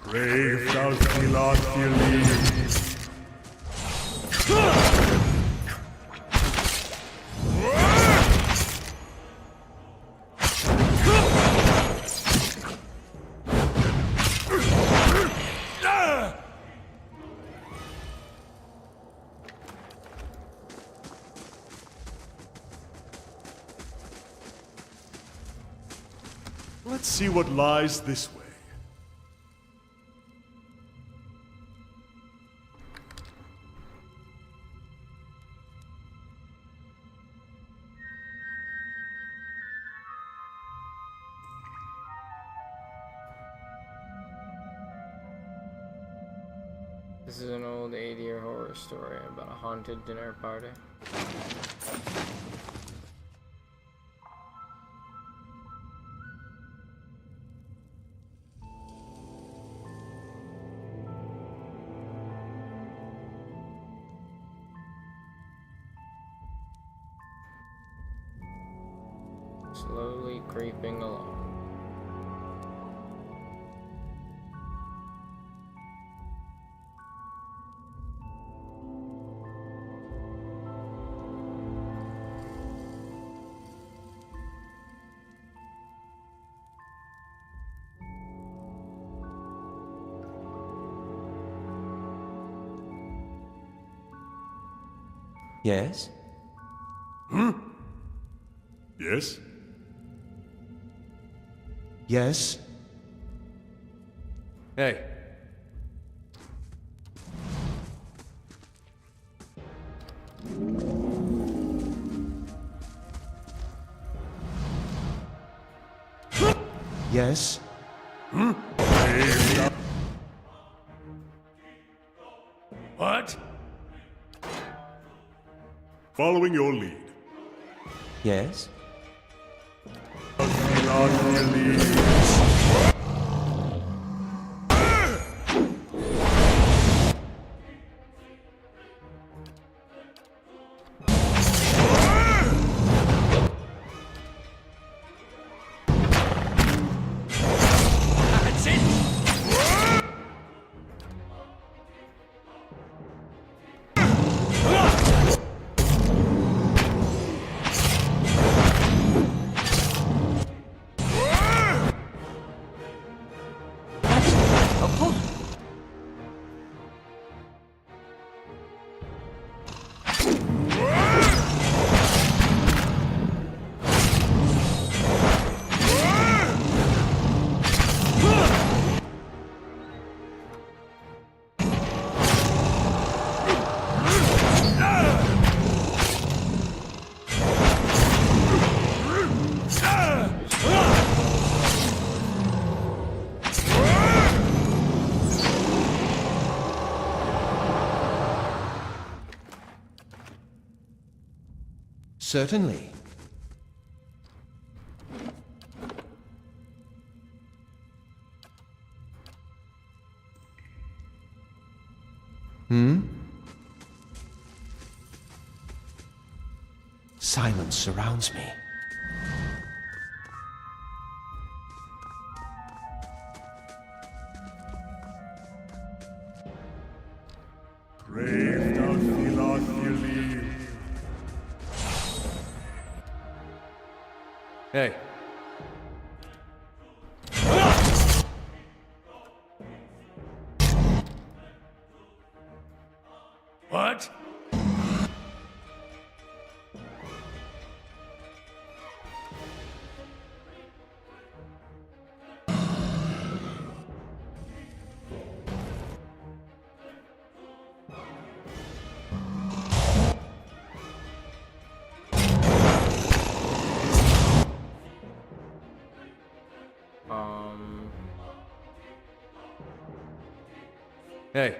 Brave thou Filad Fili. Let's see what lies this way. This is an old 80-year horror story about a haunted dinner party. Slowly creeping along. Yes? Yes? Yes? Hey. Yes? What? Following your lead. Yes? Filad Fili. That's it! Certainly. Silence surrounds me. Brave thou Filad Fili. Hey. What? Hey.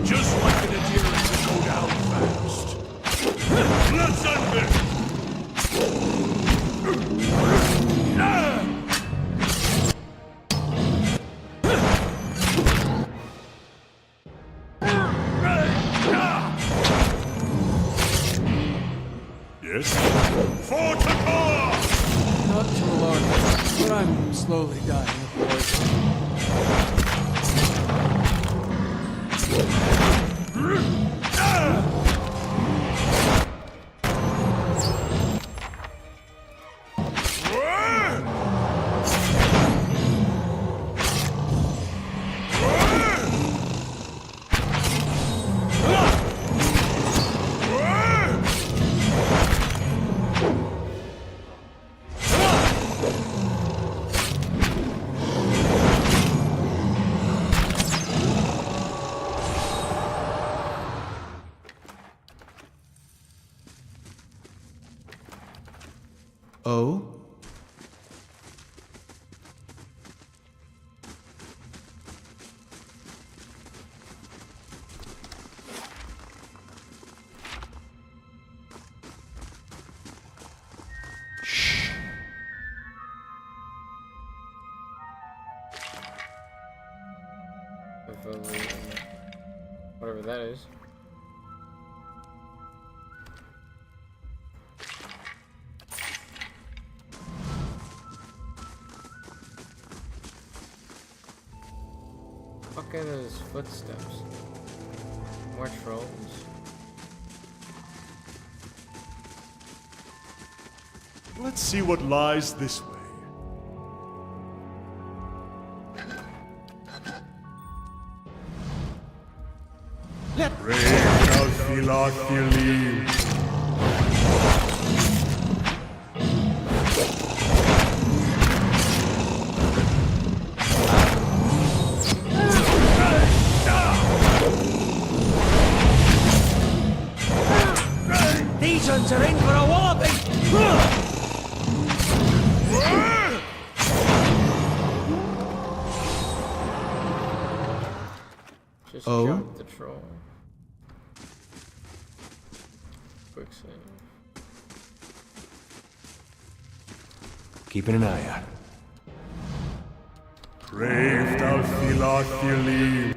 Just like an adherent to go down fast. Let's end this! Yes? For Takor! Not to alarm you, but I'm slowly dying of poison. Oh? Whatever that is. Fuck are those footsteps? More trolls. Let's see what lies this way. These ones are in for a walloping! Just Oh? jump the troll. Quick save. Keeping an eye out. Braved Alfilakili.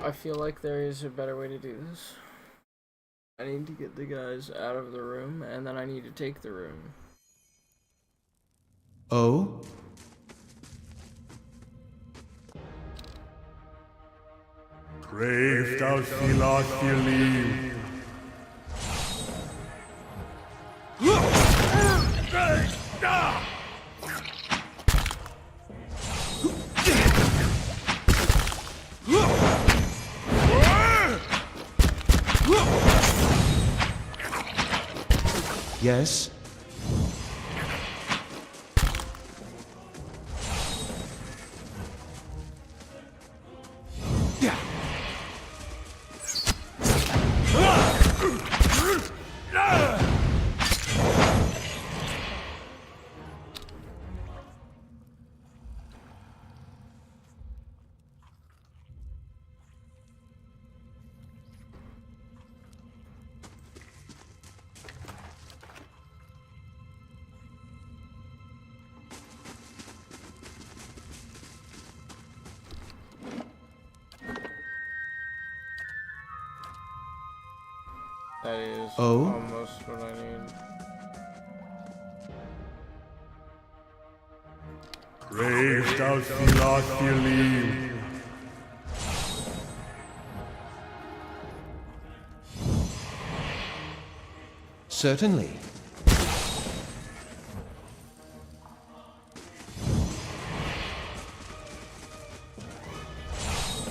I feel like there is a better way to do this. I need to get the guys out of the room, and then I need to take the room. Oh? Braved Alfilakili. Yes? That is Oh? almost what I need. Braved Alfilakili. Certainly.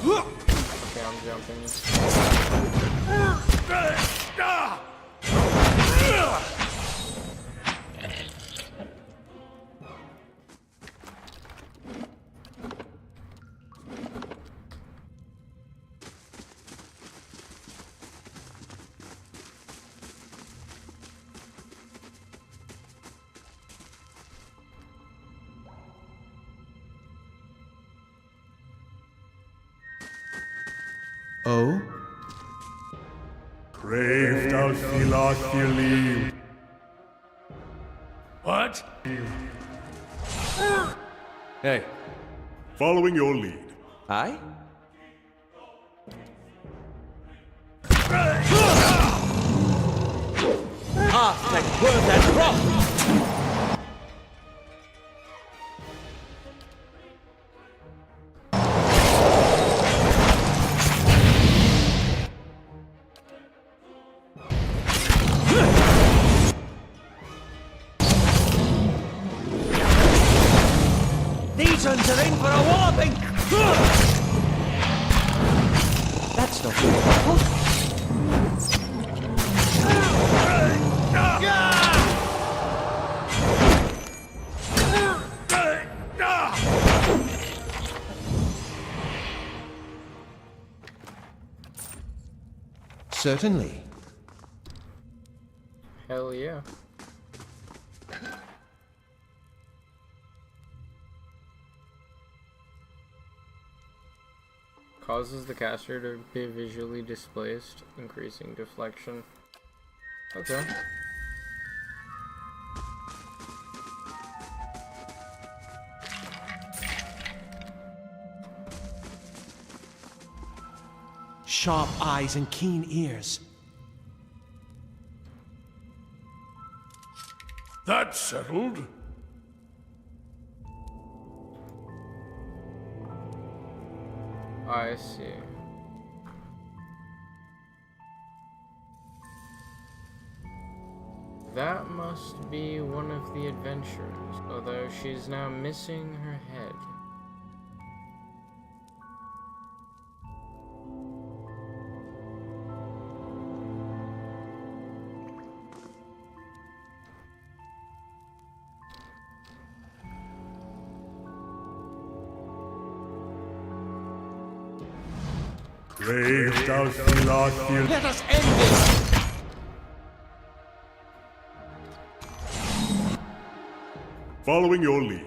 Okay, I'm jumping. O. Crave Dalfilathili. What? Hey, Following your lead. aye? Half like worth and rock! These ones are in for a walloping! That's not good. Certainly. Hell yeah. Causes the caster to be visually displaced, increasing deflection. Okay. Sharp eyes and keen ears. That's settled. I see. That must be one of the adventurers, although she's now missing her head. Crave Dalfilathili. Let us end this! Following your lead.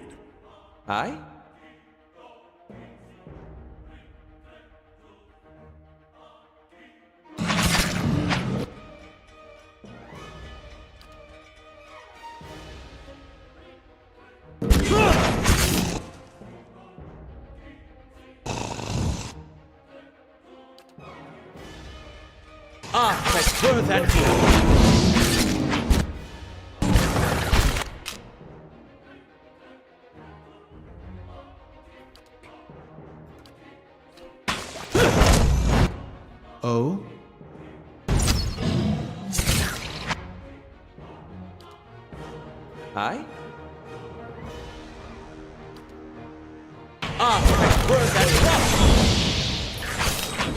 Aye? Half like worth and rock! O. Aye? Half like worth and rock!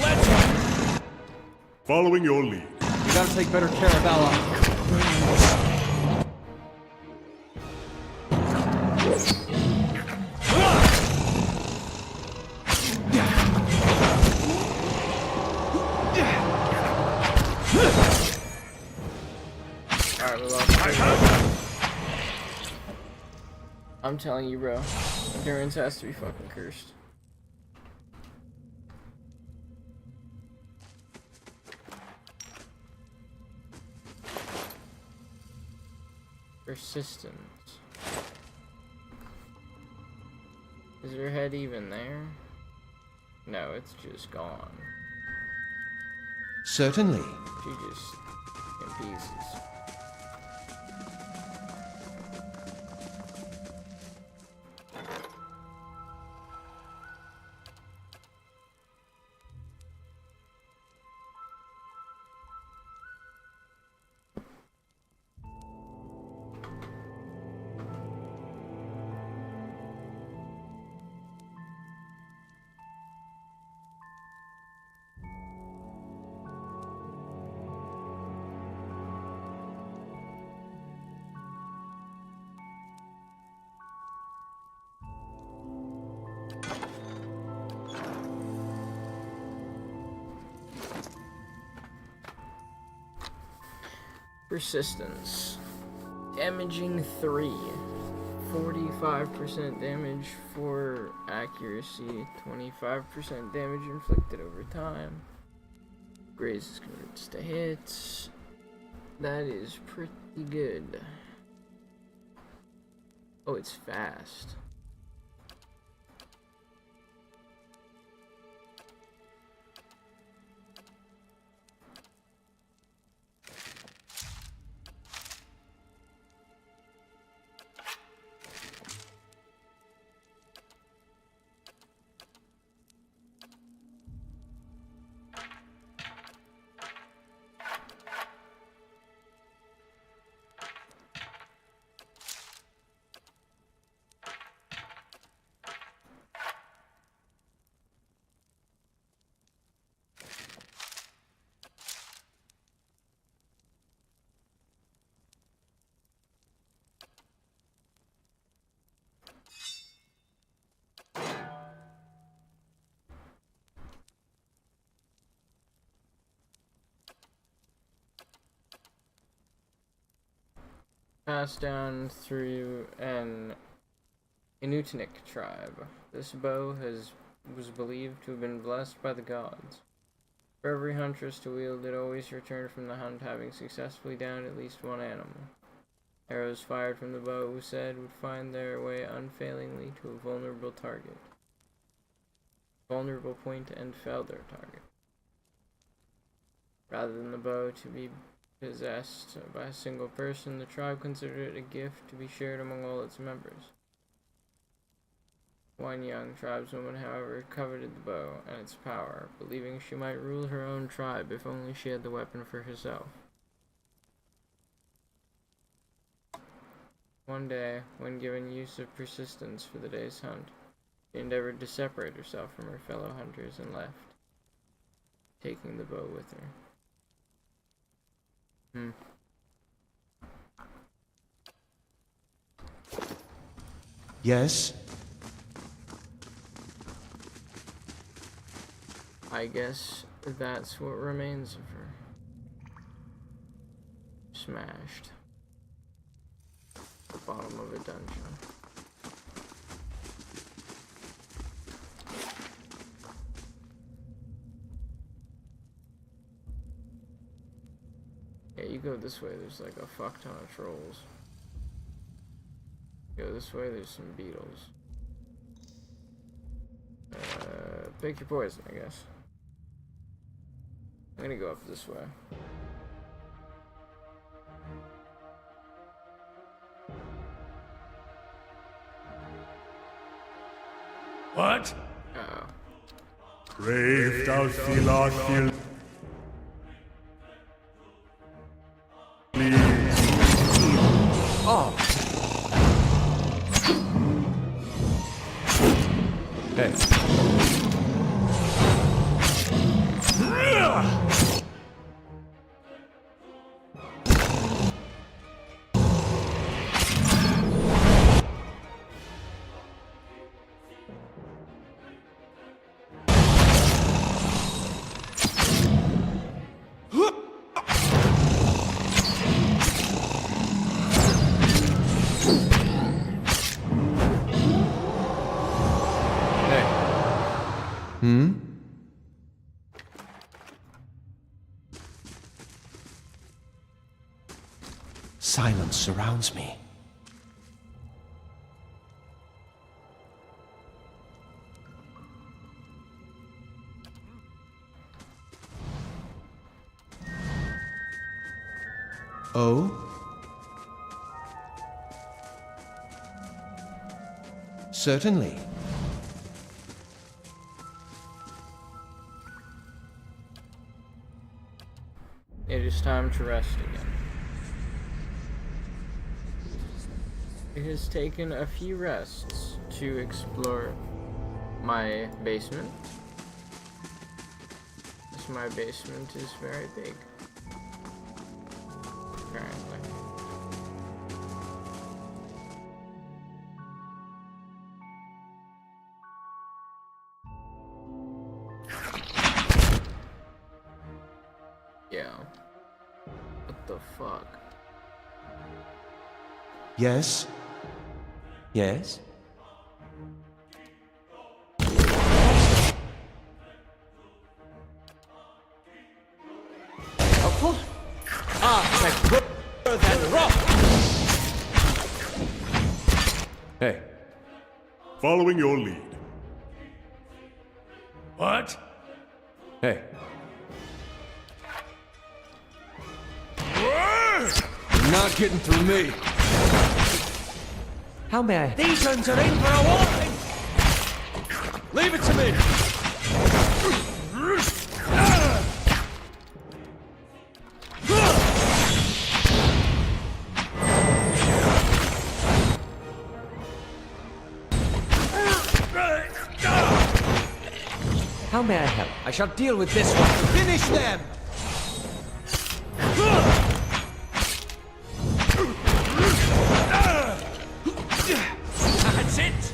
Let's Following your lead. You gotta take better care of Ella. Alright, we lost. I'm telling you, bro. Endurance has to be fucking cursed. Persistence. Is her head even there? No, it's just gone. Certainly. She just in pieces. Persistence. Damaging 3. 45% damage for accuracy. 25% damage inflicted over time. Grazes converts to hits. That is pretty good. Oh, it's fast. Passed down through an Inutnik tribe. This bow was believed to have been blessed by the gods. For every huntress to wield it always returned from the hunt having successfully downed at least one animal. Arrows fired from the bow, it was said, would find their way unfailingly to a vulnerable target. Vulnerable point and fell their target. Rather than the bow to be possessed by a single person, the tribe considered it a gift to be shared among all its members. One young tribeswoman, however, coveted the bow and its power, believing she might rule her own tribe if only she had the weapon for herself. One day, when given use of persistence for the day's hunt, she endeavored to separate herself from her fellow hunters and left, taking the bow with her. Yes? I guess that's what remains of her. Smashed. The bottom of a dungeon. Yeah, you go this way, there's like a fuck ton of trolls. Go this way, there's some beetles. Pick your poison, I guess. I'm gonna go up this way. What? Uh-oh. Brave thou Thilath Oh! Hey. Silence surrounds me. Oh? Certainly. It is time to rest again. It has taken a few rests to explore my basement. My basement is very big. Apparently. Yeah. What the fuck? Yes? Yes? A foot? Ah, than rock! Hey, Following your lead. What? hey. You're not getting through me. How may I? These ones are in for a whopping! Leave it to me! How may I help? I shall deal with this one. Finish them! That's it!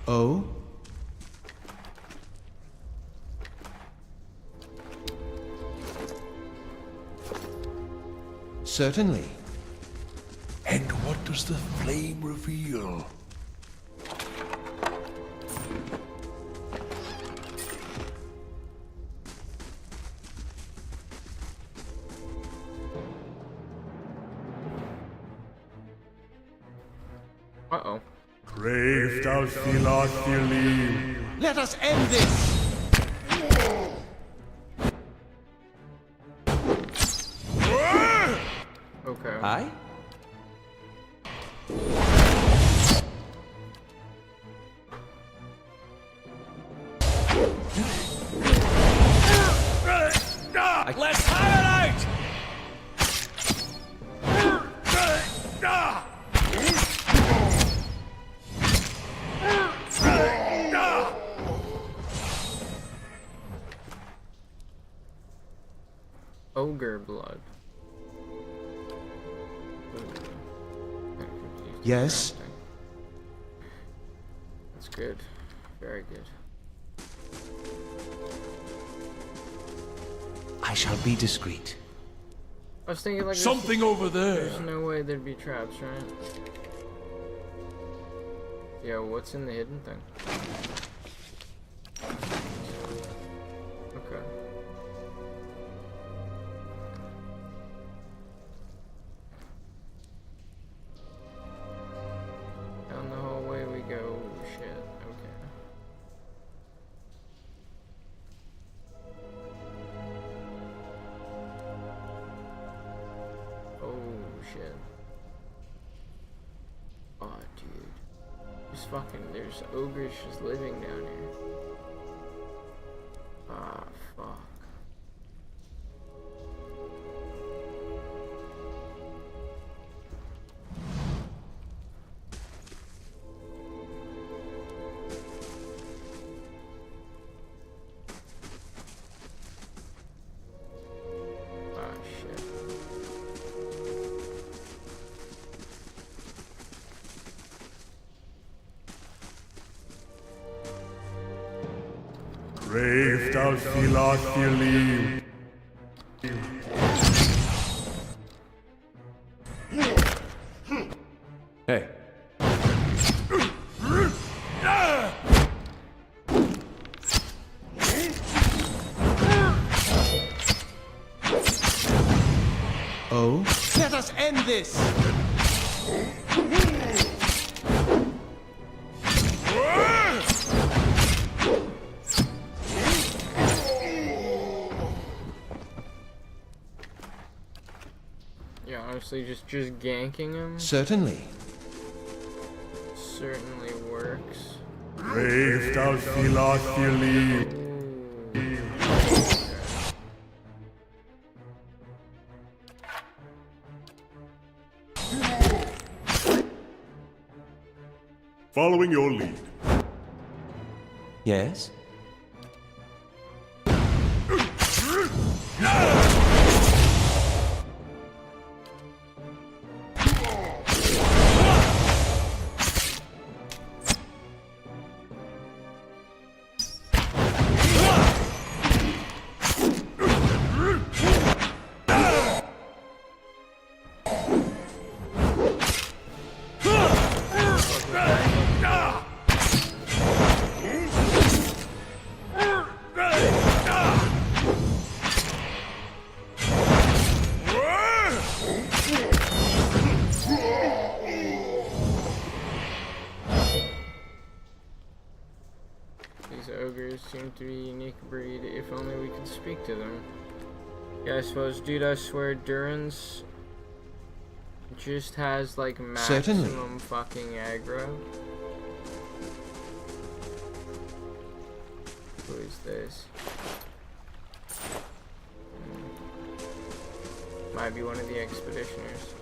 Oh? Certainly. And what does the flame reveal? Uh-oh. Brave Dalfilathili. Let us end this! Okay. Aye? Let's have it out! Ogre blood. Yes? That's good. Very good. I shall be discreet. I was thinking like Something over there. There's no way there'd be traps, right? Yo, what's in the hidden thing? Okay. Down the hallway we go. Shit. Okay. Oh shit. Oh dude. There's ogres just living down here. Ah, fuck. Ah, shit. Brave Dalfilathili. Hey. Oh? Let us end this! Yeah, honestly, just ganking him Certainly. certainly works. Brave Dalfilathili. Ooh. Following your lead. Yes? These ogres seem to be a unique breed. If only we could speak to them. Yeah, I suppose, dude, I swear, Duran's just has like maximum Certainly. fucking aggro. Who is this? Might be one of the expeditioners.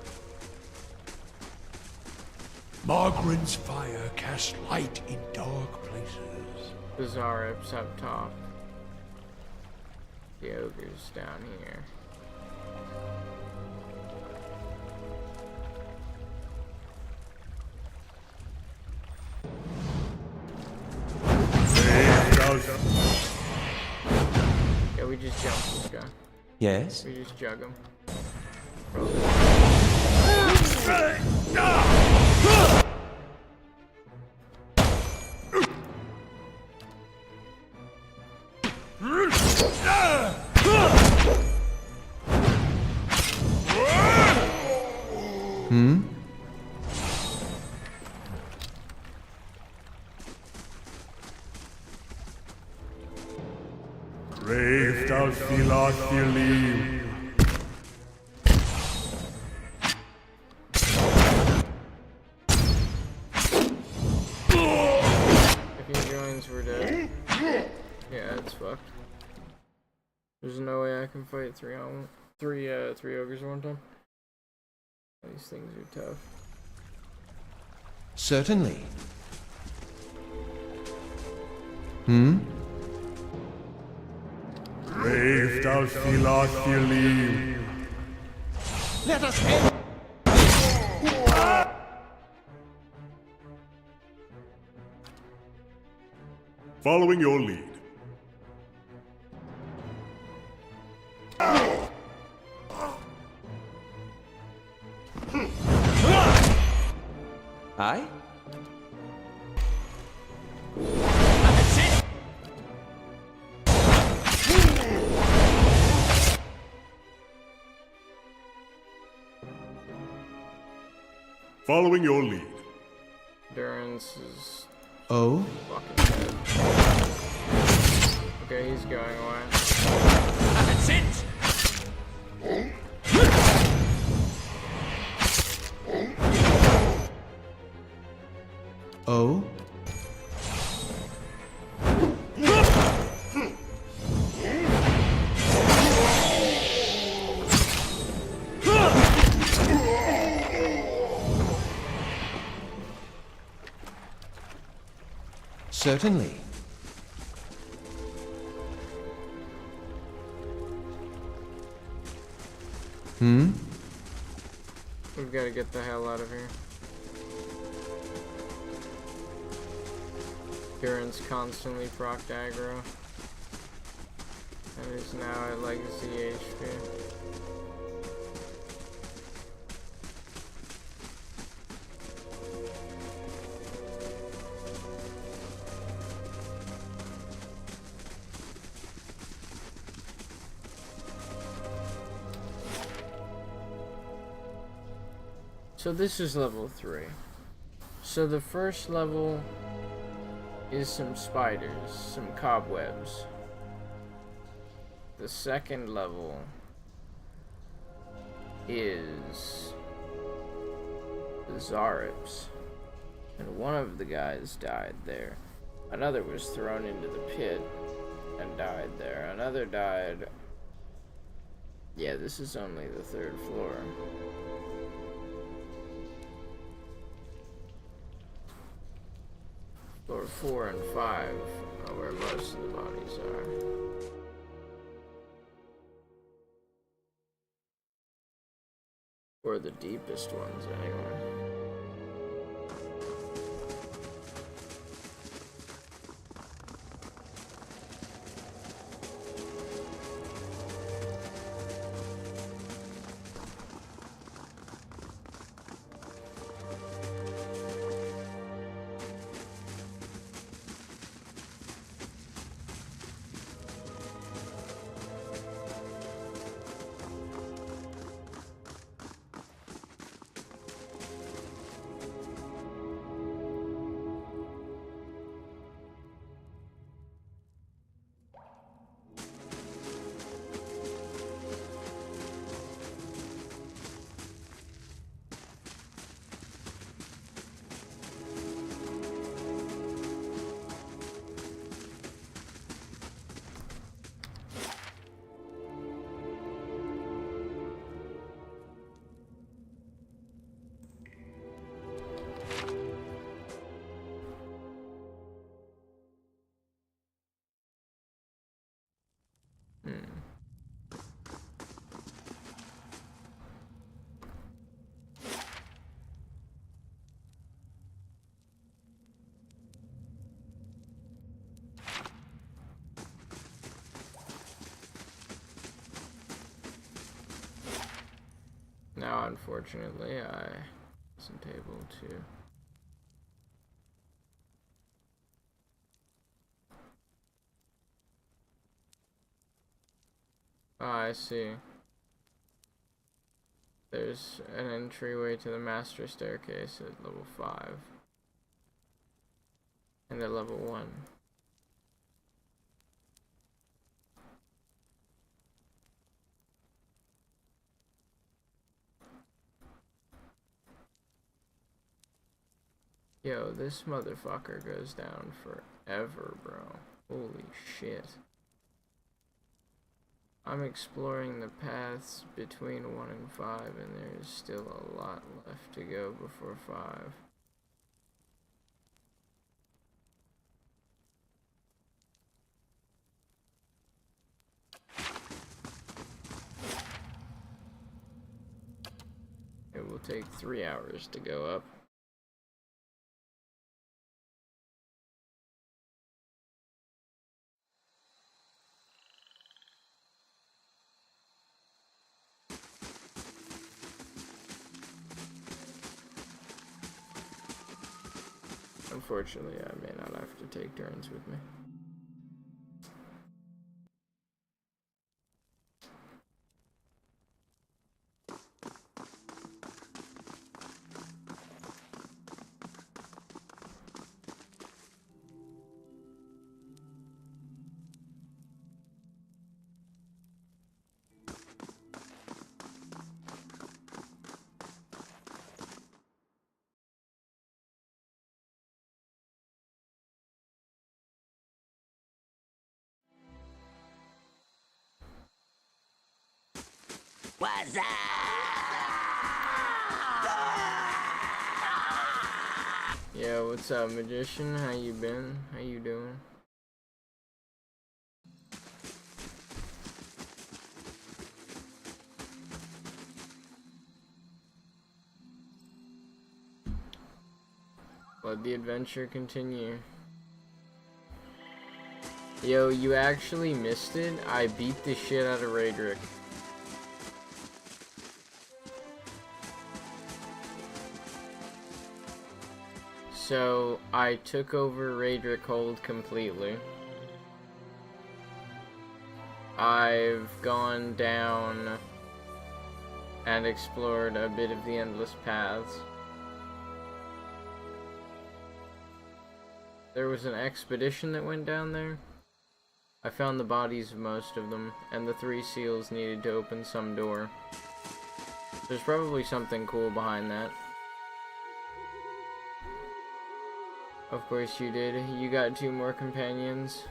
Margaren's fire casts light in dark places. The Zarips up top. The ogres down here. Yeah, we just jumped this guy. Yes? We just jug him. Brave thou Philoth Philim. If he joins, we're dead. Yeah, it's fucked. There's no way I can fight three ogres at one time. These things are tough. Certainly. Brave thou Philoth Philim. Let us end. Following your lead. Aye? Following your lead. Durance is Oh? fucking dead. Okay, he's going away. That's it! Oh? Certainly. We've got to get the hell out of here. Durance constantly procced aggro. And is now at legacy HP. So this is level 3. So the first level is some spiders, some cobwebs. The second level is the Zarips. And one of the guys died there. Another was thrown into the pit and died there. Another died. Yeah, this is only the 3rd floor. Floor 4 and 5 are where most of the bodies are. Or the deepest ones, anyway. Now, unfortunately, I wasn't able to. Ah, I see. There's an entryway to the master staircase at level 5. And at level 1. Yo, this motherfucker goes down forever, bro. Holy shit. I'm exploring the paths between 1 and 5, and there's still a lot left to go before 5. It will take 3 hours to go up. Unfortunately, I may not have to take turns with me. What's up? Yeah, what's up, magician? How you been? How you doing? Let the adventure continue. Yo, you actually missed it? I beat the shit out of Raedric. So, I took over Raedric Hold completely. I've gone down and explored a bit of the Endless Paths. There was an expedition that went down there. I found the bodies of most of them, and the 3 seals needed to open some door. There's probably something cool behind that. Of course you did. You got 2 more companions.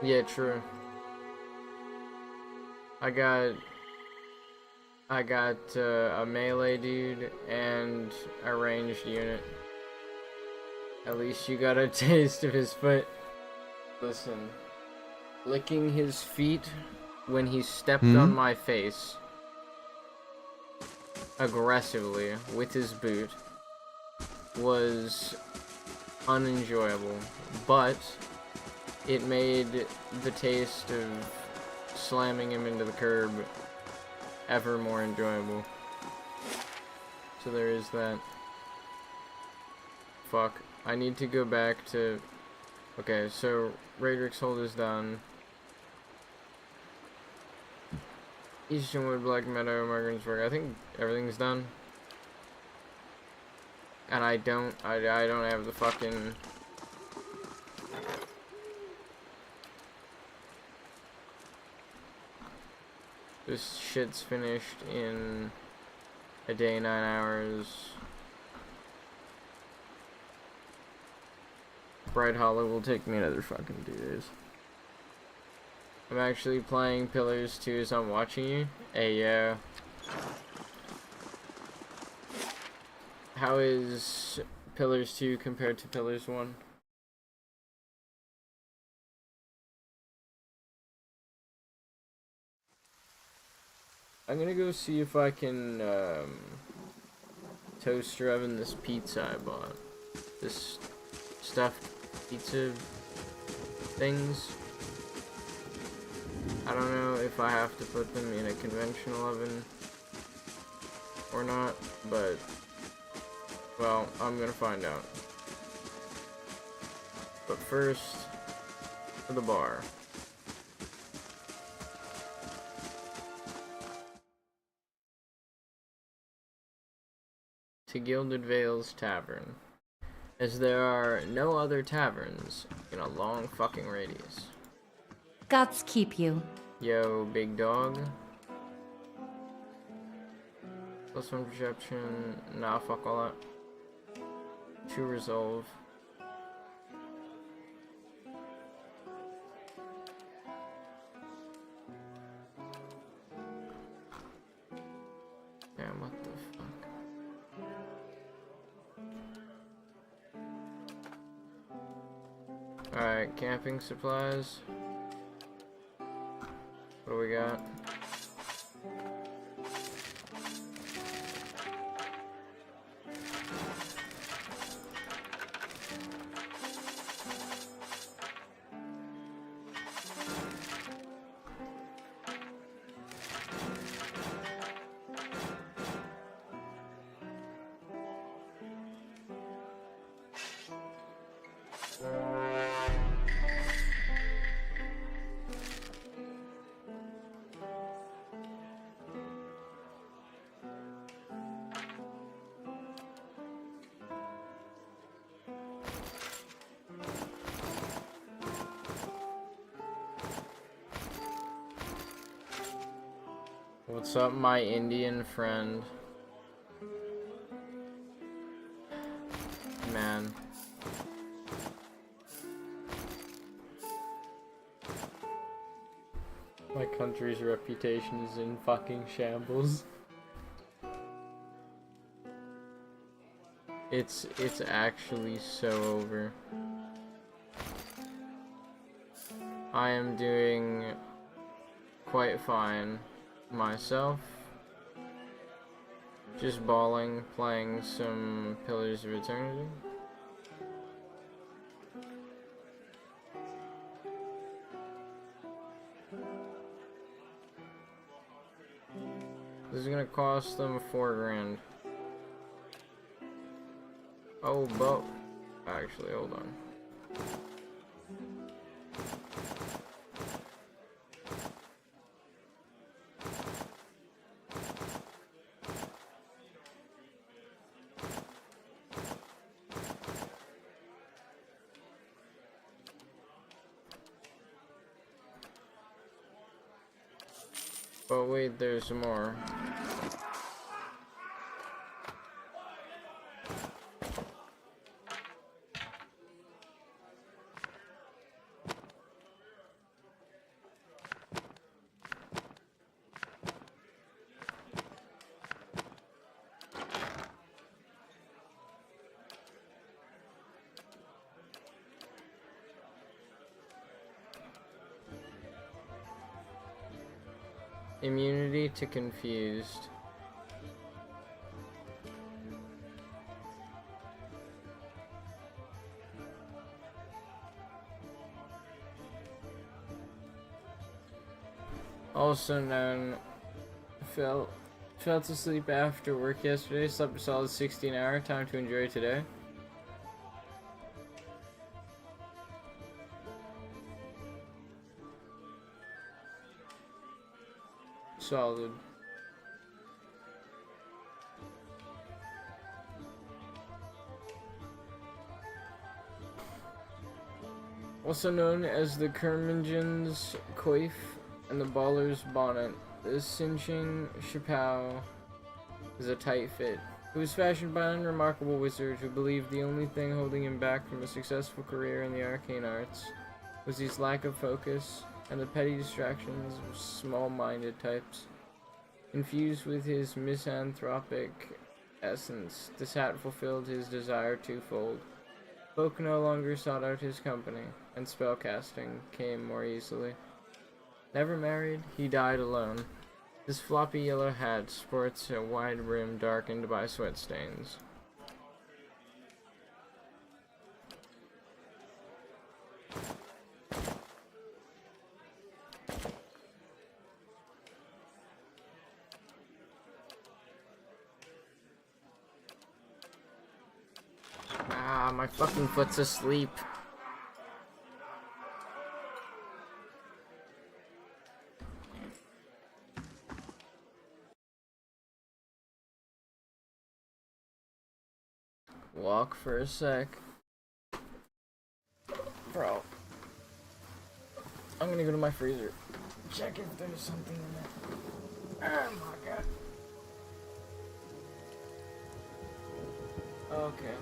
Yeah, true. I got a melee dude and a ranged unit. At least you got a taste of his foot. Listen, licking his feet when he stepped on my face aggressively with his boot was unenjoyable, but it made the taste of slamming him into the curb ever more enjoyable. So there is that. Fuck. I need to go back to... Okay, so Raedric's Hold is done. Easternwood, Black Meadow, Margaret'sburg. I think everything's done. And I don't have the fucking... This shit's finished in a day, 9 hours. Bright Hollow will take me another fucking 2 days. I'm actually playing Pillars 2 as I'm watching you. Hey, yeah. How is Pillars 2 compared to Pillars 1? I'm gonna go see if I can toaster oven this pizza I bought. This stuffed pizza things. I don't know if I have to put them in a conventional oven or not, but, well, I'm gonna find out. But first, to the bar. To Gilded Vale's Tavern, as there are no other taverns in a long fucking radius. Gods keep you. Yo, big dog. +1 perception. Nah, fuck all that. 2 resolve. Damn, what the fuck? Alright, camping supplies. What do we got? What's up, my Indian friend? Man. My country's reputation is in fucking shambles. It's actually so over. I am doing quite fine myself. Just balling, playing some Pillars of Eternity. This is gonna cost them $4 grand. Oh, but actually, hold on. But wait, there's more. Immunity to confused. Also known, fell asleep after work yesterday, slept a solid 16-hour, time to enjoy today. Solid. Also known as the Curmudgeon's coif and the Baller's bonnet, this cinching chapeau is a tight fit. It was fashioned by an unremarkable wizard who believed the only thing holding him back from a successful career in the arcane arts was his lack of focus and the petty distractions of small-minded types. Infused with his misanthropic essence, this hat fulfilled his desire twofold. Folk no longer sought out his company, and spellcasting came more easily. Never married, he died alone. This floppy yellow hat sports a wide brim darkened by sweat stains. Ah, my fucking foot's asleep. Walk for a sec. Bro. I'm gonna go to my freezer. Check if there's something in there. Oh my god. Okay.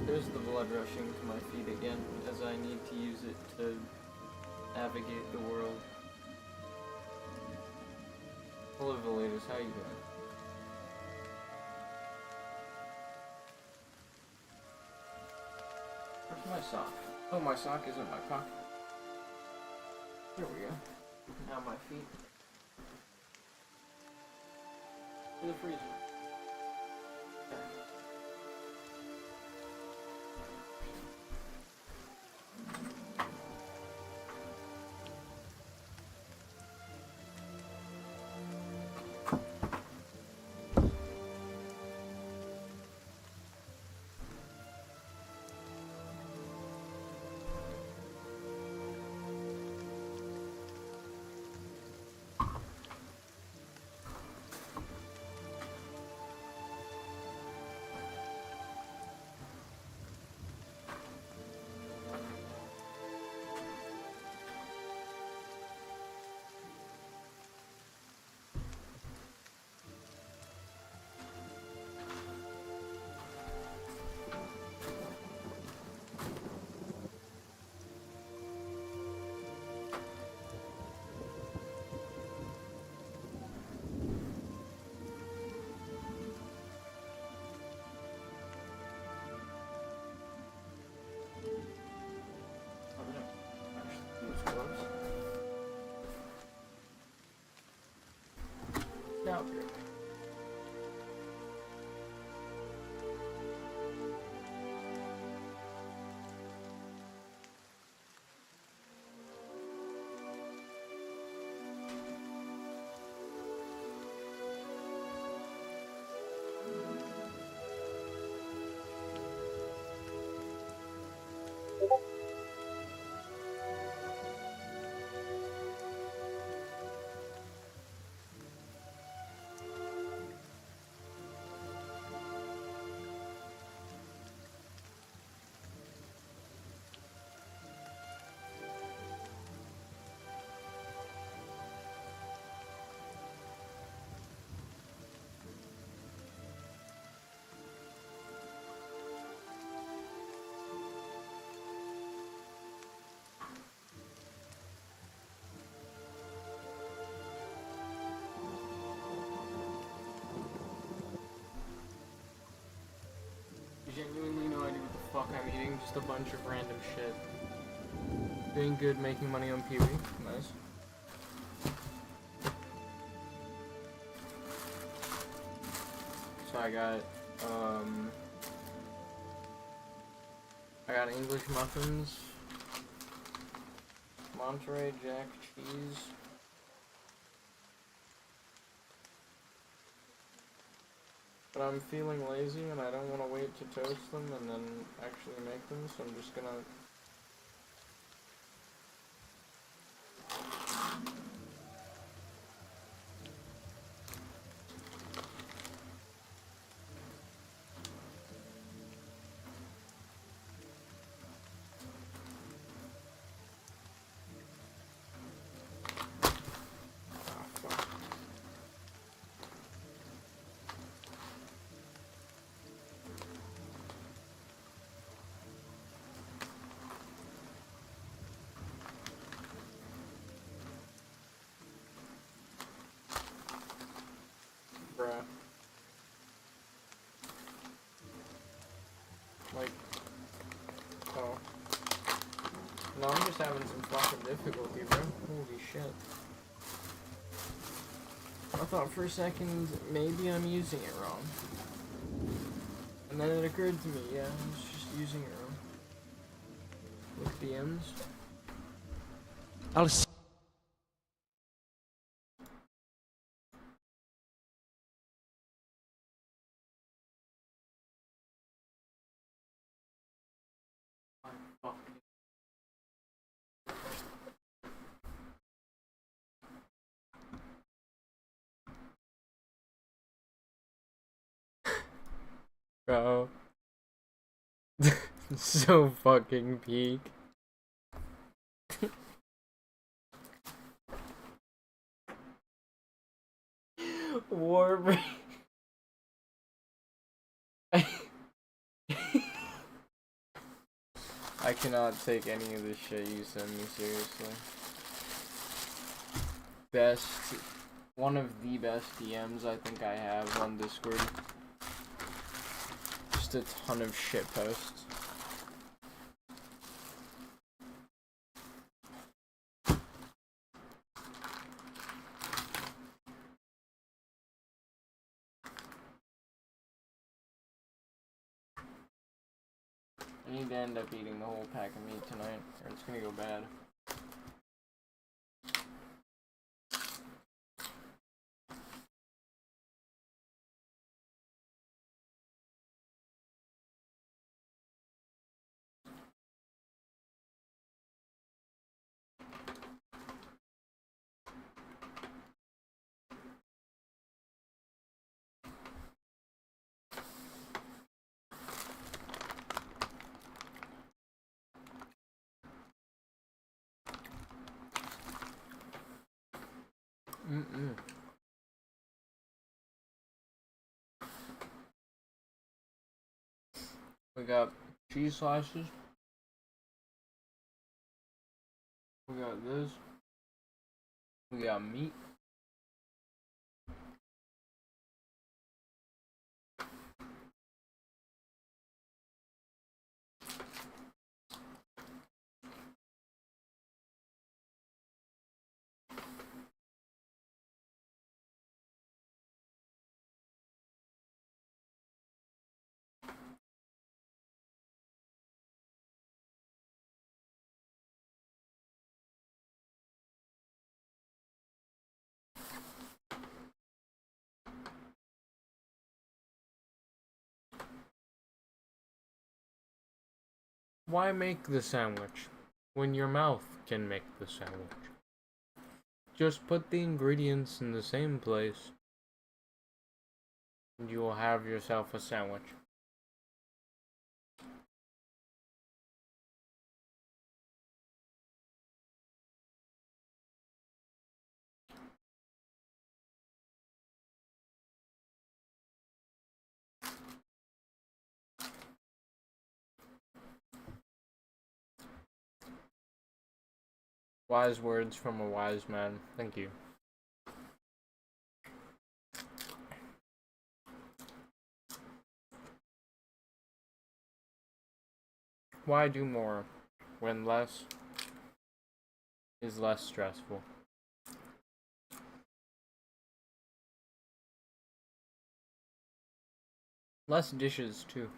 There's the blood rushing to my feet again, as I need to use it to navigate the world. Hello, Velatus, how you doing? Where's my sock? Oh, my sock is in my pocket. Here we go. Now my feet. To the freezer. Now, genuinely no idea what the fuck I'm eating, just a bunch of random shit. Doing good, making money on Pee-wee. Nice. So I got English muffins, Monterey Jack cheese, but I'm feeling lazy and I don't want to wait to toast them and then actually make them, so I'm just gonna bruh. Like, oh. No, I'm just having some fucking difficulty, bro. Holy shit. I thought for a second maybe I'm using it wrong. And then it occurred to me, yeah, I was just using it wrong. With the M's. I'll s- Bro. So fucking peak. Warbrain. I cannot take any of this shit you send me seriously. Best, one of the best DMs I think I have on Discord. Just a ton of shit posts. I need to end up eating the whole pack of meat tonight, or it's gonna go bad. We got cheese slices. We got this. We got meat. Why make the sandwich when your mouth can make the sandwich? Just put the ingredients in the same place and you will have yourself a sandwich. Wise words from a wise man. Thank you. Why do more when less is less stressful? Less dishes, too.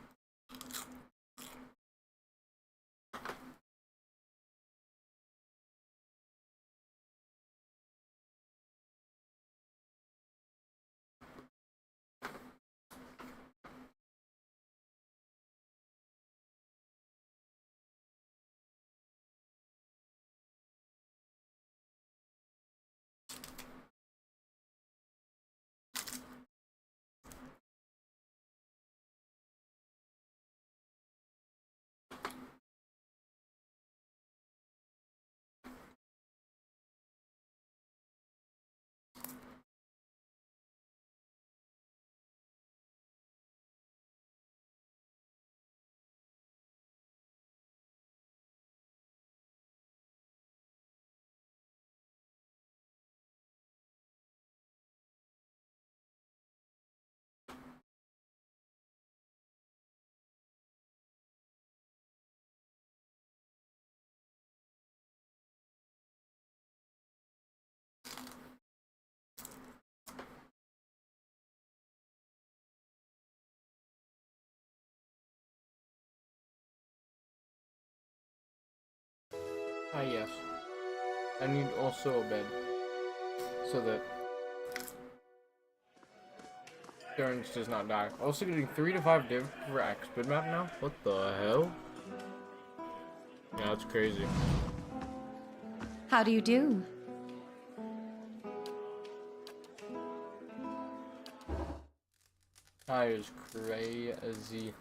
Ah, yes. I need also a bed. So that Stearns does not die. Also getting 3 to 5 div for Exped map now? What the hell? Yeah, that's crazy. How do you do? That is crazy.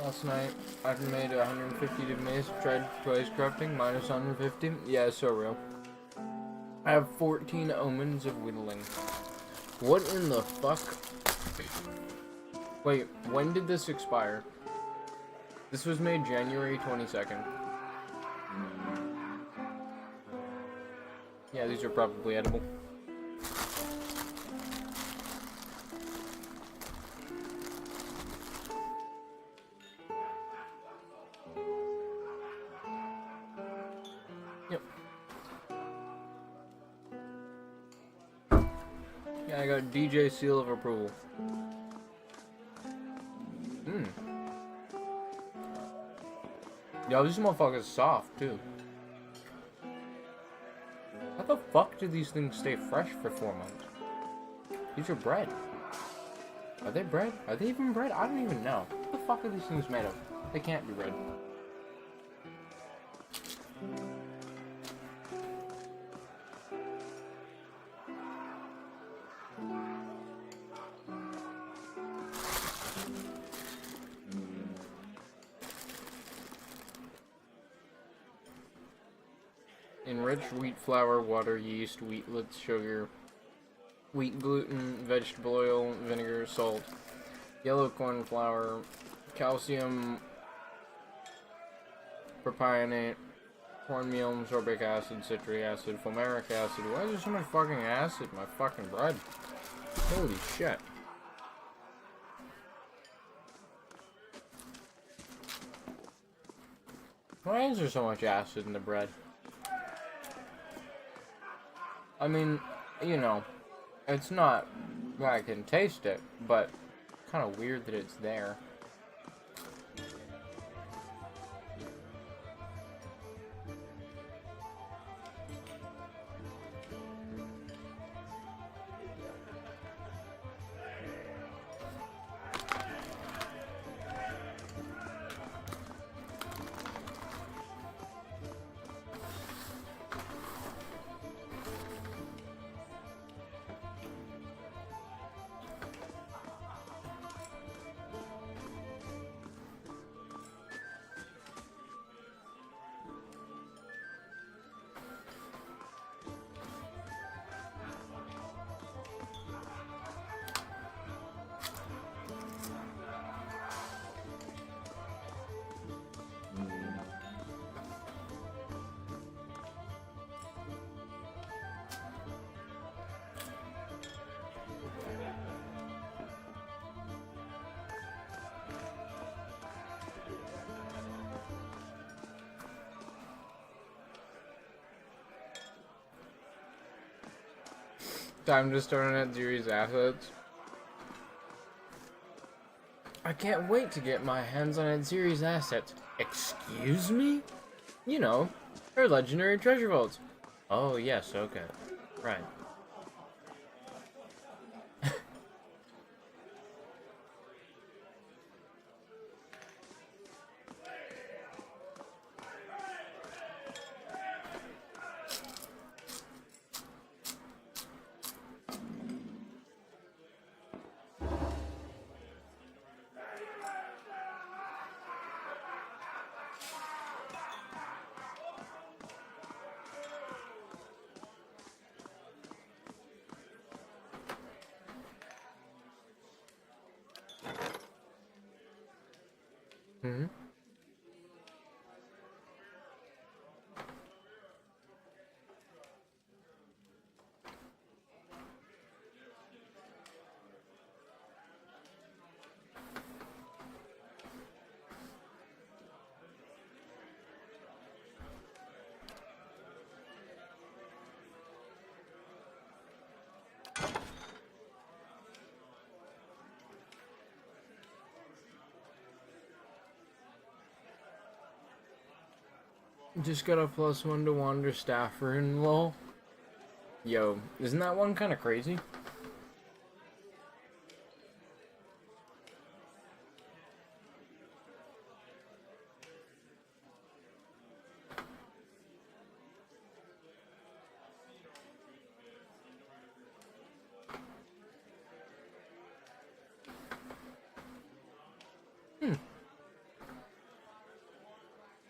Last night, I made 150 to mace, tried twice crafting, minus 150. Yeah, it's so real. I have 14 omens of whittling. What in the fuck? Wait, when did this expire? This was made January 22nd. Yeah, these are probably edible. Yeah, I got DJ seal of approval. Yo, this motherfucker's soft too. How the fuck do these things stay fresh for 4 months? These are bread. Are they bread? Are they even bread? I don't even know. What the fuck are these things made of? They can't be bread. Enriched wheat flour, water, yeast, wheatlets, sugar, wheat gluten, vegetable oil, vinegar, salt, yellow corn flour, calcium, propionate, cornmeal, sorbic acid, citric acid, fumaric acid. Why is there so much fucking acid in my fucking bread? Holy shit. Why is there so much acid in the bread? I mean, you know, it's not I can taste it, but kind of weird that it's there. Time to start on Series assets. I can't wait to get my hands on Series assets. Excuse me? You know, her legendary treasure vaults. Oh yes, okay. Right. Mm-hmm. Just got a +1 to wander staffer and lol. Yo, isn't that one kind of crazy?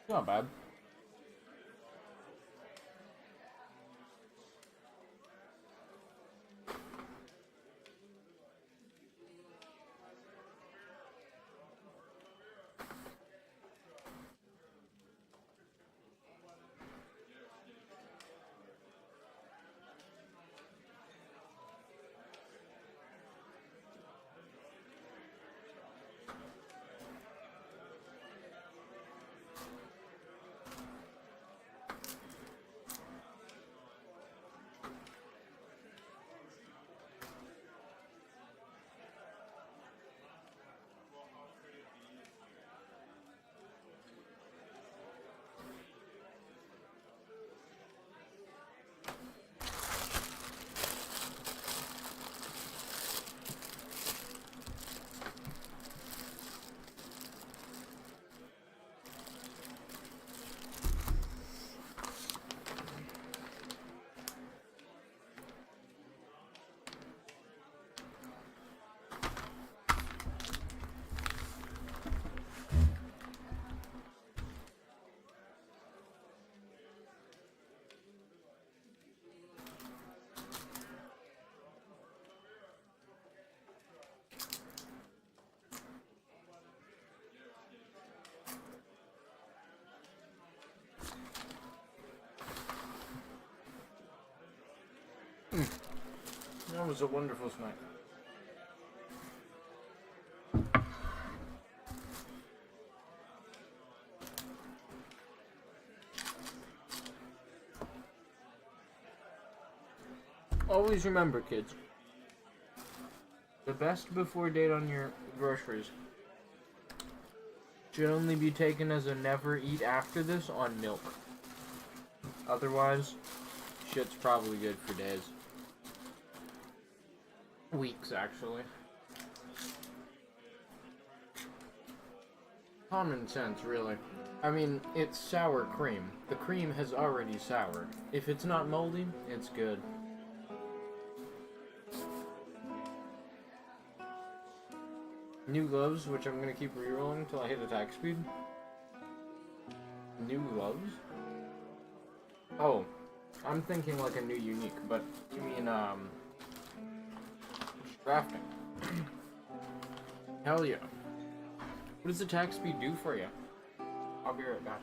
Not bad. That was a wonderful snack. Always remember, kids, the best before date on your groceries should only be taken as a never eat after this on milk. Otherwise, shit's probably good for days. Weeks, actually. Common sense, really. I mean, it's sour cream. The cream has already soured. If it's not moldy, it's good. New gloves, which I'm gonna keep rerolling until I hit attack speed. New gloves? Oh, I'm thinking like a new unique, but you mean, drafting. Hell yeah. What does attack speed do for you? I'll be right back.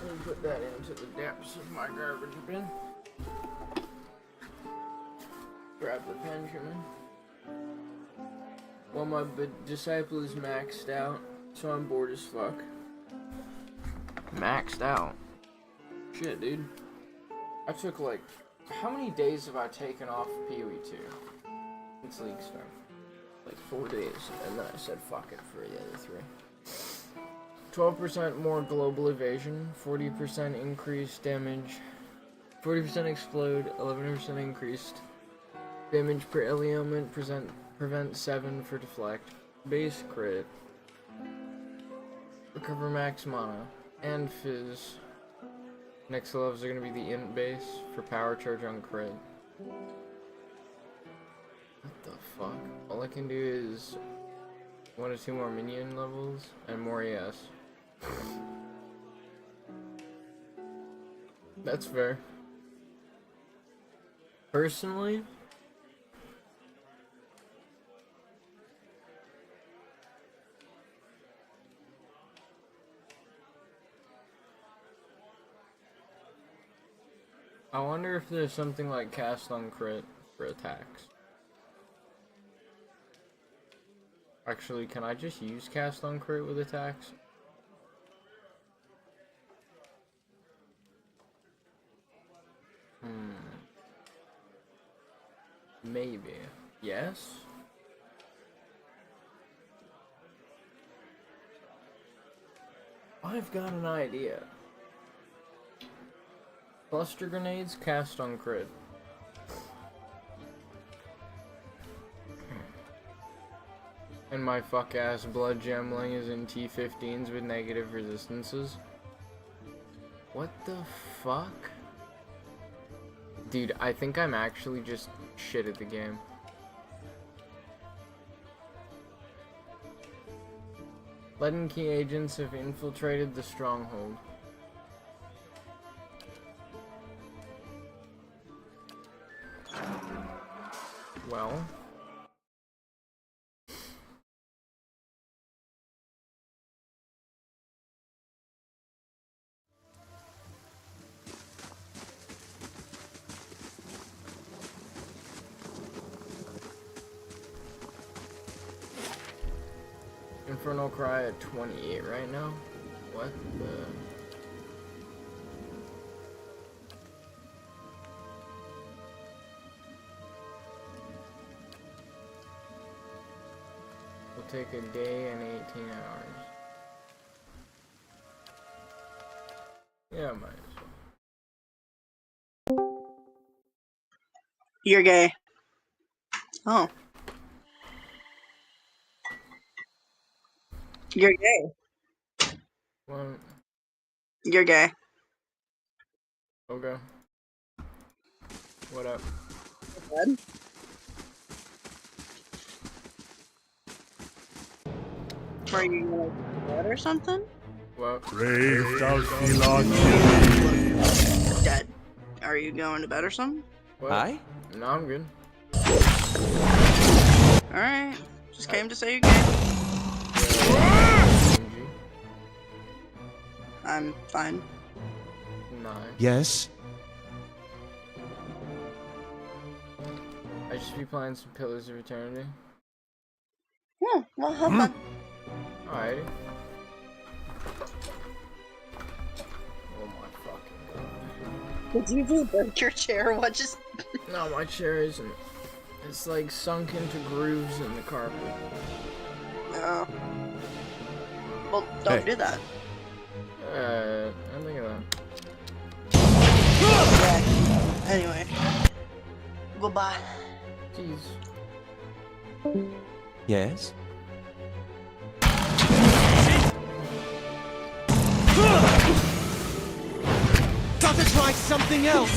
And put that into the depths of my garbage bin. Grab the Benjamin. Well, my disciple is maxed out, so I'm bored as fuck. Maxed out? Shit, dude. I took like... How many days have I taken off PoE 2? It's League Start. Like 4 days, and then I said fuck it for the other 3. 12% more global evasion, 40% increased damage, 40% explode, 11% increased. Damage per element, prevent 7 for deflect. Base crit. Recover max mana. And fizz. Next levels are going to be the int base for power charge on crit. What the fuck? All I can do is 1 or 2 more minion levels and more ES. That's fair. Personally, I wonder if there's something like cast on crit for attacks. Actually, can I just use cast on crit with attacks? Maybe. Yes? I've got an idea. Cluster grenades cast on crit. And my fuck ass blood gemling is in T15s with negative resistances. What the fuck? Dude, I think I'm actually just shit at the game. Leaden Key agents have infiltrated the stronghold. Well. Infernal Cry at 28 right now? What the... Will take a day and 18 hours. Yeah, might as well. You're gay. Oh. You're gay. Well, You're gay. okay. What up? Good. Are you gonna go to bed or something? What? Dead. Are you going to bed or something? What? Hi? No, I'm good. Alright. Just came to say you're gay. I'm fine. Nice. Yes? I just be playing some Pillars of Eternity. Yeah, well, have fun. Alrighty. Oh my fucking god. Did you just break your chair? What just... No, my chair isn't. It's like sunk into grooves in the carpet. No. Well, don't do that. I'm thinking of that. Yeah. Anyway. Goodbye. Jeez. Yes? Gotta try something else!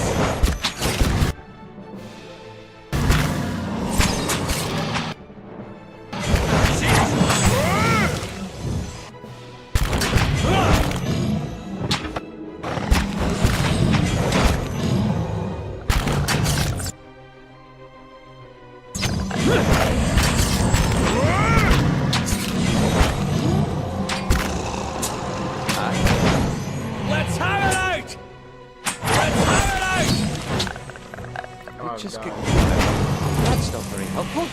Let's have it out! Let's have it out! Oh, Just God. get... That's not very helpful.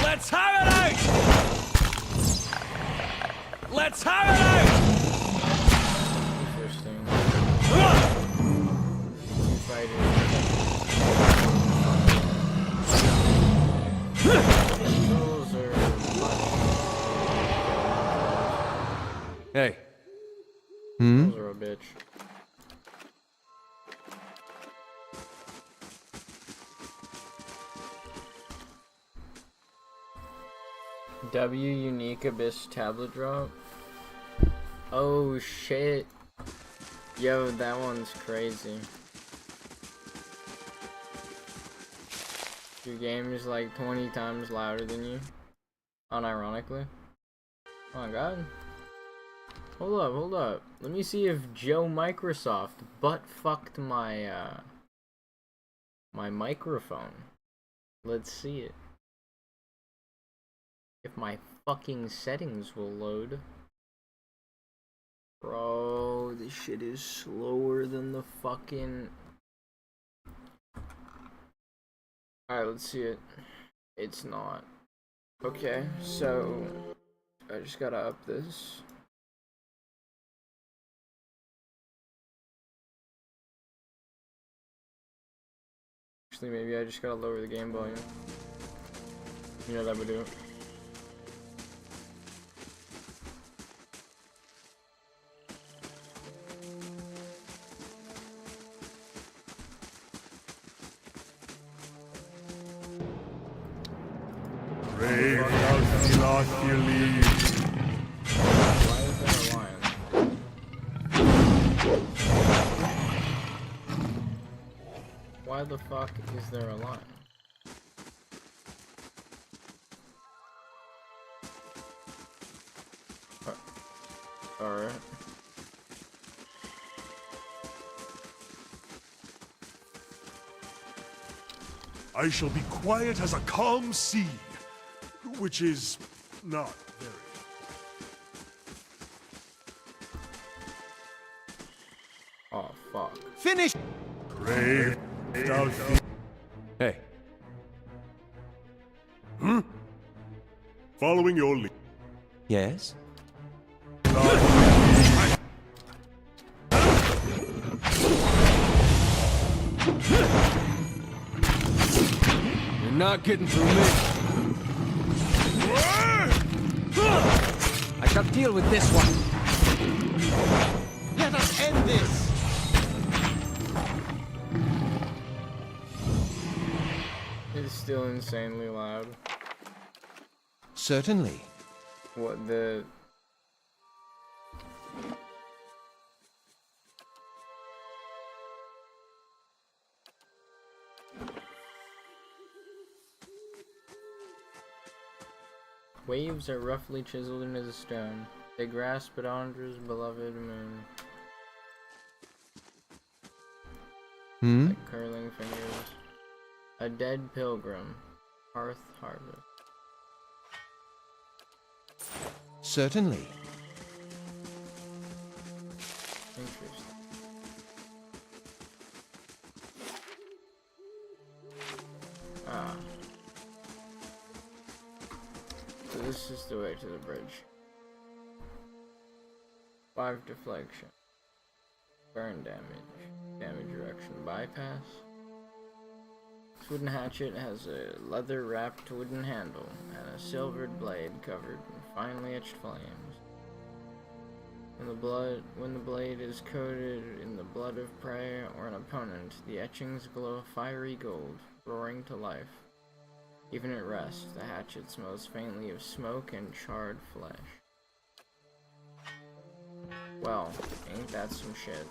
Let's have it out! Let's have it out! Interesting. Two fighters. Controls are Hey. Controls are a bitch. W unique abyss tablet drop. Oh shit. Yo, that one's crazy. Your game is like 20 times louder than you. Unironically. Oh my god. Hold up. Let me see if Joe Microsoft butt fucked my my microphone. Let's see it. If my fucking settings will load. Bro, this shit is slower than the fucking... Alright, let's see it. It's not. Okay, so... I just gotta up this. Actually, maybe I just gotta lower the game volume. You know that would do it. Why the fuck is there a line? Alright. I shall be quiet as a calm sea, which is not very. Oh fuck. Finish! Brave. Hey, Following your lead. Yes? you're not getting through me. I shall deal with this one. Let us end this! It's still insanely loud. Certainly. What the... Waves are roughly chiseled into the stone. They grasp at Andra's beloved moon. Like curling fingers. A dead pilgrim. Hearth harvest. Certainly. Interesting. Ah. So this is the way to the bridge. 5 deflection. Burn damage. Damage reduction bypass. This wooden hatchet has a leather-wrapped wooden handle and a silvered blade covered in finely etched flames. When the blade is coated in the blood of prey or an opponent, the etchings glow fiery gold, roaring to life. Even at rest, the hatchet smells faintly of smoke and charred flesh. Well, ain't that some shit.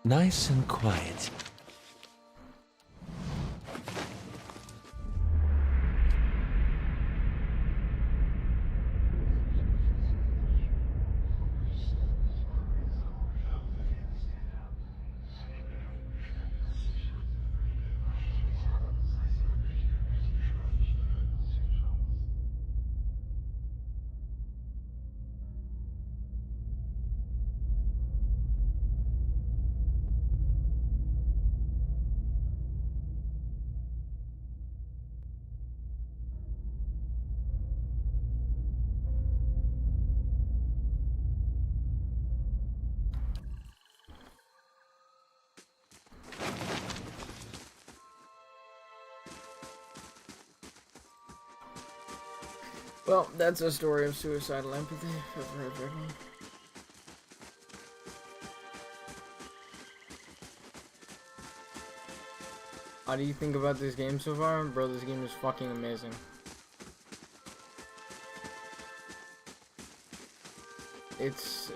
Nice and quiet. Well, that's a story of suicidal empathy, if I've ever heard one. How do you think about this game so far? Bro, this game is fucking amazing. It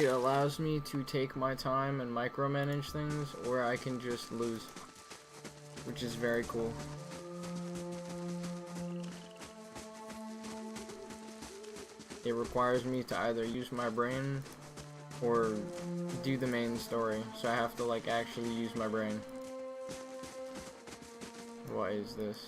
allows me to take my time and micromanage things, or I can just lose, which is very cool. It requires me to either use my brain or do the main story, so I have to like actually use my brain. What is this?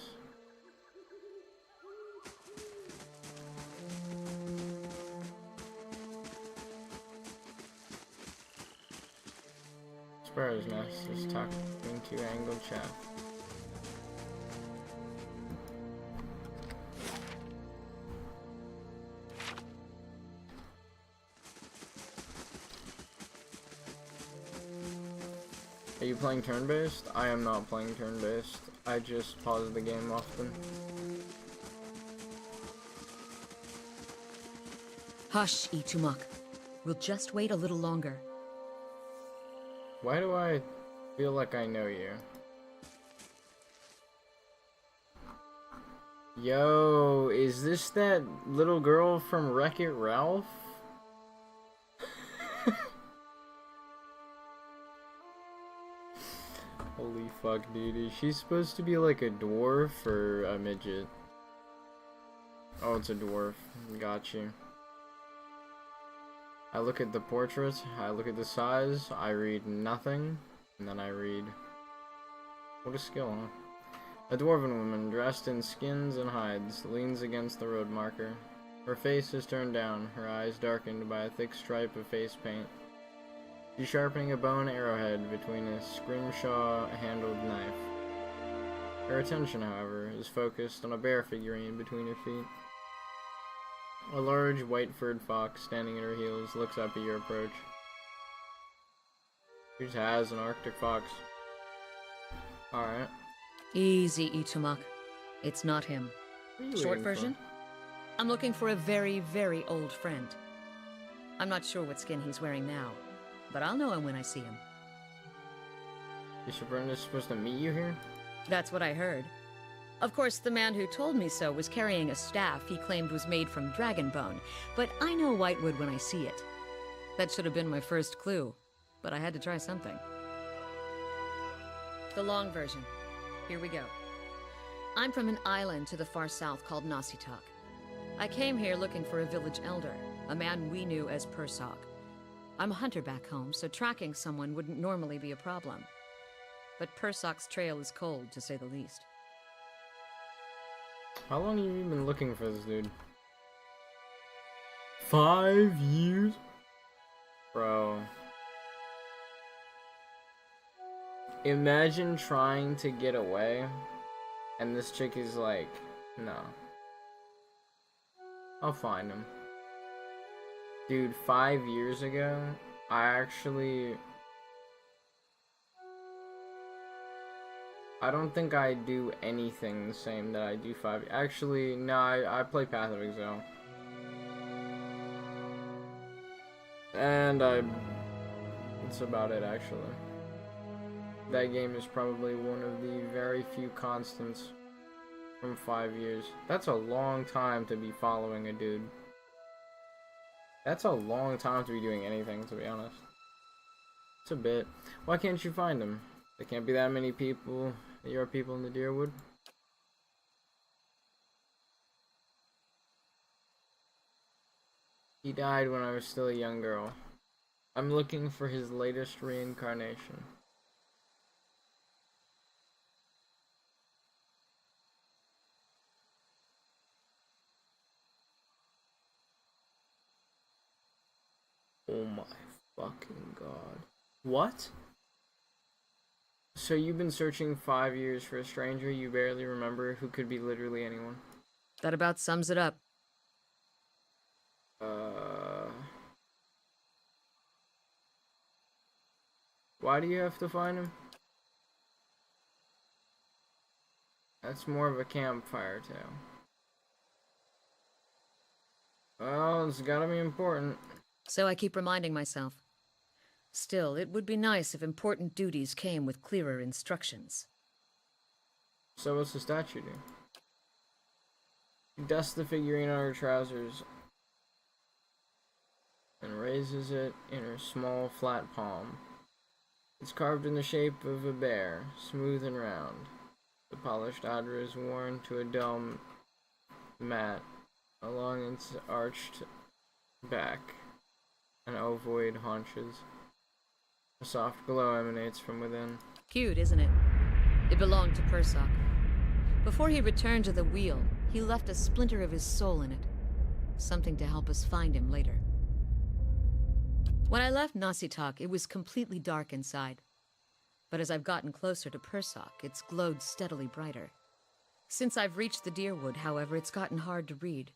Sparrow's nest is tucked into angled shaft. Are you playing turn-based? I am not playing turn-based. I just pause the game often. Hush, Itumok. We'll just wait a little longer. Why do I feel like I know you? Yo, is this that little girl from Wreck-It Ralph? Holy fuck, dude. Is she supposed to be like a dwarf or a midget? Oh, it's a dwarf. Got you. I look at the portrait, I look at the size, I read nothing, and then I read... What a skill, huh? A dwarven woman, dressed in skins and hides, leans against the road marker. Her face is turned down, her eyes darkened by a thick stripe of face paint. She's sharpening a bone arrowhead between a scrimshaw-handled knife. Her attention, however, is focused on a bear figurine between her feet. A large, white-furred fox standing at her heels looks up at your approach. Who has an Arctic fox? Alright. Easy, Itumok. It's not him. Short version? I'm looking for a very, very old friend. I'm not sure what skin he's wearing now, but I'll know him when I see him. Bishop Brenda's supposed to meet you here? That's what I heard. Of course, the man who told me so was carrying a staff he claimed was made from dragon bone, but I know Whitewood when I see it. That should have been my first clue, but I had to try something. The long version. Here we go. I'm from an island to the far south called Nasitak. I came here looking for a village elder, a man we knew as Persok. I'm a hunter back home, so tracking someone wouldn't normally be a problem. But Persok's trail is cold, to say the least. How long have you been looking for this dude? 5 years? Bro. Imagine trying to get away, and this chick is like, no. I'll find him. Dude, 5 years ago, I don't think I do anything the same that I do 5 years. Actually, no, I play Path of Exile. And that's about it, actually. That game is probably one of the very few constants from 5 years. That's a long time to be following a dude. That's a long time to be doing anything, to be honest. It's a bit. Why can't you find him? There can't be that many people. There are people in the Deerwood. He died when I was still a young girl. I'm looking for his latest reincarnation. Oh my fucking god. What? So you've been searching 5 years for a stranger you barely remember who could be literally anyone? That about sums it up. Why do you have to find him? That's more of a campfire tale. Well, it's gotta be important. So I keep reminding myself. Still, it would be nice if important duties came with clearer instructions. So what's the statue do? She dusts the figurine on her trousers and raises it in her small, flat palm. It's carved in the shape of a bear, smooth and round. The polished adder is worn to a dull mat along its arched back and ovoid haunches. A soft glow emanates from within. Cute, isn't it? It belonged to Persoc. Before he returned to the wheel, he left a splinter of his soul in it. Something to help us find him later. When I left Nasitak, it was completely dark inside. But as I've gotten closer to Persoc, it's glowed steadily brighter. Since I've reached the Deerwood, however, it's gotten hard to read.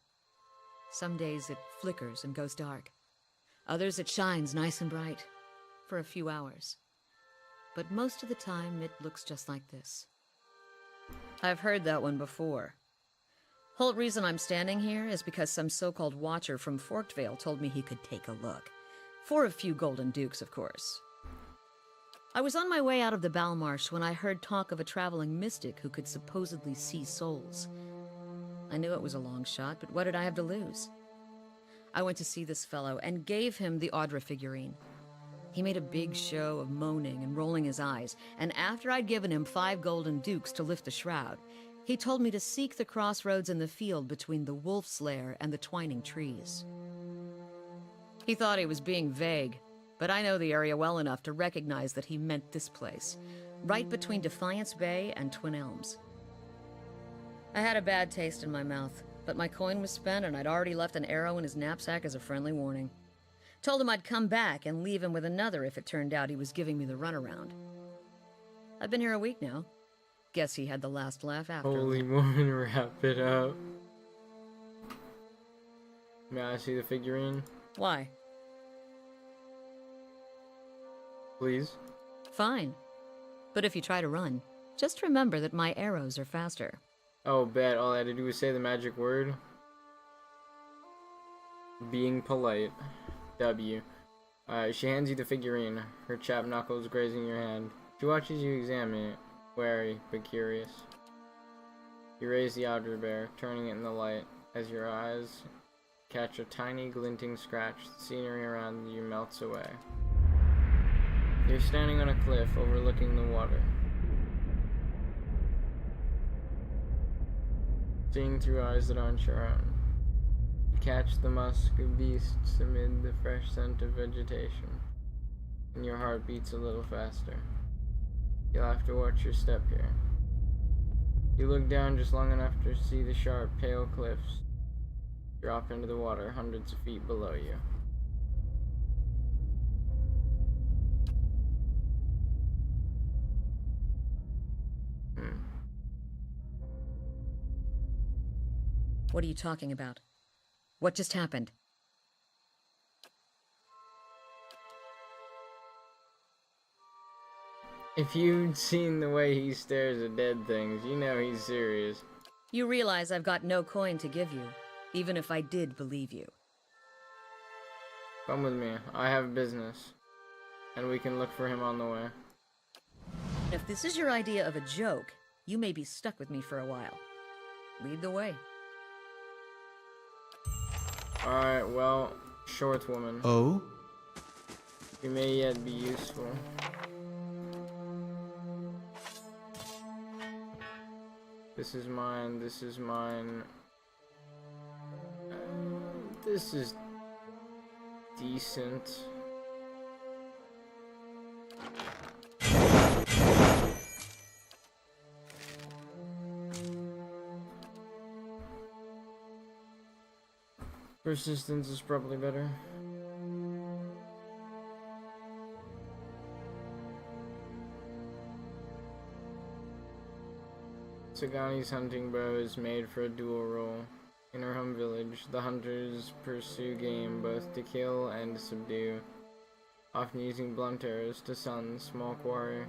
Some days it flickers and goes dark. Others it shines nice and bright, for a few hours. But most of the time, it looks just like this. I've heard that one before. Whole reason I'm standing here is because some so-called watcher from Forkvale told me he could take a look. For a few golden dukes, of course. I was on my way out of the Balmarsh when I heard talk of a traveling mystic who could supposedly see souls. I knew it was a long shot, but what did I have to lose? I went to see this fellow and gave him the Audra figurine. He made a big show of moaning and rolling his eyes, and after I'd given him 5 golden dukes to lift the shroud, he told me to seek the crossroads in the field between the Wolf's Lair and the twining trees. He thought he was being vague, but I know the area well enough to recognize that he meant this place, right between Defiance Bay and Twin Elms. I had a bad taste in my mouth, but my coin was spent and I'd already left an arrow in his knapsack as a friendly warning. Told him I'd come back and leave him with another if it turned out he was giving me the runaround. I've been here a week now. Guess he had the last laugh after. Holy woman, wrap it up. May I see the figurine? Why? Please? Fine. But if you try to run, just remember that my arrows are faster. Oh, bet. All I had to do was say the magic word. Being polite. W. She hands you the figurine, her chapped knuckles grazing your hand. She watches you examine it, wary but curious. You raise the Audra bear, turning it in the light, as your eyes catch a tiny glinting scratch. The scenery around you melts away. You're standing on a cliff overlooking the water. Seeing through eyes that aren't your own. You catch the musk of beasts amid the fresh scent of vegetation, and your heart beats a little faster. You'll have to watch your step here. You look down just long enough to see the sharp, pale cliffs drop into the water hundreds of feet below you. What are you talking about? What just happened? If you'd seen the way he stares at dead things, you know he's serious. You realize I've got no coin to give you, even if I did believe you. Come with me. I have business. And we can look for him on the way. If this is your idea of a joke, you may be stuck with me for a while. Lead the way. Alright, well, short woman. Oh? You may yet be useful. This is mine, this is mine. This is decent. Persistence is probably better. Sagani's hunting bow is made for a dual role. In her home village, the hunters pursue game both to kill and subdue, often using blunt arrows to stun small quarry.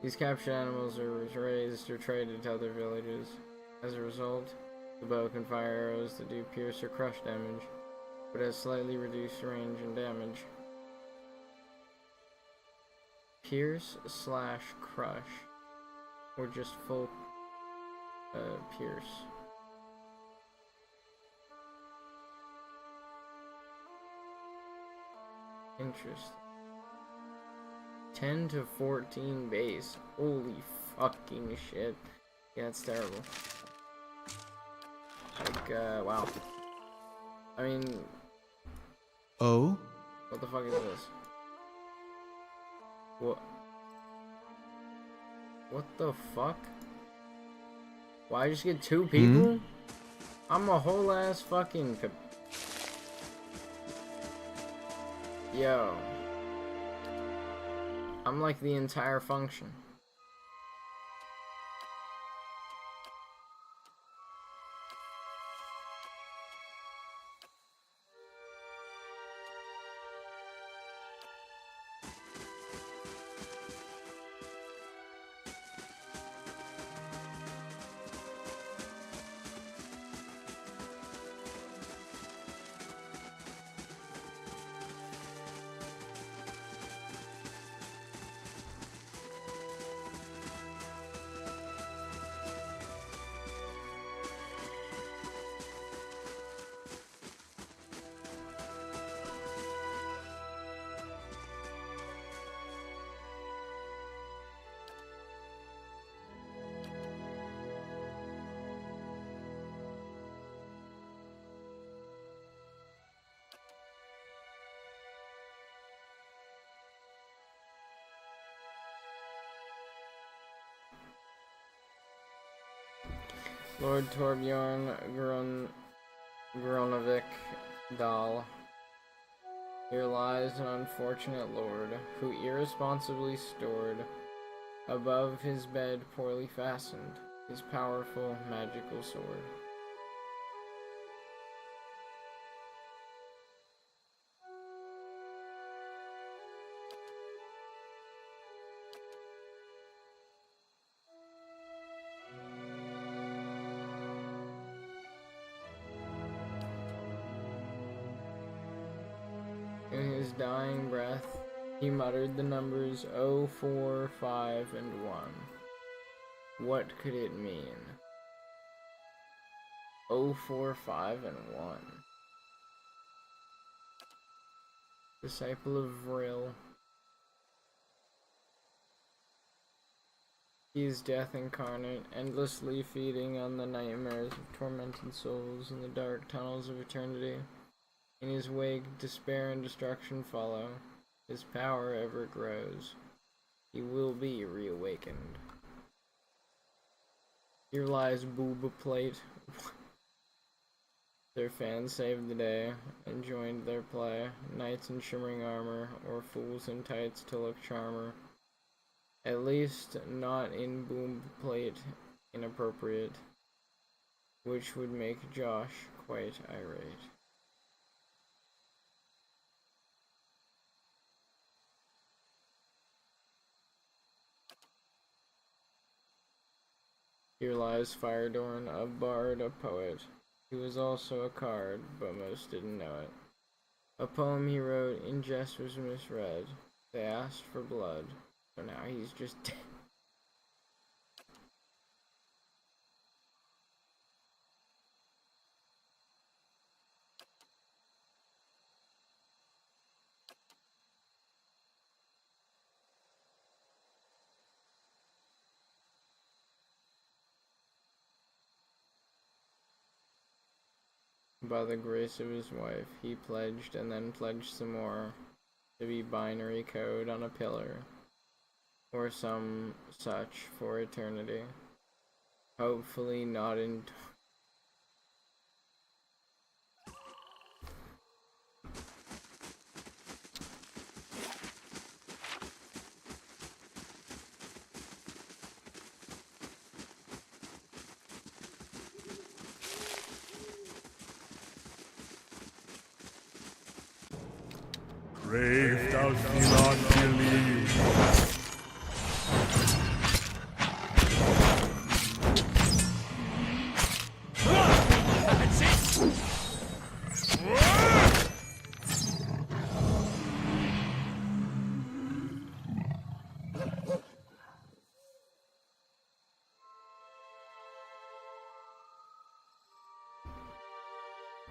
These captured animals are raised or traded to other villages. As a result, the bow can fire arrows that do pierce or crush damage, but has slightly reduced range and damage. Pierce / crush, or just full pierce. Interesting. 10 to 14 base. Holy fucking shit. Yeah, that's terrible. Like, wow. I mean... Oh? What the fuck is this? What? What the fuck? Why I just get 2 people? I'm a whole ass fucking... Yo. I'm like the entire function. Lord Torbjorn Gronovik Dahl. Here lies an unfortunate lord, who irresponsibly stored above his bed, poorly fastened, his powerful magical sword. In his dying breath, he muttered the numbers 0, 4, 5, and 1. What could it mean? 0, 4, 5, and 1. Disciple of Vril. He is death incarnate, endlessly feeding on the nightmares of tormented souls in the dark tunnels of eternity. In his wake, despair and destruction follow. His power ever grows. He will be reawakened. Here lies Booba Plate. Their fans saved the day and joined their play. Knights in shimmering armor, or fools in tights to look charmer. At least not in Boom Plate inappropriate, which would make Josh quite irate. Here lies Firedorn, a bard, a poet. He was also a card, but most didn't know it. A poem he wrote in jest was misread. They asked for blood, so now he's just dead. By the grace of his wife, he pledged and then pledged some more to be binary code on a pillar, or some such for eternity. Hopefully not in... Brave thou not believe. That's it!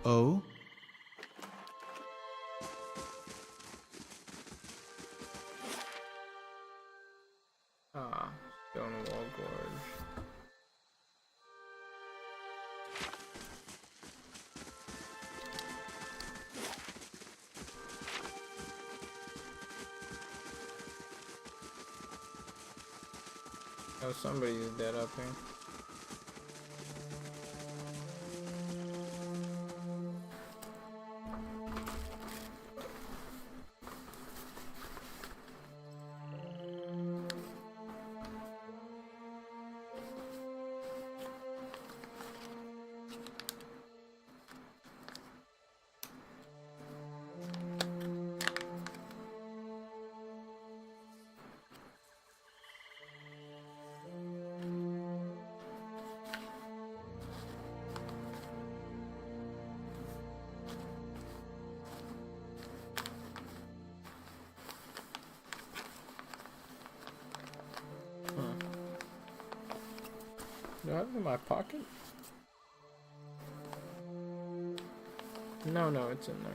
Oh? Ah, Stonewall Gorge. Oh, somebody's dead up here. Do I have it in my pocket? No, it's in there.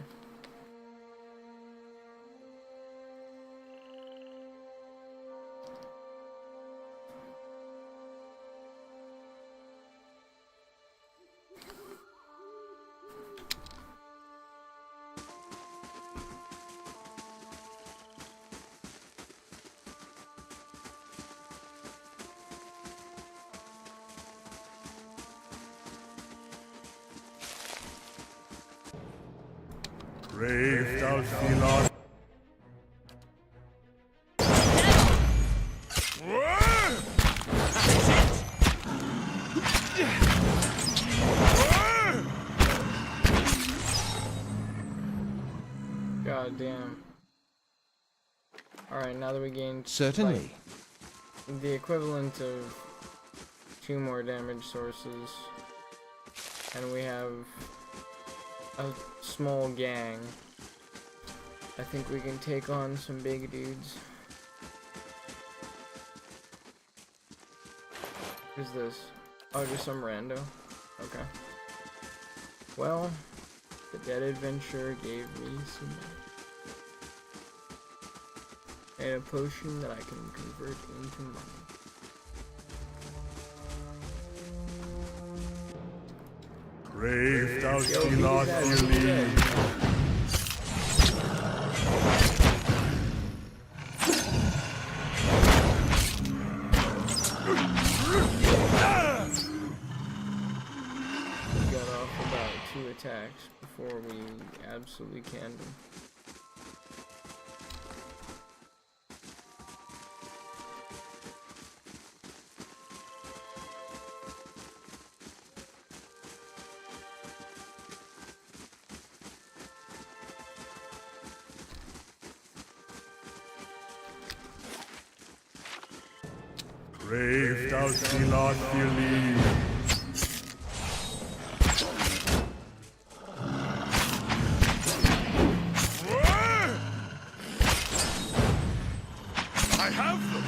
Brave thou Philos. God damn. Alright, now that we gained Certainly. like, the equivalent of 2 more damage sources, and we have a small gang, I think we can take on some big dudes. Who's this? Oh, just some rando. Okay. Well, the dead adventurer gave me some and a potion that I can convert into money. Brave thou Yo, Philos. he's dead. We got off about 2 attacks before we absolutely canned him. Brave thou Philos, believe. I have them.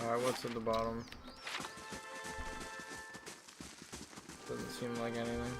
Alright, what's at the bottom? Doesn't seem like anything.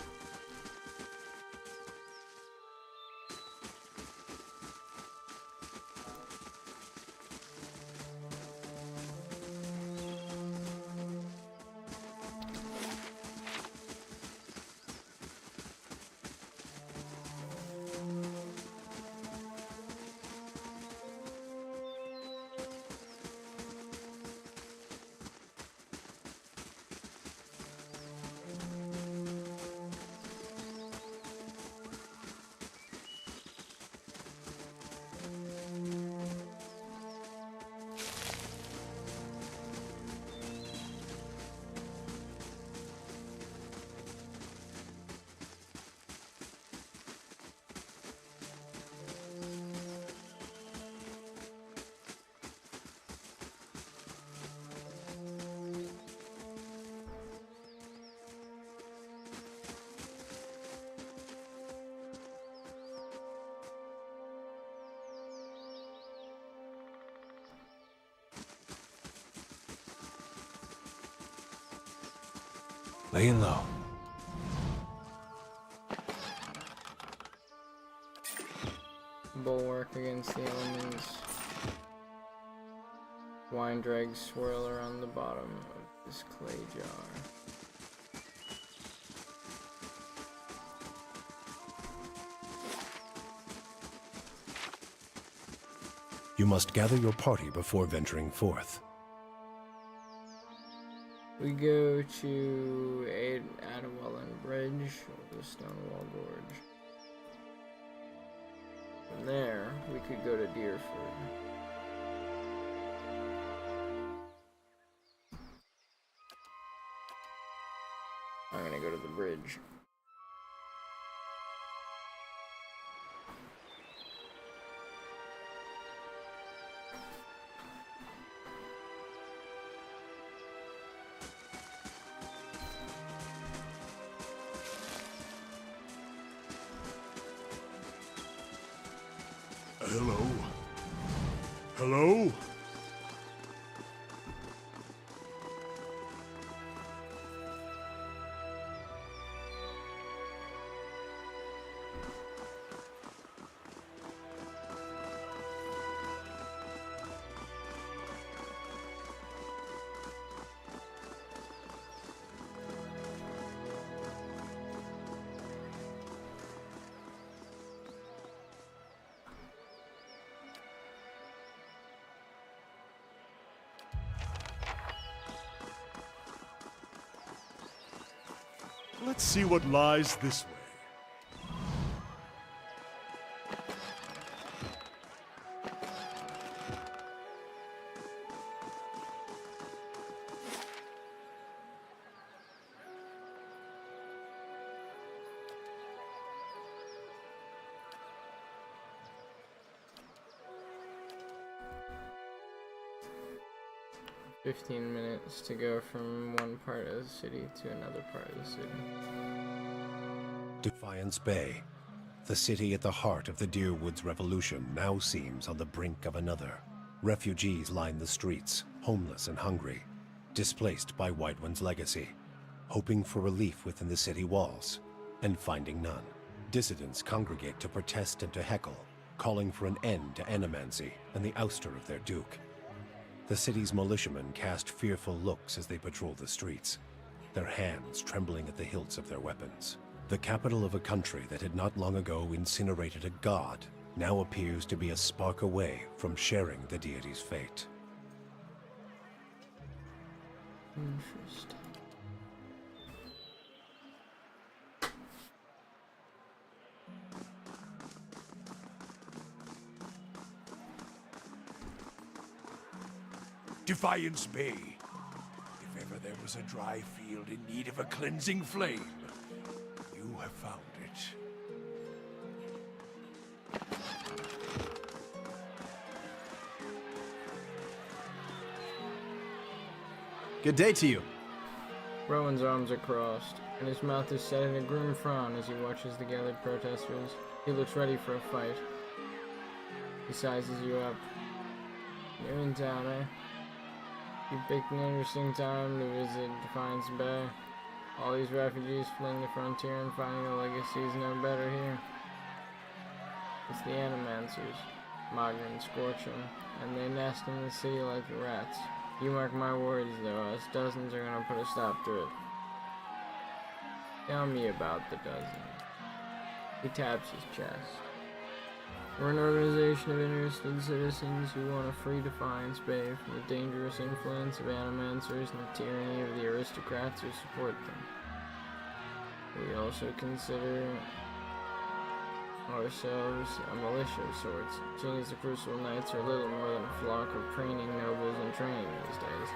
Laying low. Bulwark against the elements. Wine dregs swirl around the bottom of this clay jar. You must gather your party before venturing forth. We go to Adewellan Bridge or the Stonewall Gorge. From there, we could go to Deerford. I'm gonna go to the bridge. Hello? Hello? Let's see what lies this way. "15 minutes to go from one part of the city to another part of the city." Defiance Bay, the city at the heart of the Deerwoods Revolution, now seems on the brink of another. Refugees line the streets, homeless and hungry, displaced by White One's legacy, hoping for relief within the city walls, and finding none. Dissidents congregate to protest and to heckle, calling for an end to animancy and the ouster of their duke. The city's militiamen cast fearful looks as they patrol the streets, their hands trembling at the hilts of their weapons. The capital of a country that had not long ago incinerated a god now appears to be a spark away from sharing the deity's fate. Interesting. Defiance Bay. If ever there was a dry field in need of a cleansing flame, you have found it. Good day to you. Rowan's arms are crossed, and his mouth is set in a grim frown as he watches the gathered protesters. He looks ready for a fight. He sizes you up. "You're in town, eh? You picked an interesting time to visit Defiance Bay. All these refugees fleeing the frontier and finding the legacies no better here. It's the Animancers, Magna and Scorchum, and they nest in the city like rats. You mark my words, though, us dozens are gonna put a stop to it." "Tell me about the dozens." He taps his chest. "We're an organization of interested citizens who want to free Defiance Bay from the dangerous influence of Animancers and the tyranny of the aristocrats who support them. We also consider ourselves a militia of sorts. It seems the Crucible Knights are little more than a flock of training nobles in training these days.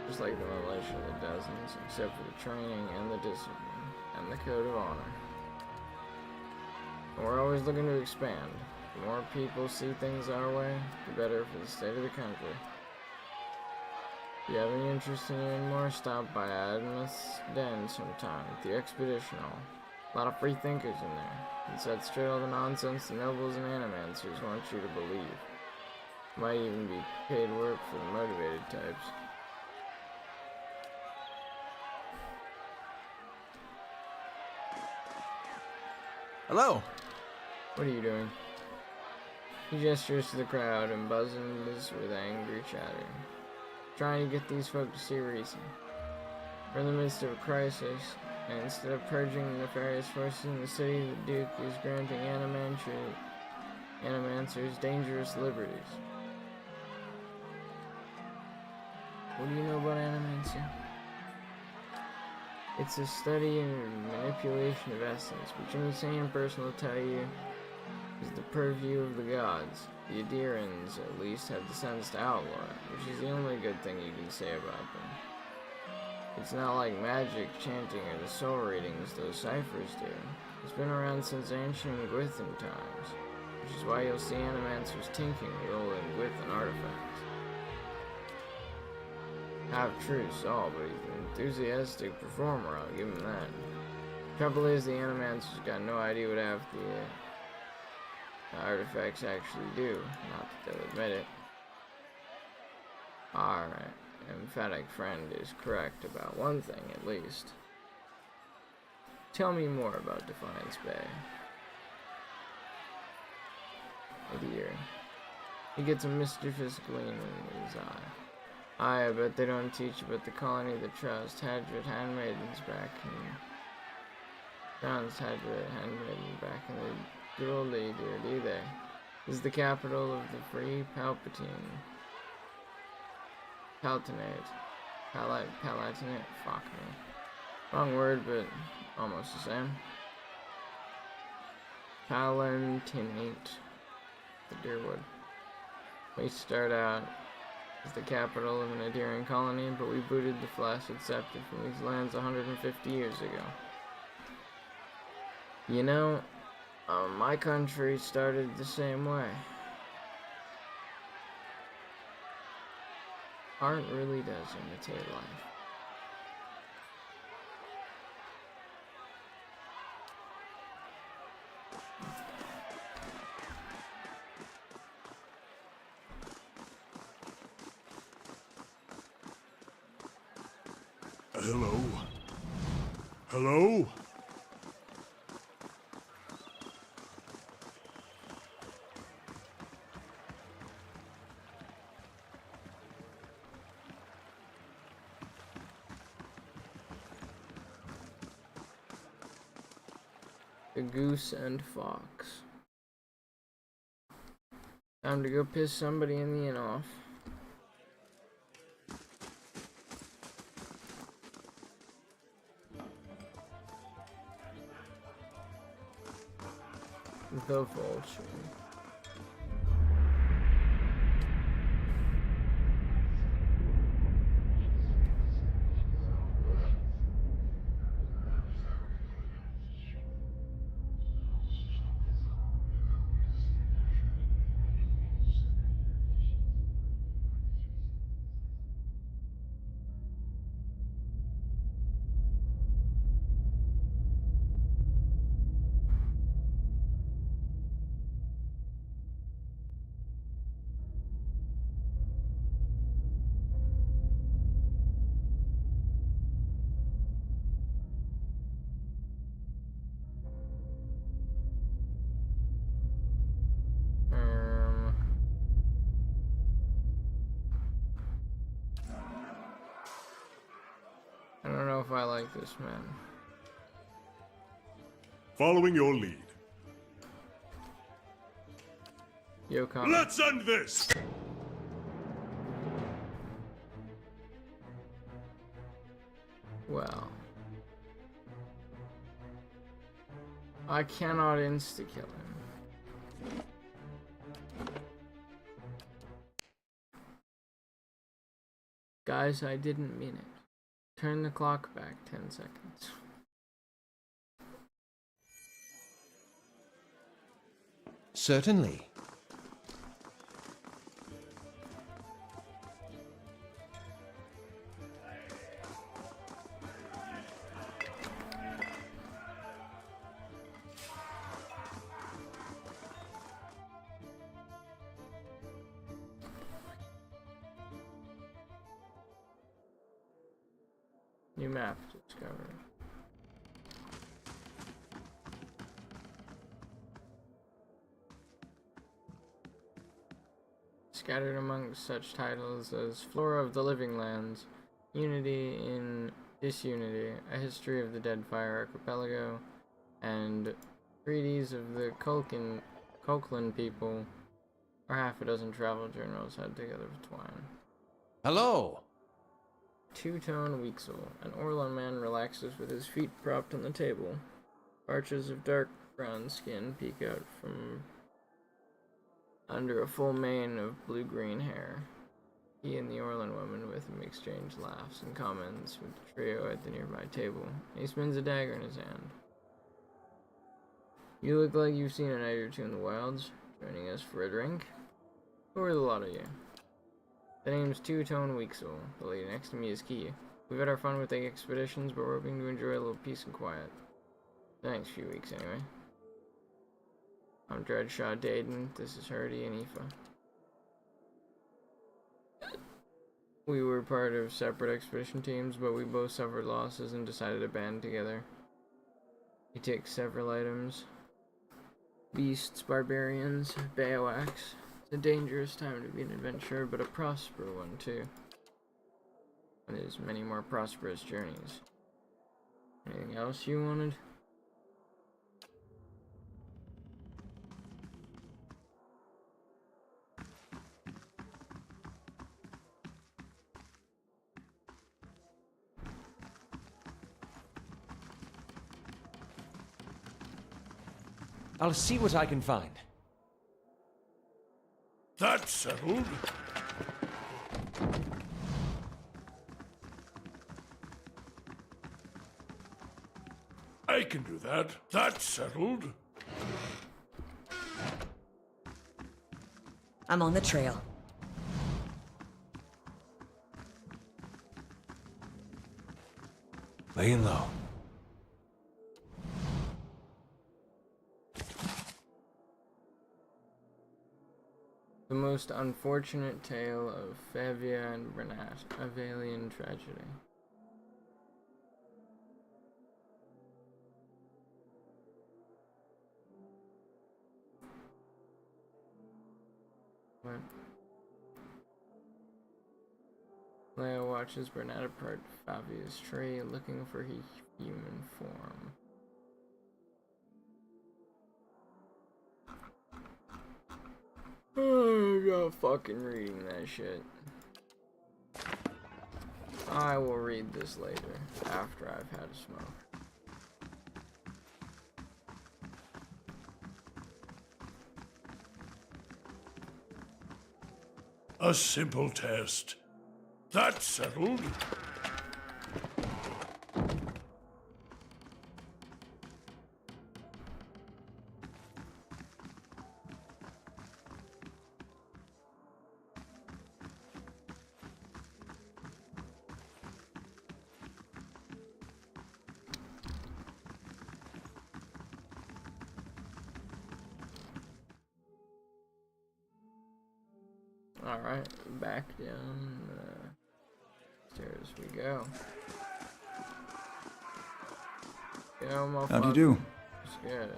Just like the militia of the dozens, except for the training and the discipline, and the code of honor. And we're always looking to expand. The more people see things our way, the better for the state of the country. If you have any interest in hearing more, stop by Adamith's Den sometime at the Expedition Hall. A lot of free thinkers in there, and set straight all the nonsense the nobles and Animancers want you to believe. Might even be paid work for the motivated types. Hello. What are you doing? He gestures to the crowd and buzzes with angry chatter, trying to get these folk to see reason. We're in the midst of a crisis, and instead of purging the nefarious forces in the city, the Duke is granting animancers dangerous liberties. What do you know about animancy? It's a study and manipulation of essence, which any sane person will tell you is the purview of the gods. The Adirans, at least, have the sense to outlaw it, which is the only good thing you can say about them. It's not like magic, chanting, or the soul readings those ciphers do. It's been around since ancient Gwithan times, which is why you'll see animancers tinkering with old Gwithan artifacts. Half-truths all, but he's an enthusiastic performer, I'll give him that. Trouble is, the animancers got no idea what half the artifacts actually do, not that they'll admit it. Alright, emphatic friend is correct about one thing at least. Tell me more about Defiance Bay. Adir. He gets a mischievous gleam in his eye. I bet they don't teach about the colony of the Trust, Hadrid handmaidens back in John's Hadrid handmaiden back in the good old days, do they? This is the capital of the free Palatinate. Palatinate? Fuck me. Wrong word, but almost the same. Palatinate. The Deerwood. We start out as the capital of an Adirian colony, but we booted the Flaccid Scepter from these lands 150 years ago. You know, my country started the same way. Art really does imitate life. Hello? Hello? The Goose and Fox. Time to go piss somebody in the inn off. The Vulture. I don't know if I like this man. Following your lead. Yokon. Let's end this! Well, I cannot insta-kill him. Guys, I didn't mean it. Turn the clock back 10 seconds. Certainly. New map discovered. scattered amongst such titles as Flora of the Living Lands, Unity in Disunity, A History of the Deadfire Archipelago, and Treaties of the Colquhoun People, or half a dozen travel journals had together with twine. Hello! Two-Tone Weaksel. An Orlon man relaxes with his feet propped on the table. Arches of dark brown skin peek out from under a full mane of blue-green hair. He and the Orlon woman with him exchange laughs and comments with the trio at the nearby table. He spins a dagger in his hand. You look like you've seen a night or two in the wilds. Joining us for a drink? Who are the lot of you? The name's Two-Tone Weaksel. The lady next to me is Key. We've had our fun with the expeditions, but we're hoping to enjoy a little peace and quiet. The next few weeks, anyway. I'm Dreadshaw Dayton. This is Hardy and Aoife. We were part of separate expedition teams, but we both suffered losses and decided to band together. He takes several items. Beasts, barbarians, baowax. It's a dangerous time to be an adventurer, but a prosperous one too. And there's many more prosperous journeys. Anything else you wanted? I'll see what I can find. That's settled. I can do that. That's settled. I'm on the trail. Laying low. The most unfortunate tale of Favia and Bernat, a Valian tragedy. What? Leia watches Bernat apart Favia's tree, looking for his human form. Oh, I'm not fucking reading that shit. I will read this later, after I've had a smoke. A simple test. That's settled. Alright, back down the stairs we go. Yo, motherfucker. How'd you do? It's good.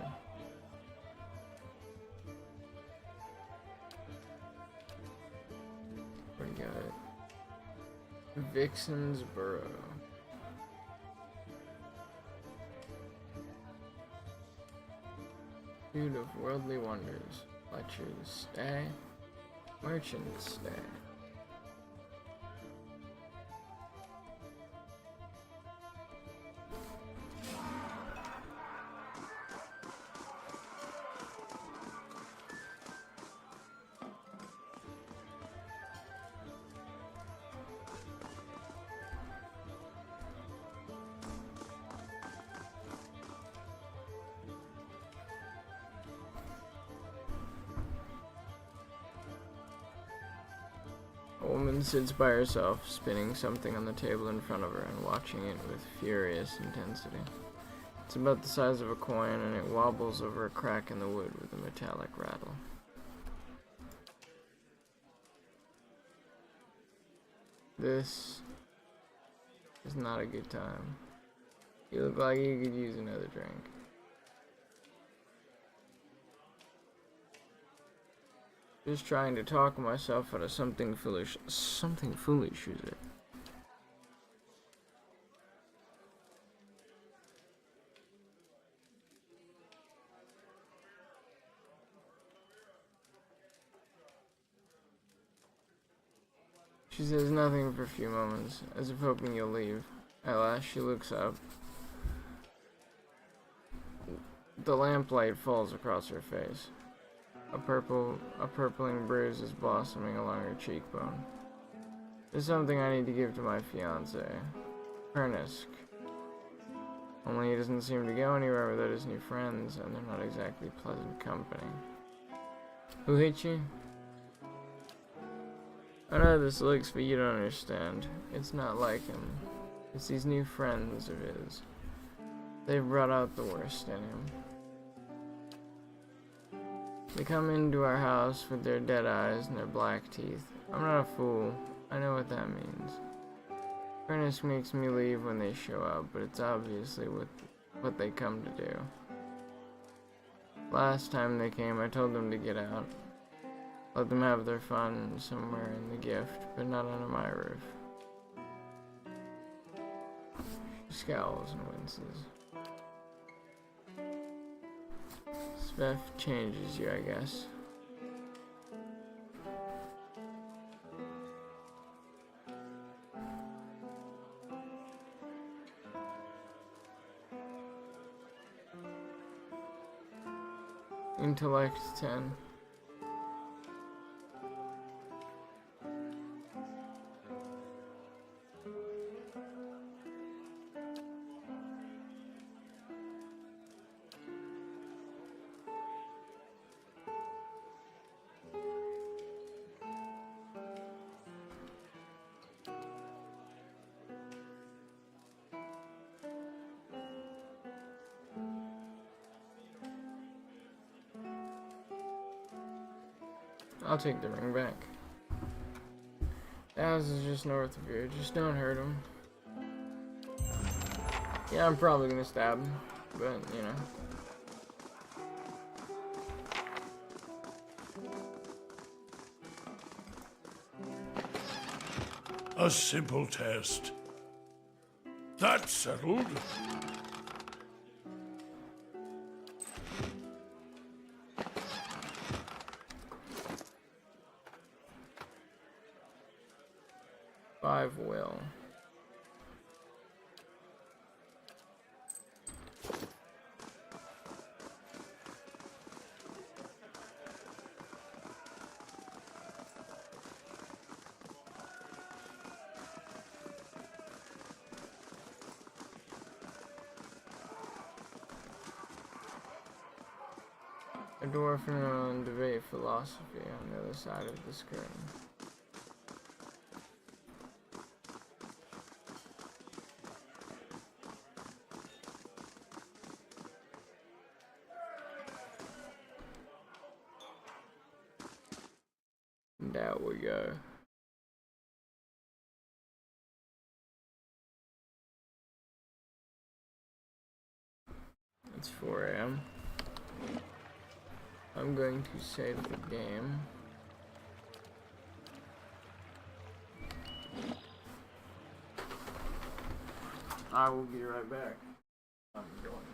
What do you got? Vixen's Burrow. Food of worldly wonders. Fletcher's Stay. Merchant's Stay. A woman sits by herself, spinning something on the table in front of her and watching it with furious intensity. It's about the size of a coin, and it wobbles over a crack in the wood with a metallic rattle. This is not a good time. You look like you could use another drink. Just trying to talk myself out of something foolish. Something foolish, is it? She says nothing for a few moments, as if hoping you'll leave. At last, she looks up. The lamplight falls across her face. A purpling bruise is blossoming along her cheekbone. There's something I need to give to my fiancé, Pernisk. Only he doesn't seem to go anywhere without his new friends, and they're not exactly pleasant company. Who hit you? I know how this looks, but you don't understand. It's not like him. It's these new friends of his. They've brought out the worst in him. They come into our house with their dead eyes and their black teeth. I'm not a fool. I know what that means. Pernisk makes me leave when they show up, but it's obviously what they come to do. Last time they came, I told them to get out. Let them have their fun somewhere in the gift, but not under my roof. She scowls and winces. Sveff changes you, I guess. Intellect 10. I'll take the ring back. The house is just north of here. Just don't hurt him. Yeah, I'm probably gonna stab him, but you know. A simple test. That's settled. Will. A dwarf and debate philosophy on the other side of this curtain. There we go. It's 4 AM. I'm going to save the game. I will be right back. I'm going.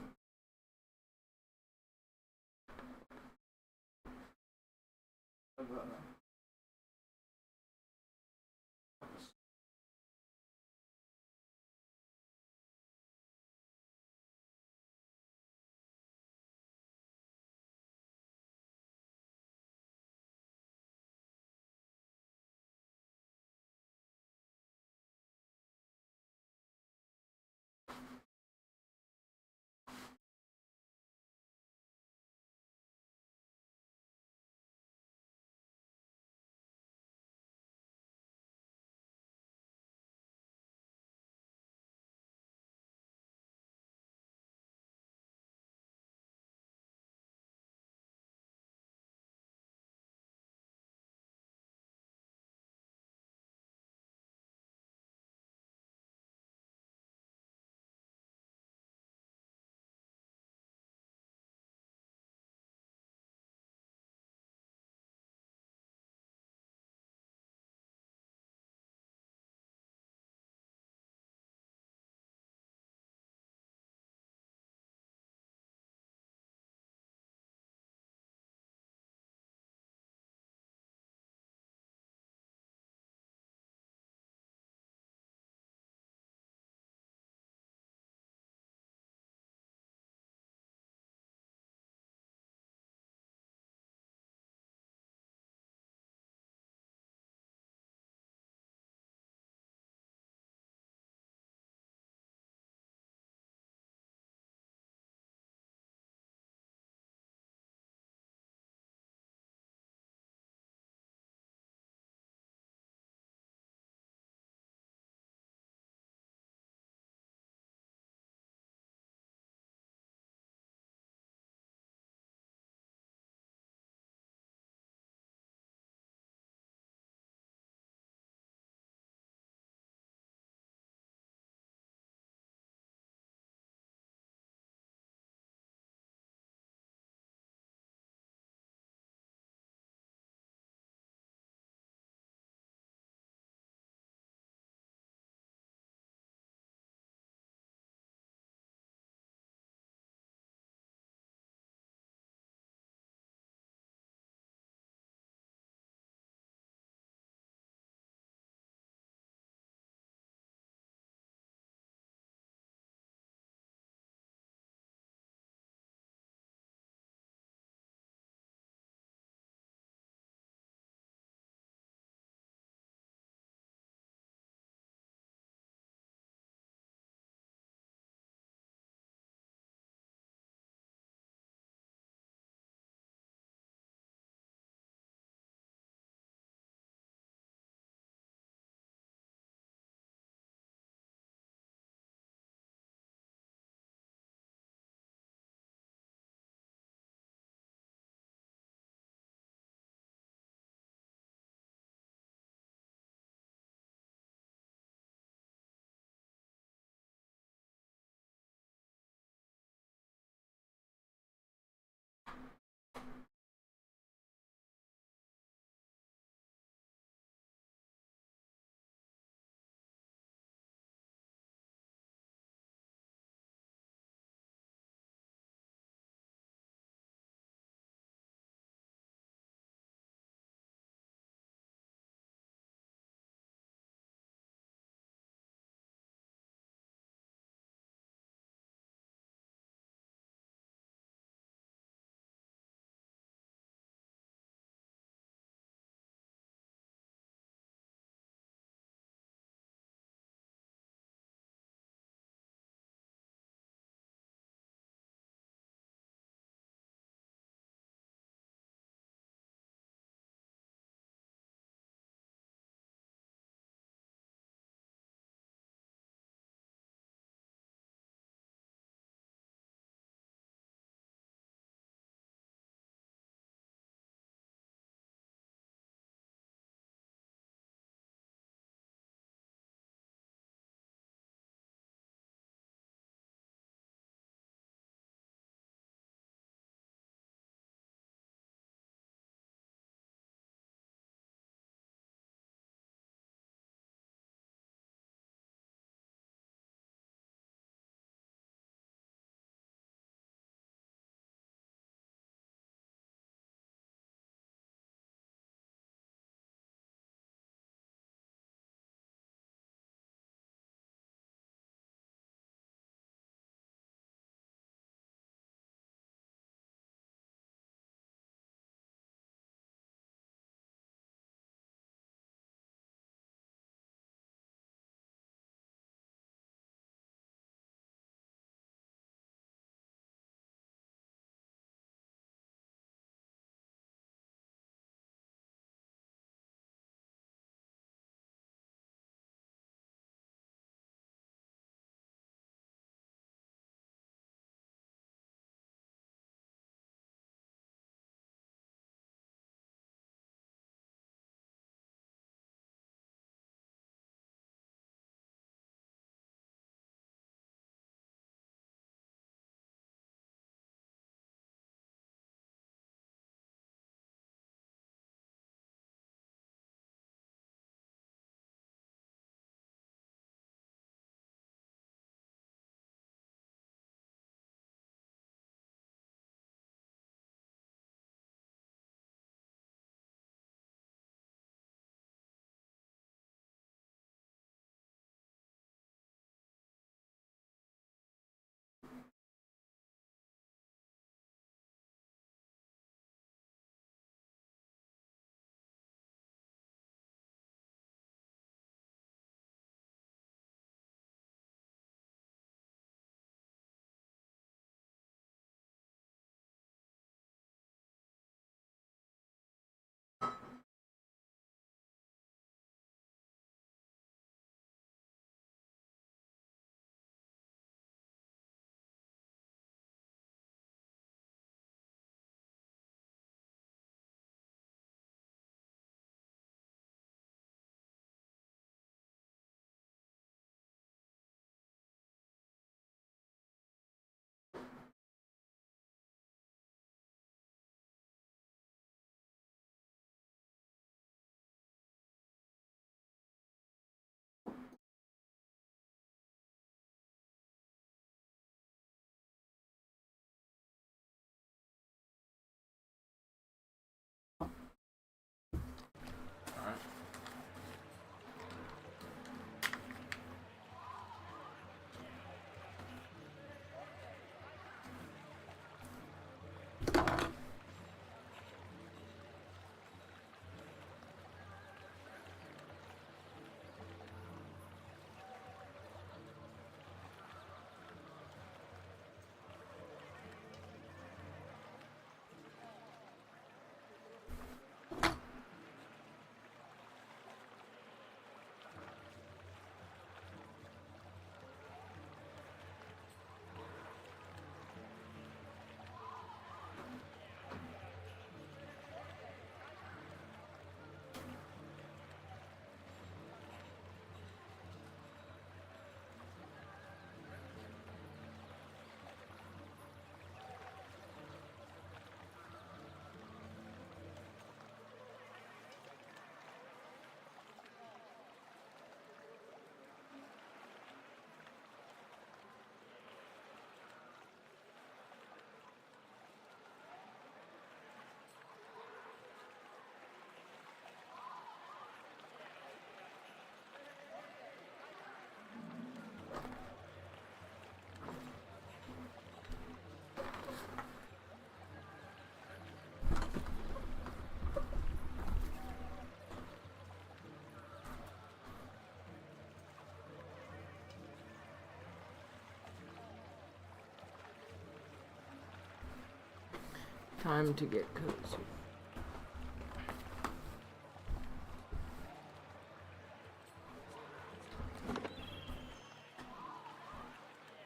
Time to get cozy.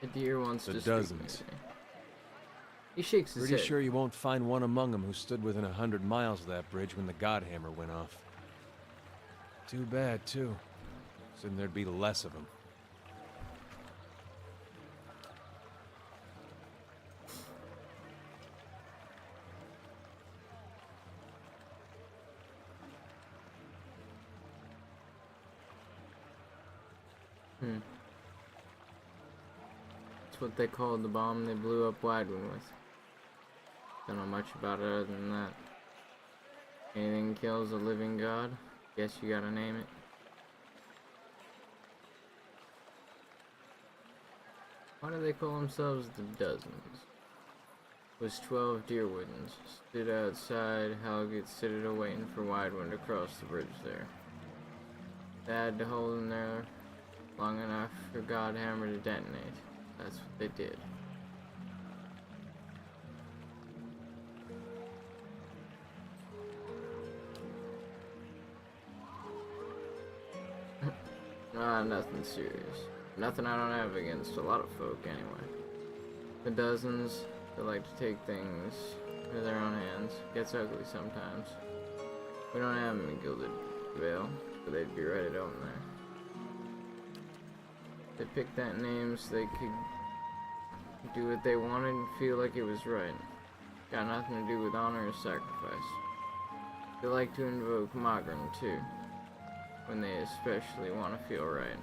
The deer wants The to dozens. speak. Maybe. He shakes his Pretty head. sure you won't find one among them who stood within 100 miles of that bridge when the Godhammer went off. Too bad, too. Soon there'd be less of them. That's what they called the bomb they blew up Wildwood with. Don't know much about it other than that. Anything kills a living god, guess you gotta name it. Why do they call themselves the Dozens? It was 12 Deerwoodens stood outside Halgate Citadel waiting for Widewind to cross the bridge there. They had to hold him there long enough for Godhammer to detonate. That's what they did. Nothing serious. Nothing I don't have against a lot of folk, anyway. The Dozens, they like to take things into their own hands. Gets ugly sometimes. We don't have them in Gilded Vale, but they'd be right at home there. They picked that name so they could do what they wanted and feel like it was right. Got nothing to do with honor or sacrifice. They like to invoke Magrin too, when they especially want to feel right.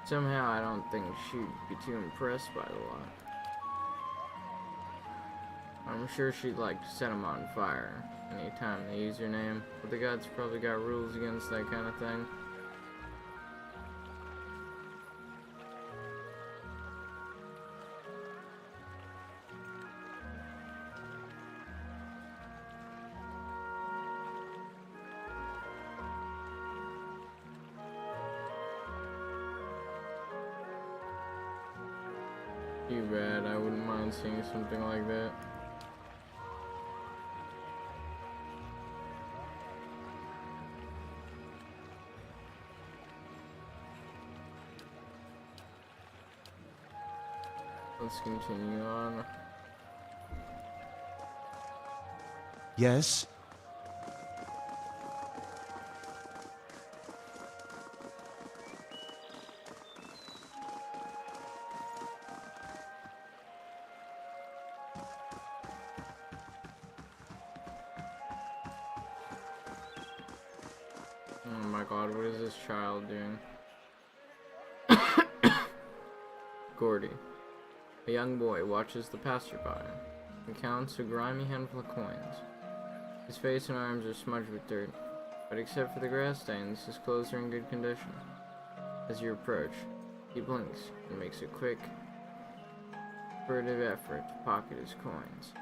Somehow I don't think she'd be too impressed by the lot. I'm sure she'd like to set them on fire anytime they use her name, but the gods probably got rules against that kind of thing. Too bad, I wouldn't mind seeing something like that. Let's continue on. Yes? Oh my god, what is this child doing? Gordy. A young boy watches the passerby and counts a grimy handful of coins. His face and arms are smudged with dirt, but except for the grass stains, his clothes are in good condition. As you approach, he blinks and makes a quick, furtive effort to pocket his coins.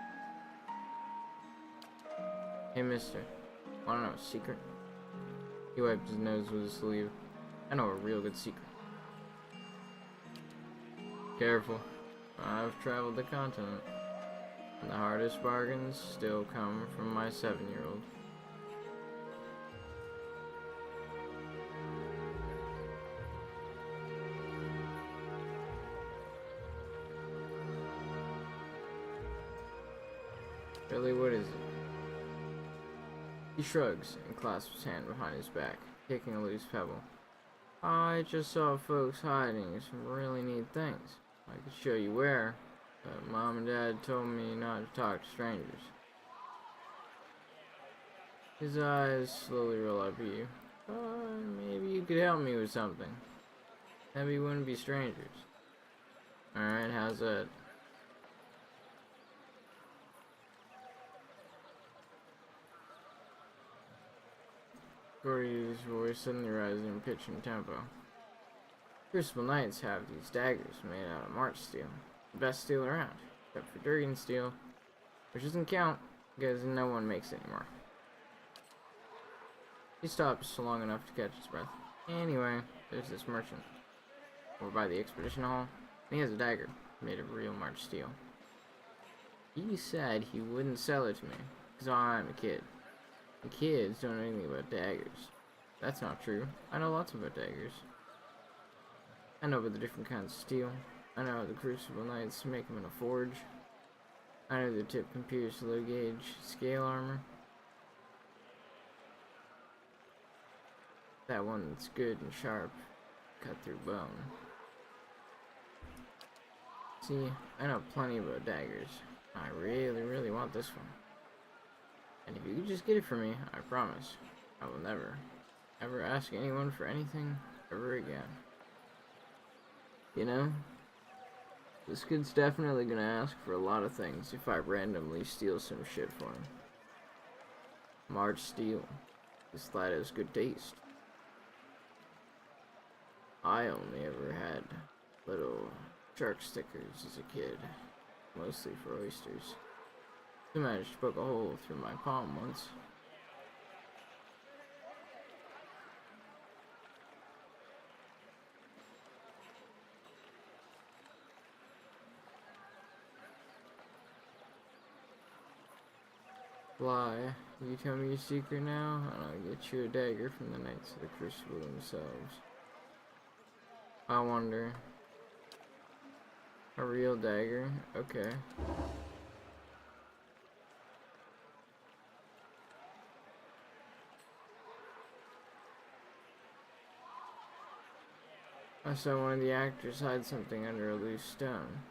Hey mister, wanna know a secret? He wiped his nose with his sleeve. I know a real good secret. Careful. I've traveled the continent, and the hardest bargains still come from my 7-year-old. Really, what is it? He shrugs and clasps his hand behind his back, kicking a loose pebble. I just saw folks hiding some really neat things. I could show you where, but Mom and Dad told me not to talk to strangers. His eyes slowly roll up at you. Maybe you could help me with something. Maybe we wouldn't be strangers. Alright, how's that? Gordy's voice suddenly rising in pitch and tempo. Crucible Knights have these daggers made out of March steel. The best steel around, except for Durgan steel, which doesn't count because no one makes it anymore. He stops long enough to catch his breath. Anyway, there's this merchant over by the expedition hall, and he has a dagger made of real March steel. He said he wouldn't sell it to me, because I'm a kid. And kids don't know anything about daggers. That's not true. I know lots about daggers. I know about the different kinds of steel. I know how the Crucible Knights make them in a forge. I know the tip can pierce low gauge scale armor. That one that's good and sharp, cut through bone. See, I know plenty about daggers. I really, really want this one. And if you could just get it for me, I promise, I will never, ever ask anyone for anything ever again. You know, this kid's definitely gonna ask for a lot of things if I randomly steal some shit for him. Marge Steel. This lad has good taste. I only ever had little shark stickers as a kid, mostly for oysters. I managed to poke a hole through my palm once. Fly, you tell me your secret now, and I'll get you a dagger from the Knights of the Crucible themselves. I wonder. A real dagger? Okay. I saw one of the actors hide something under a loose stone.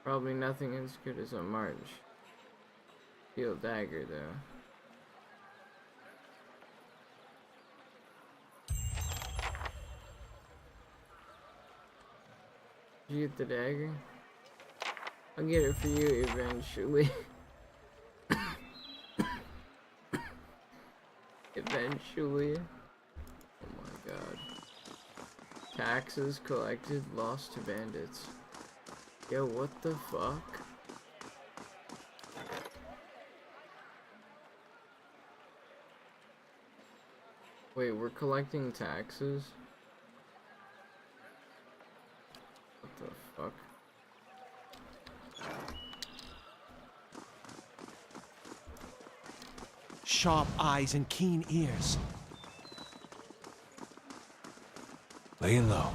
Probably nothing as good as a Marge. Steel dagger, though. Did you get the dagger? I'll get it for you eventually. Eventually. Oh my god. Taxes collected, lost to bandits. Yo, what the fuck? Wait, we're collecting taxes? What the fuck? Sharp eyes and keen ears. Laying low.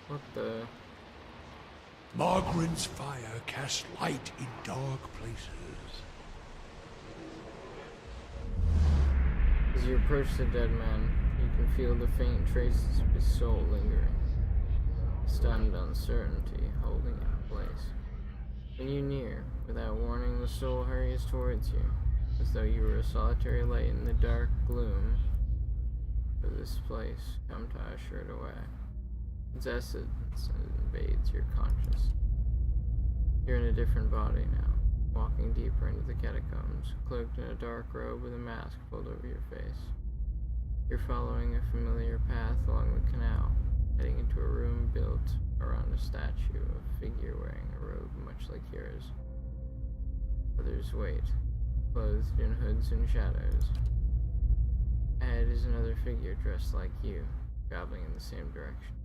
What the? Margren's fire casts light in dark places. As you approach the dead man, you can feel the faint traces of his soul lingering. Stunned uncertainty holding it in place. When you near, without warning, the soul hurries towards you, as though you were a solitary light in the dark gloom of this place, come to usher it away. Its essence invades your conscious. You're in a different body now, walking deeper into the catacombs, cloaked in a dark robe with a mask pulled over your face. You're following a familiar path along the canal, heading into a room built around a statue of a figure wearing a robe much like yours. Others wait, clothed in hoods and shadows. Ahead is another figure dressed like you, traveling in the same direction.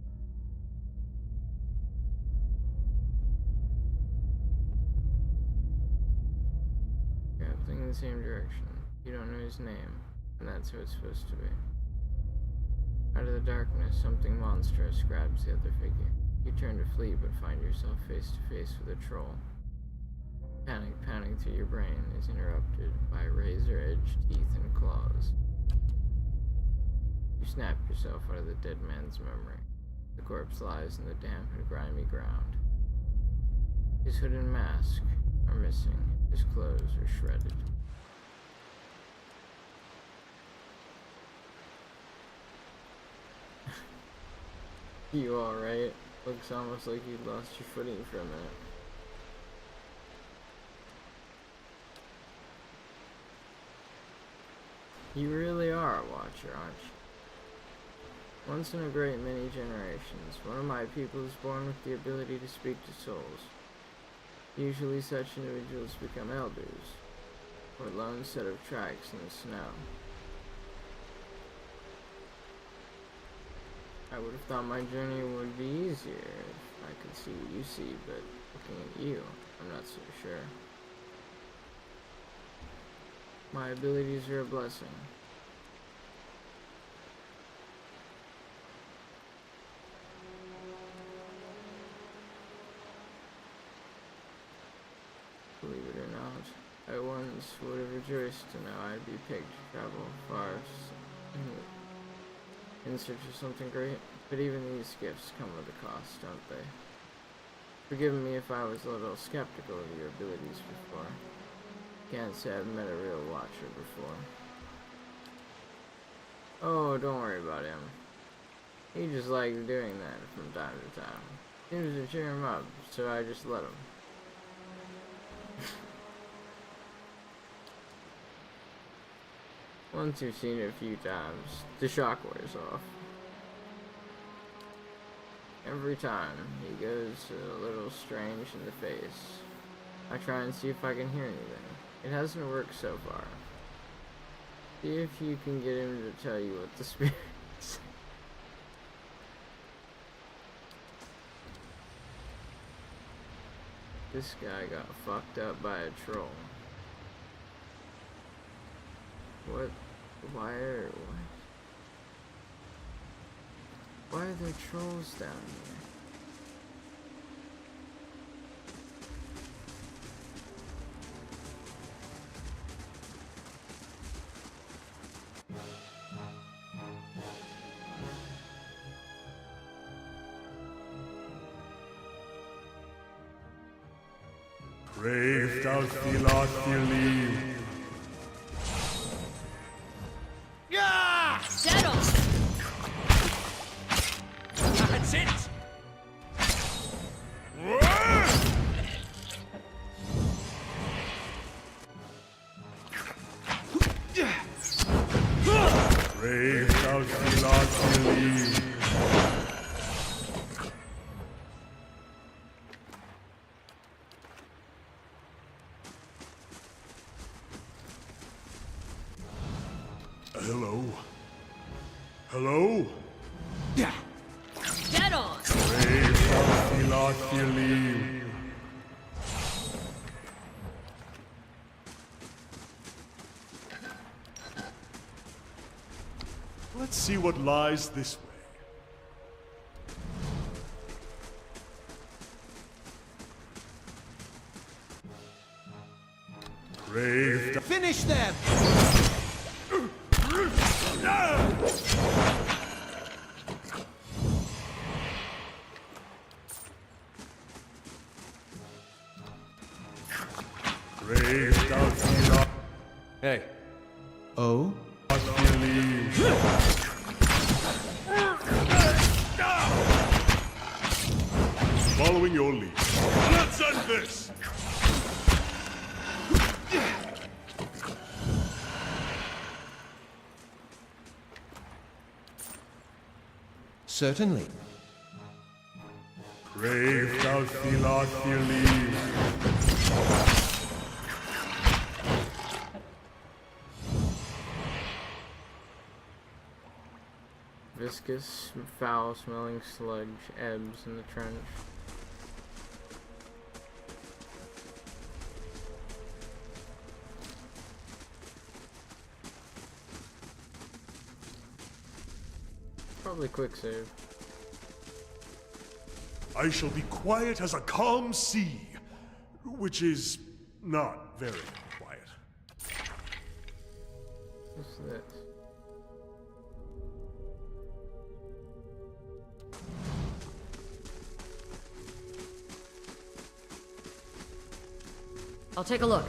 Traveling in the same direction. You don't know his name, and that's who it's supposed to be. Out of the darkness, something monstrous grabs the other figure. You turn to flee, but find yourself face to face with a troll. Panic pounding through your brain is interrupted by razor-edged teeth and claws. You snap yourself out of the dead man's memory. The corpse lies in the damp and grimy ground. His hood and mask are missing. His clothes are shredded. You alright? Looks almost like you lost your footing for a minute. You really are a watcher, aren't you? Once in a great many generations, one of my people is born with the ability to speak to souls. Usually such individuals become elders, or a lone set of tracks in the snow. I would have thought my journey would be easier if I could see what you see, but looking at you, I'm not so sure. My abilities are a blessing. Believe it or not, I once would have rejoiced to know I'd be picked to travel far in search of something great, but even these gifts come with a cost, don't they? Forgive me if I was a little skeptical of your abilities before. Can't say I've met a real watcher before. Oh, don't worry about him. He just likes doing that from time to time. Seems to cheer him up, so I just let him. Once you've seen it a few times, the shock wears off. Every time, he goes a little strange in the face. I try and see if I can hear anything. It hasn't worked so far. See if you can get him to tell you what the spirits say. This guy got fucked up by a troll. What? Why are there trolls down here? Brave thou Philothili. Yeah! Settle! That's it! Brave thou Philothili. Hello? Hello? Yeah. Get on! Brave thou Philothili. Let's see what lies this way. Brave thou... Finish them! Brave thou Philothili. Hey. Oh? Following your lead. Let's end this! Certainly. Brave thou Philothili. Viscous, foul-smelling sludge ebbs in the trench. Probably quick save. I shall be quiet as a calm sea, which is not very quiet. What's this? I'll take a look.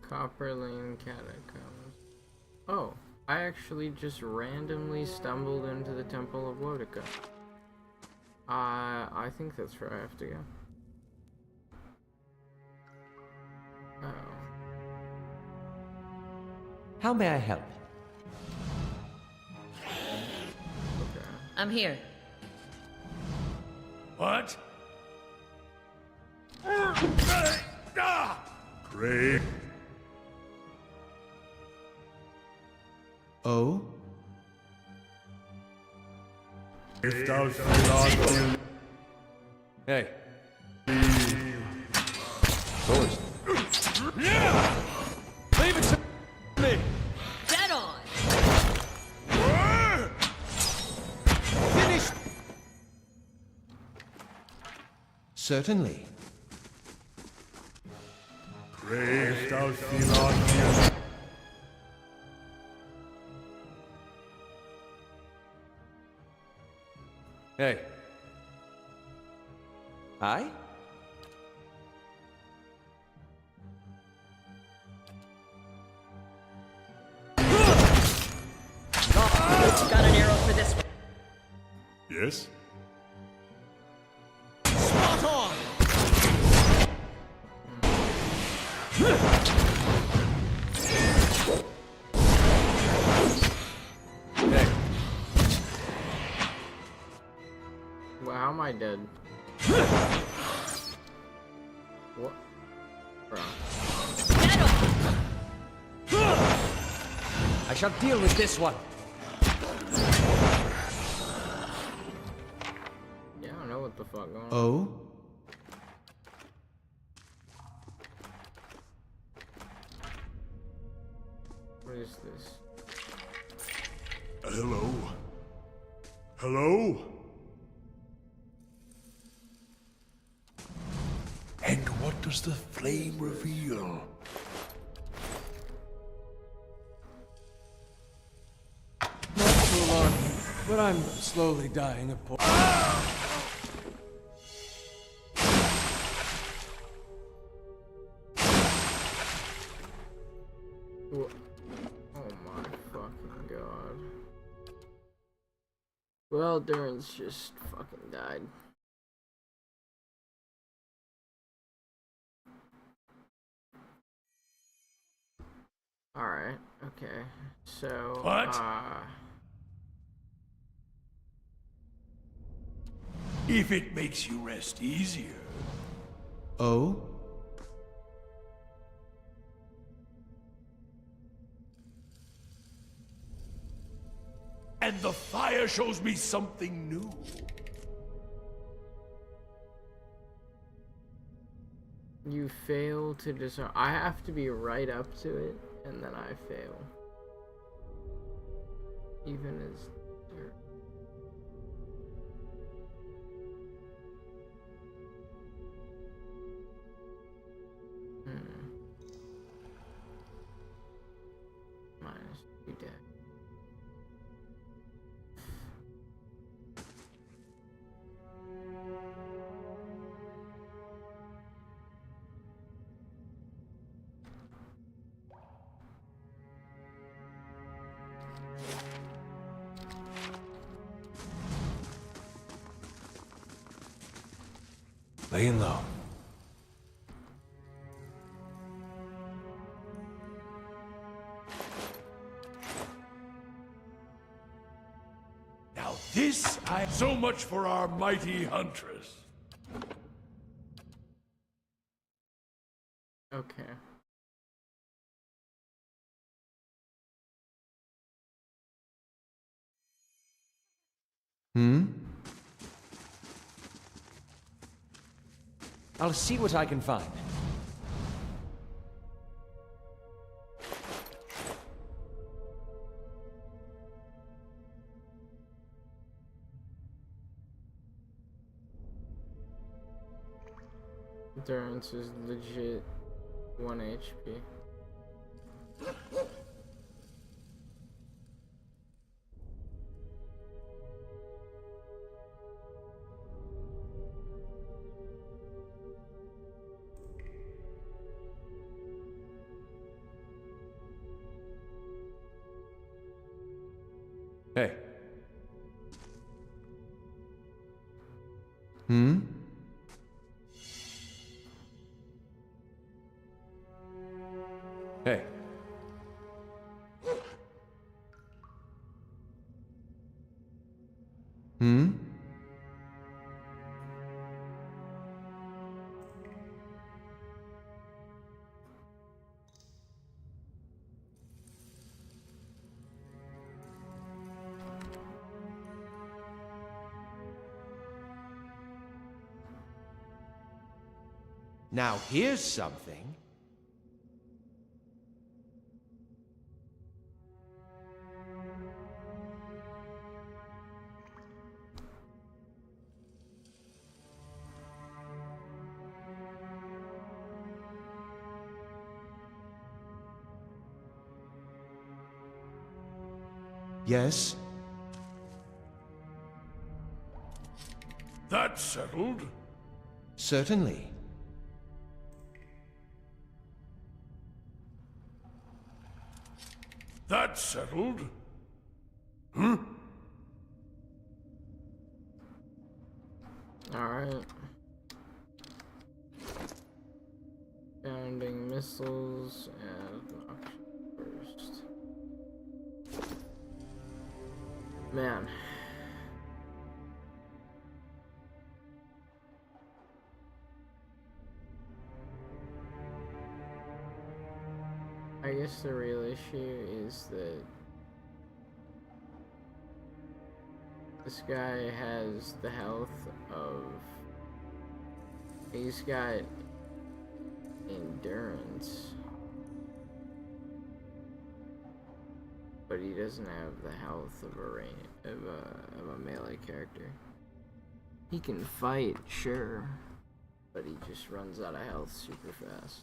Copper Lane Catacombs. Oh, I actually just randomly stumbled into the Temple of Wodica. I think that's where I have to go. Oh. How may I help? I'm here. What? Great. Oh? If thou shalt Hey. Doors. Leave it to me! Dead on! Finish! Certainly. pray if thou shalt Hey. Aye? Got an arrow for this one. Yes? Spot on! Hey. Well, how am I dead? What? Bro. I shall deal with this one. Yeah, I don't know what the fuck going on. Oh? What is this? Hello? Hello? And what does the flame reveal? Not to alarm you, but I'm slowly dying of Oh my fucking god. Well, Duran's just fucking died. Alright, okay. So, What? If it makes you rest easier. Oh? And the fire shows me something new. You fail to disarm. I have to be right up to it, and then I fail. Even as dirt. Minus 2 dead. Laying low. Now this so much for our mighty huntress. Okay. Hmm? I'll see what I can find. Endurance is legit 1 HP. Hey. Hmm? Hey. Now here's something. Yes? That's settled. Certainly. That's settled. Alright. Founding missiles and first. Man. I guess the real issue is that this guy has the health of... He's got endurance, but he doesn't have the health of a melee character. He can fight, sure, but he just runs out of health super fast.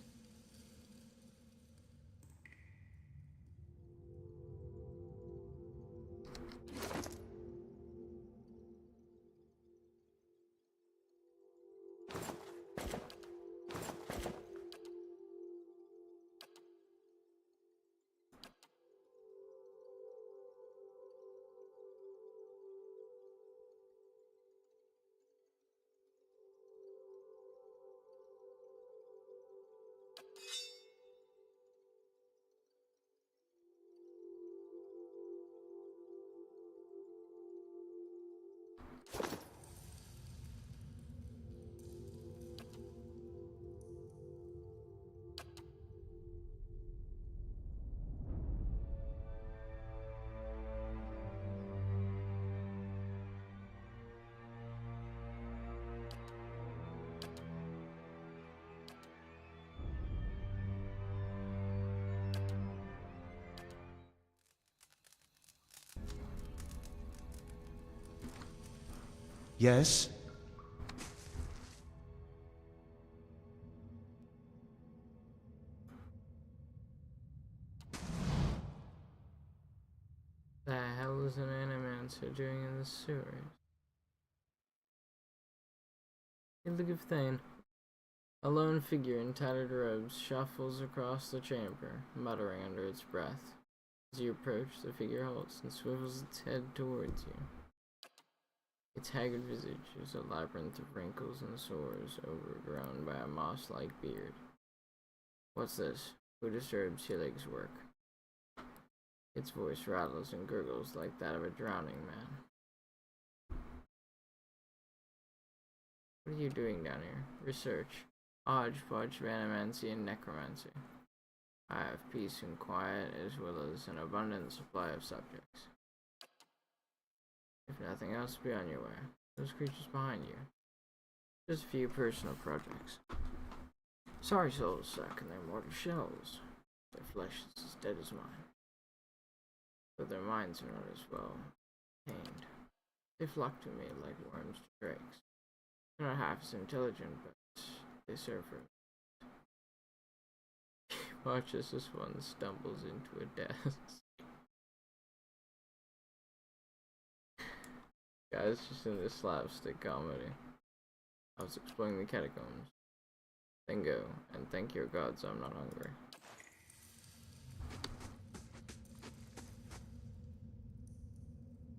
Yes? The hell is an animancer doing in the sewers? Hey, look at Thane. A lone figure in tattered robes shuffles across the chamber, muttering under its breath. As you approach, the figure halts and swivels its head towards you. Its haggard visage is a labyrinth of wrinkles and sores, overgrown by a moss-like beard. What's this? Who disturbs Hilig's work? Its voice rattles and gurgles like that of a drowning man. What are you doing down here? Research. Hodgepodge of animancy and necromancy. I have peace and quiet as well as an abundant supply of subjects. If nothing else, be on your way. Those creatures behind you. Just a few personal projects. Sorry souls suck in their mortal shells. Their flesh is as dead as mine. But their minds are not as well tamed. They flock to me like worms to drakes. They're not half as intelligent, but they serve for watch as this one stumbles into a desk. Guys, just in this slapstick comedy. I was exploring the catacombs. Then go, and thank your gods I'm not hungry.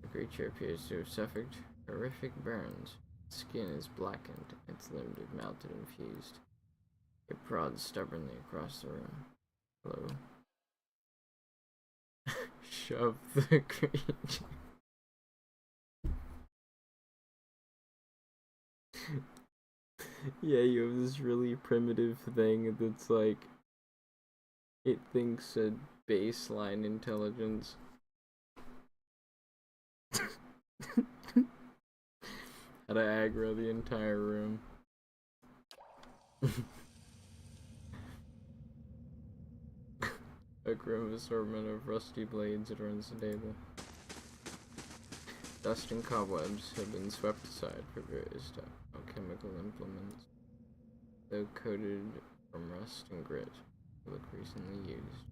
The creature appears to have suffered horrific burns. Its skin is blackened, its limbs have melted and fused. It prods stubbornly across the room. Hello. Shove the creature. Yeah, you have this really primitive thing that's like, it thinks a baseline intelligence. How to aggro the entire room. A grim assortment of rusty blades adorns the table. Dust and cobwebs have been swept aside for various alchemical implements, though coated from rust and grit, they look recently used.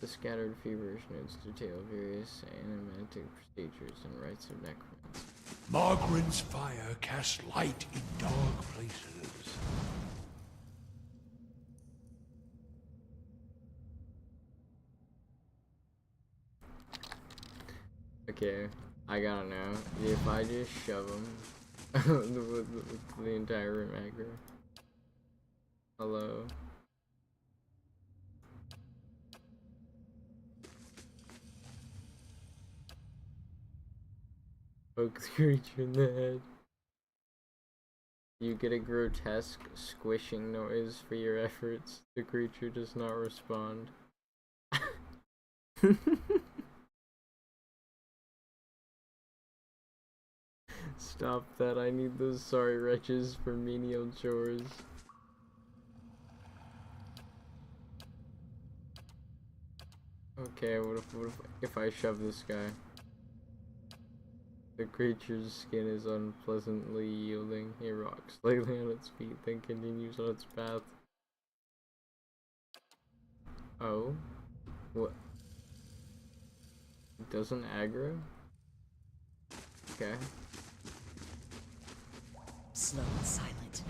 The scattered feverish notes detail various animatic procedures and rites of necromancy. Margren's fire casts light in dark places. Okay, I gotta know. If I just shove him with the entire room aggro. Hello? Poke the creature in the head. You get a grotesque squishing noise for your efforts. The creature does not respond. Stop that, I need those sorry wretches for menial chores. Okay, what if I shove this guy? The creature's skin is unpleasantly yielding. It rocks slightly on its feet, then continues on its path. Oh? What? It doesn't aggro? Okay. Slow and silent.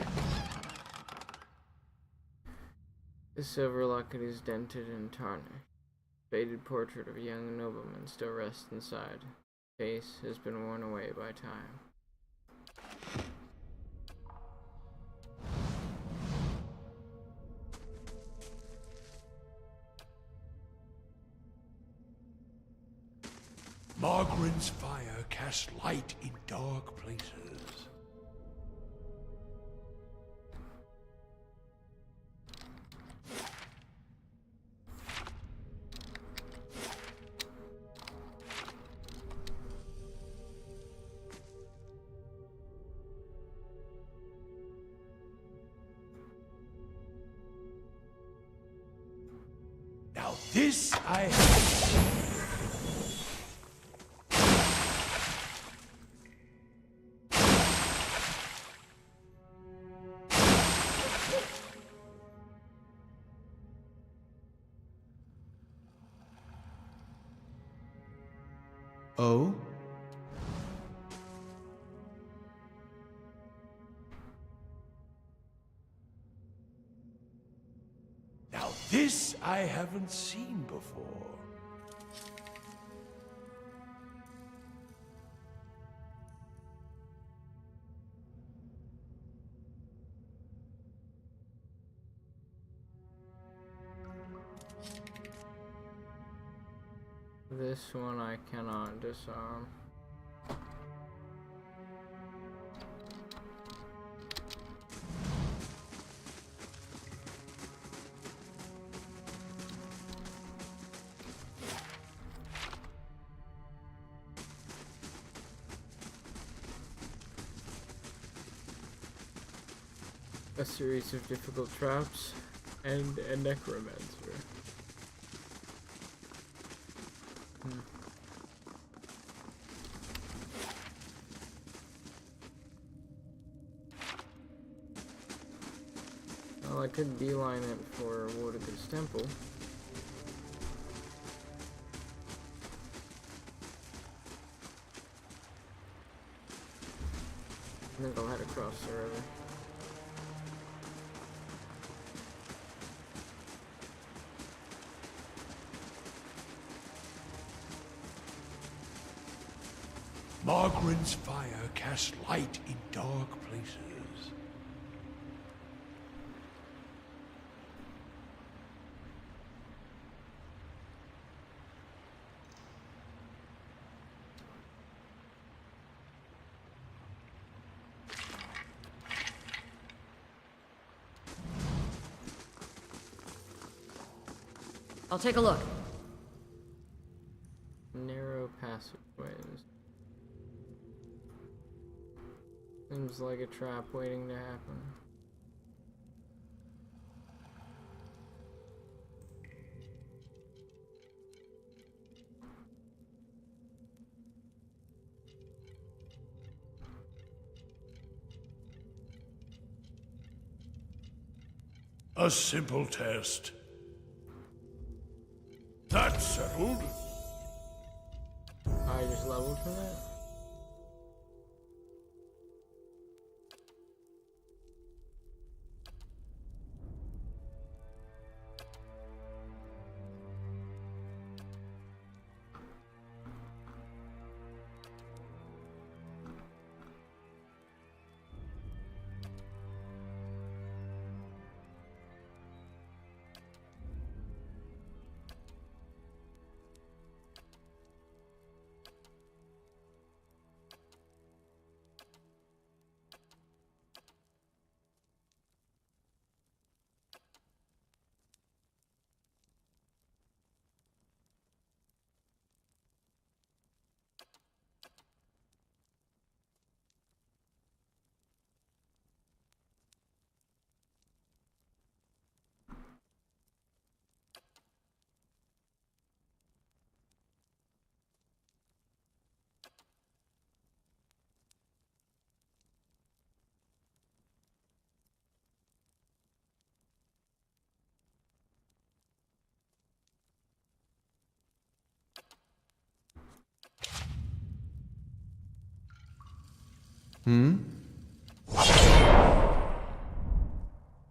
The silver locket is dented and tarnished. Faded portrait of a young nobleman still rests inside. Face has been worn away by time. Margren's fire casts light in dark places. Now this I... Oh? Now this I haven't seen before. This one I cannot disarm. A series of difficult traps and a necromancer. Well, I could beeline it for Wardicus Temple. I think I'll head across the river. Margren's fire casts light in dark places. I'll take a look. Narrow passageways. Seems like a trap waiting to happen. A simple test. That's settled. I just leveled for that.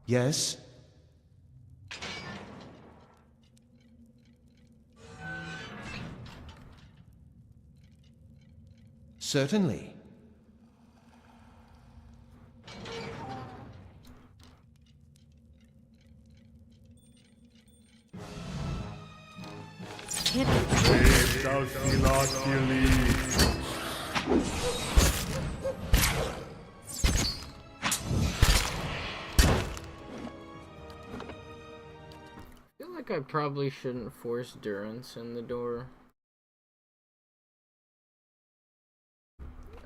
Yes? Certainly. I feel like I probably shouldn't force Durance in the door.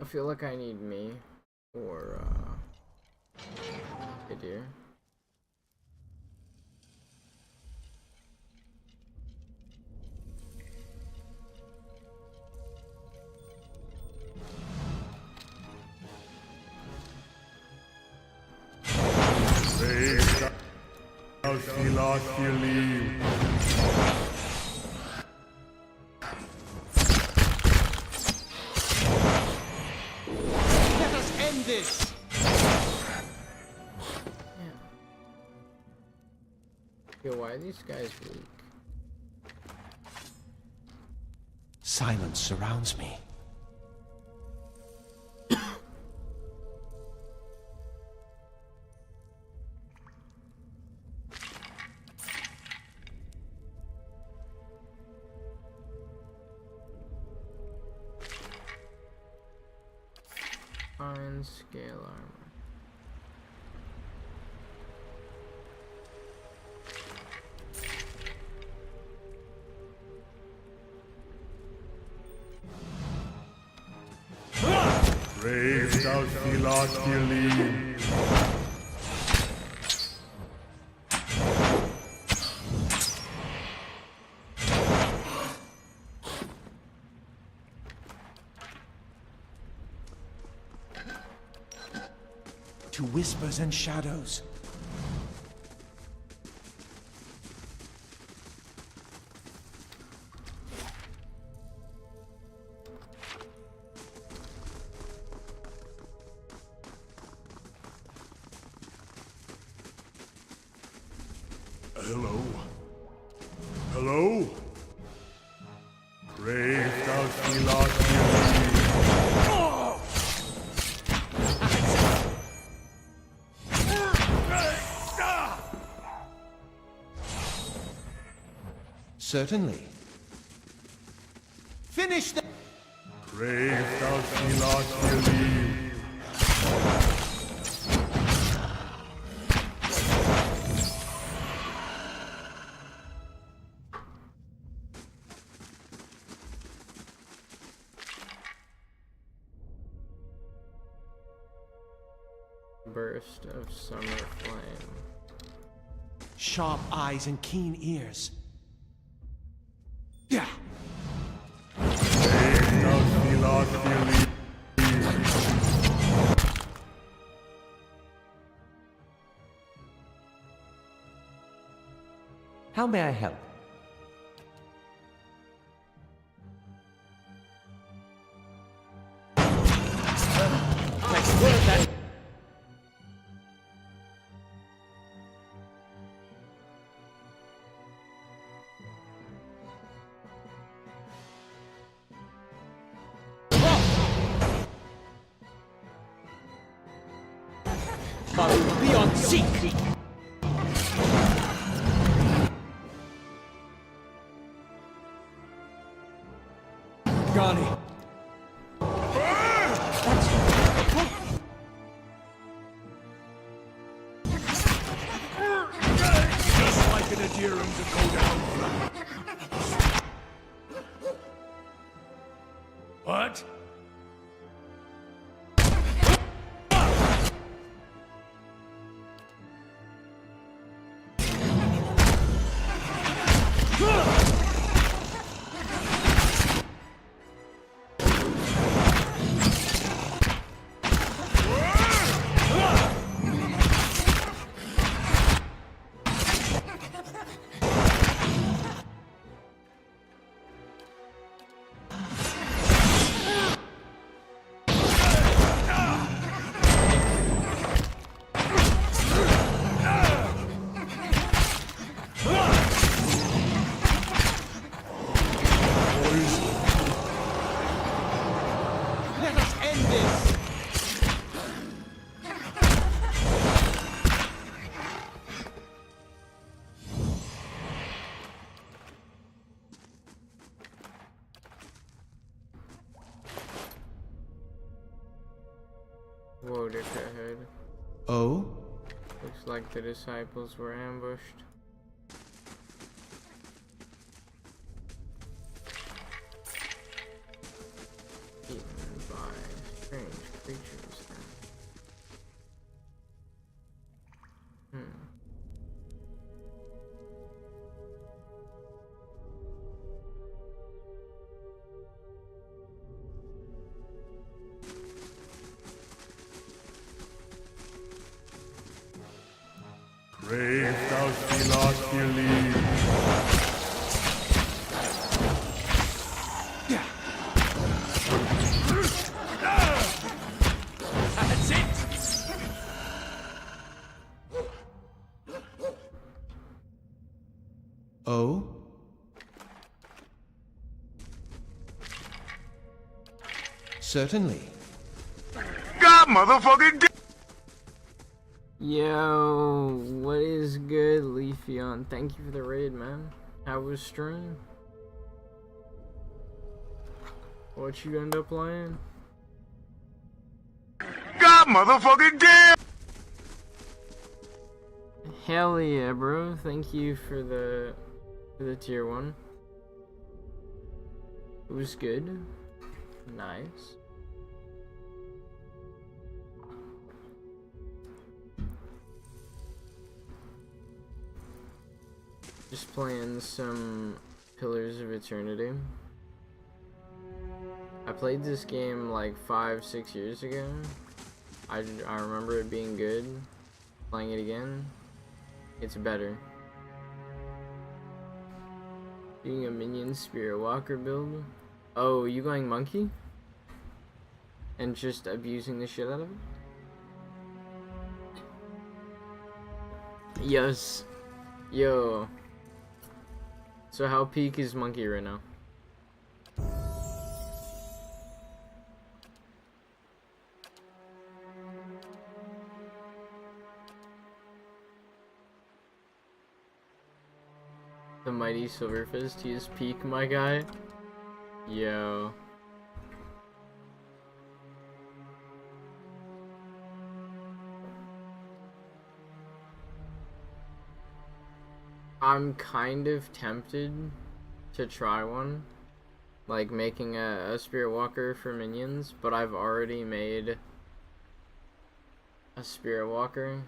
I feel like I need me or Kadir. Let us end this! Yo, why are these guys weak? Silence surrounds me. Fine scale armor. Raised out Philothelie. To whispers and shadows. Hello? Hello? Raised out Philothelie. Certainly. Finish the... Raised out Philothelie. Burst of summer flame. Sharp eyes and keen ears. Yeah. Raised out Philothelie. How may I help? Beyond seek! Gani. Just like an adherent to go down flat. What? Let us end this! Whoa, they're ahead. Oh? Looks like the disciples were ambushed. Eaten by strange creatures. Brave thou Achilles. That's it! Oh? Certainly. God motherfucking Yo, what is good, Leafeon? Thank you for the raid, man. How was stream? What you end up playing? God motherfucking damn! Hell yeah, bro. Thank you for the tier 1. It was good. Nice. Just playing some Pillars of Eternity. I played this game like 5-6 years ago. I remember it being good. Playing it again, it's better. Doing a minion Spirit Walker build. Oh, you going monkey? And just abusing the shit out of it? Yes. Yo. So how peak is monkey right now? The mighty Silverfist, he is peak, my guy. Yo. I'm kind of tempted to try one, like making a Spirit Walker for minions, but I've already made a Spirit Walker.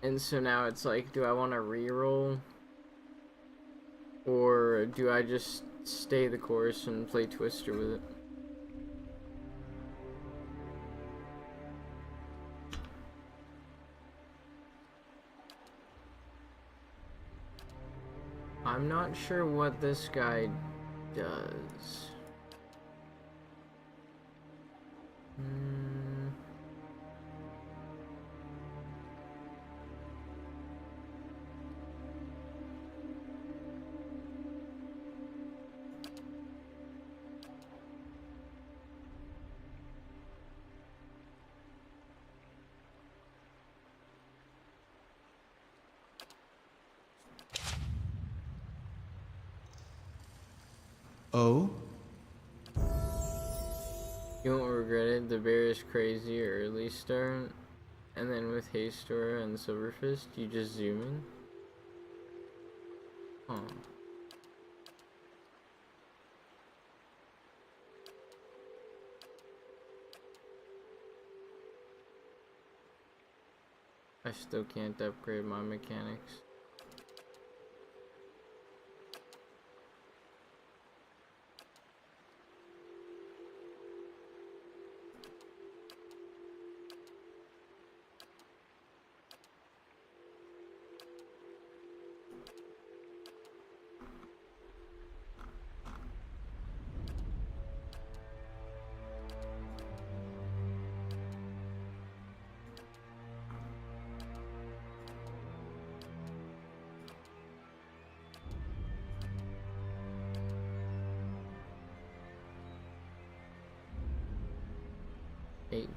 And so now it's like, do I want to reroll? Or do I just stay the course and play Twister with it? I'm not sure what this guy does. Oh? You won't regret it. The bear is crazy early start, and then with Haystora and Silverfist, you just zoom in. Huh. I still can't upgrade my mechanics.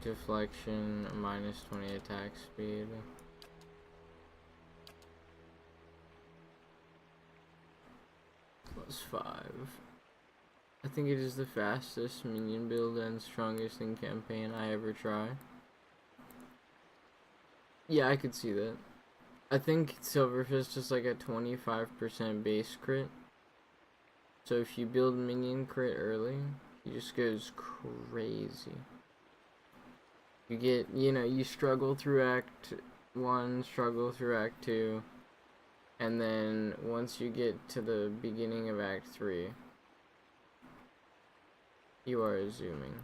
Deflection, minus 20 attack speed. Plus 5. I think it is the fastest minion build and strongest in campaign I ever try. Yeah, I could see that. I think Silverfist is like a 25% base crit. So if you build minion crit early, he just goes crazy. You get, you know, you struggle through Act 1, struggle through Act 2, and then once you get to the beginning of Act 3, you are zooming.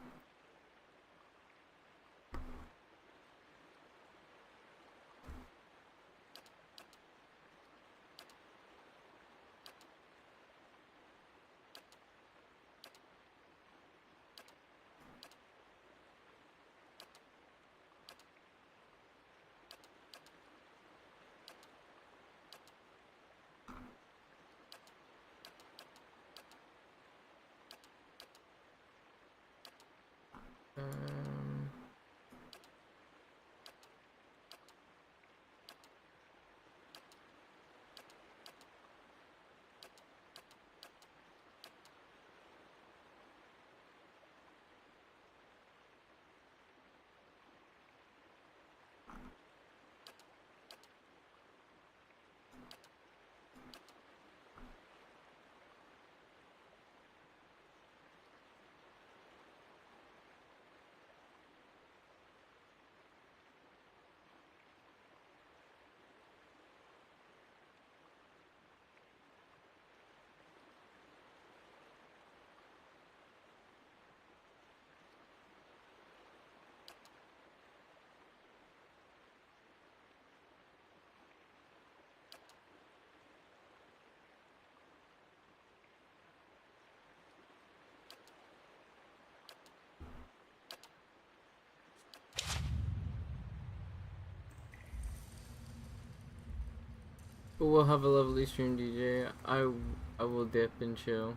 But we'll have a lovely stream, DJ. I will dip and chill.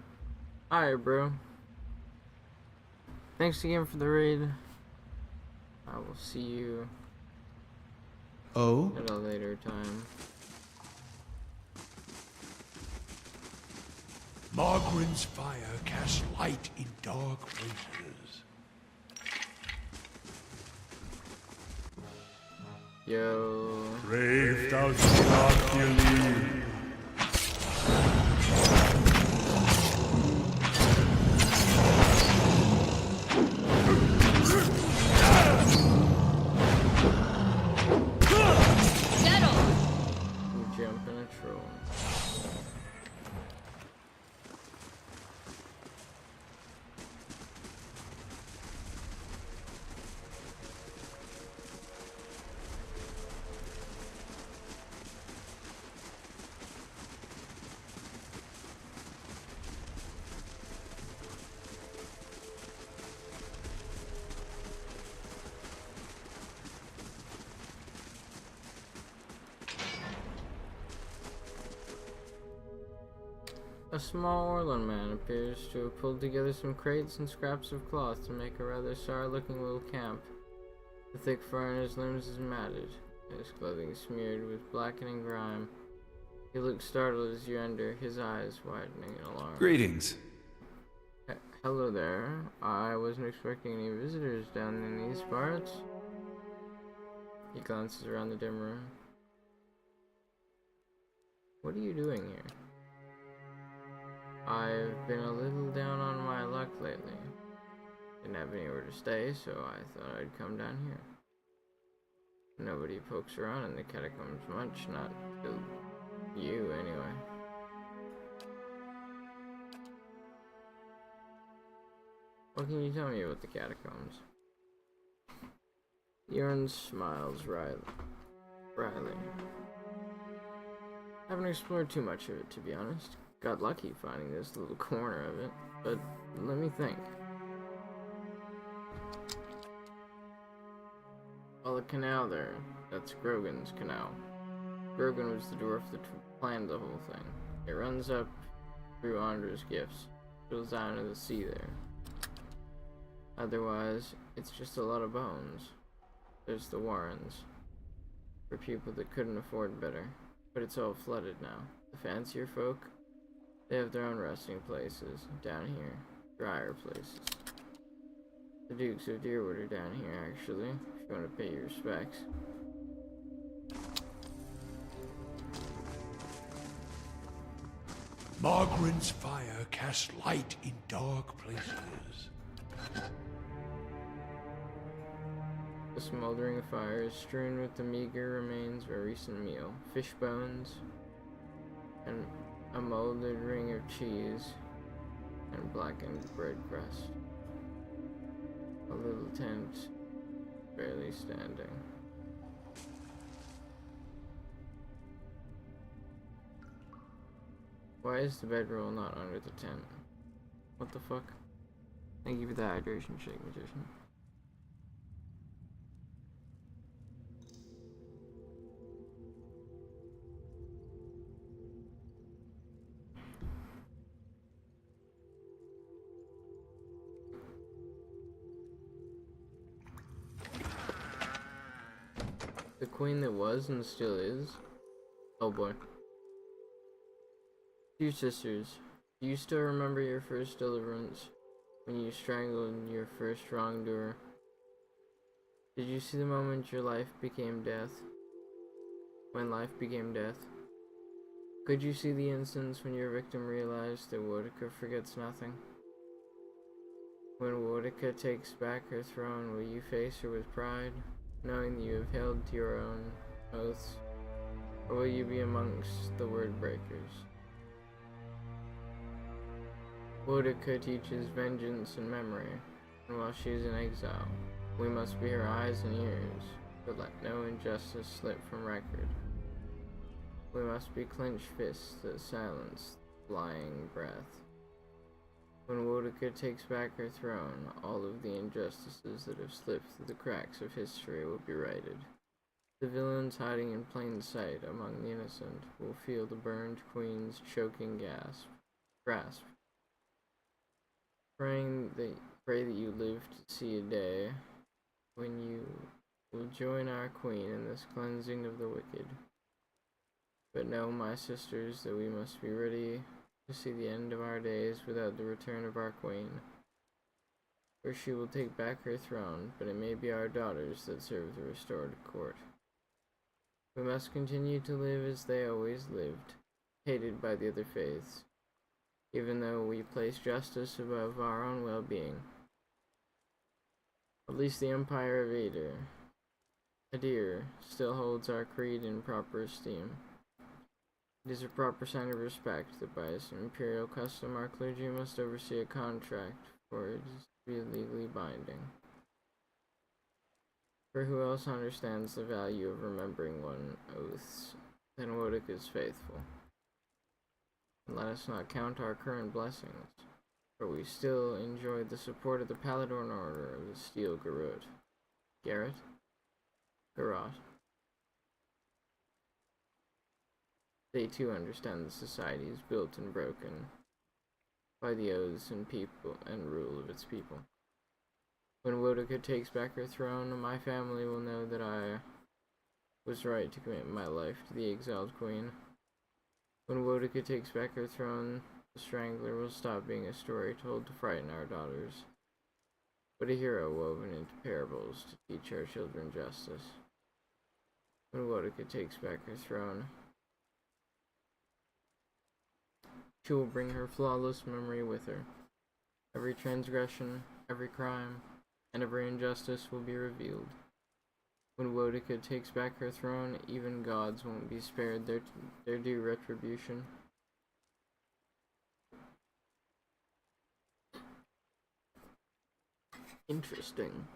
Alright, bro. Thanks again for the raid. I will see you at a later time. Margren's fire casts light in dark places. Yo. Brave thou not believe. A small Orlan man appears to have pulled together some crates and scraps of cloth to make a rather sorry-looking little camp. The thick fur on his limbs is matted, his clothing smeared with blackening grime. He looks startled as you enter, his eyes widening in alarm. Greetings. Hello there. I wasn't expecting any visitors down in these parts. He glances around the dim room. What are you doing here? I've been a little down on my luck lately. Didn't have anywhere to stay, so I thought I'd come down here. Nobody pokes around in the catacombs much, not till you, anyway. What can you tell me about the catacombs? Euron smiles wryly. Haven't explored too much of it, to be honest. Got lucky finding this little corner of it, but let me think. Well, the canal there, that's Grogan's canal. Grogan was the dwarf that planned the whole thing. It runs up through Andra's gifts, spills down into the sea there. Otherwise, it's just a lot of bones. There's the Warrens, for people that couldn't afford better, but it's all flooded now. The fancier folk, they have their own resting places, down here, drier places. The Dukes of Deerwood are down here, actually, if you want to pay your respects. Margaren's fire casts light in dark places. The smoldering fire is strewn with the meager remains of a recent meal. Fish bones, and a molded ring of cheese, and blackened bread crust. A little tent, barely standing. Why is the bedroll not under the tent? What the fuck? Thank you for the hydration shake, magician. The queen that was and still is? Oh boy. Dear sisters, do you still remember your first deliverance? When you strangled your first wrongdoer? Did you see the moment your life became death? When life became death? Could you see the instance when your victim realized that Woedica forgets nothing? When Woedica takes back her throne, will you face her with pride, knowing that you have held to your own oaths? Or will you be amongst the word breakers? Woedica teaches vengeance and memory, and while she is in exile, we must be her eyes and ears, but let no injustice slip from record. We must be clenched fists that silence lying breath. When Woedica takes back her throne, all of the injustices that have slipped through the cracks of history will be righted. The villains hiding in plain sight among the innocent will feel the burned queen's choking grasp. Pray that you live to see a day when you will join our queen in this cleansing of the wicked. But know, my sisters, that we must be ready to see the end of our days without the return of our queen. For she will take back her throne, but it may be our daughters that serve the restored court. We must continue to live as they always lived, hated by the other faiths, even though we place justice above our own well-being. At least the Empire of Adir still holds our creed in proper esteem. It is a proper sign of respect that by its imperial custom our clergy must oversee a contract for it to be legally binding. For who else understands the value of remembering one's oaths than Woedica's faithful? And let us not count our current blessings, for we still enjoy the support of the Paladin Order of the Steel Garrote. Garrett? Garrot. They too understand the society is built and broken, by the oaths and people and rule of its people. When Woedica takes back her throne, my family will know that I was right to commit my life to the exiled queen. When Woedica takes back her throne, the Strangler will stop being a story told to frighten our daughters, but a hero woven into parables to teach our children justice. When Woedica takes back her throne, she will bring her flawless memory with her. Every transgression, every crime, and every injustice will be revealed. When Woedica takes back her throne, even gods won't be spared their due retribution. Interesting.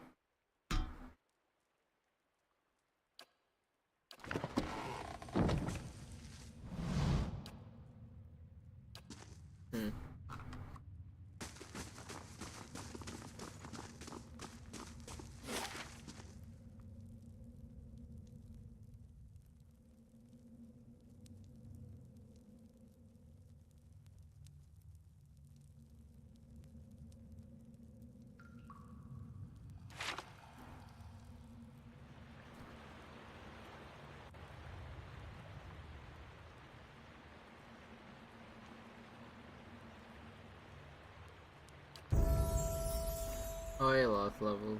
Oh, Aloth leveled.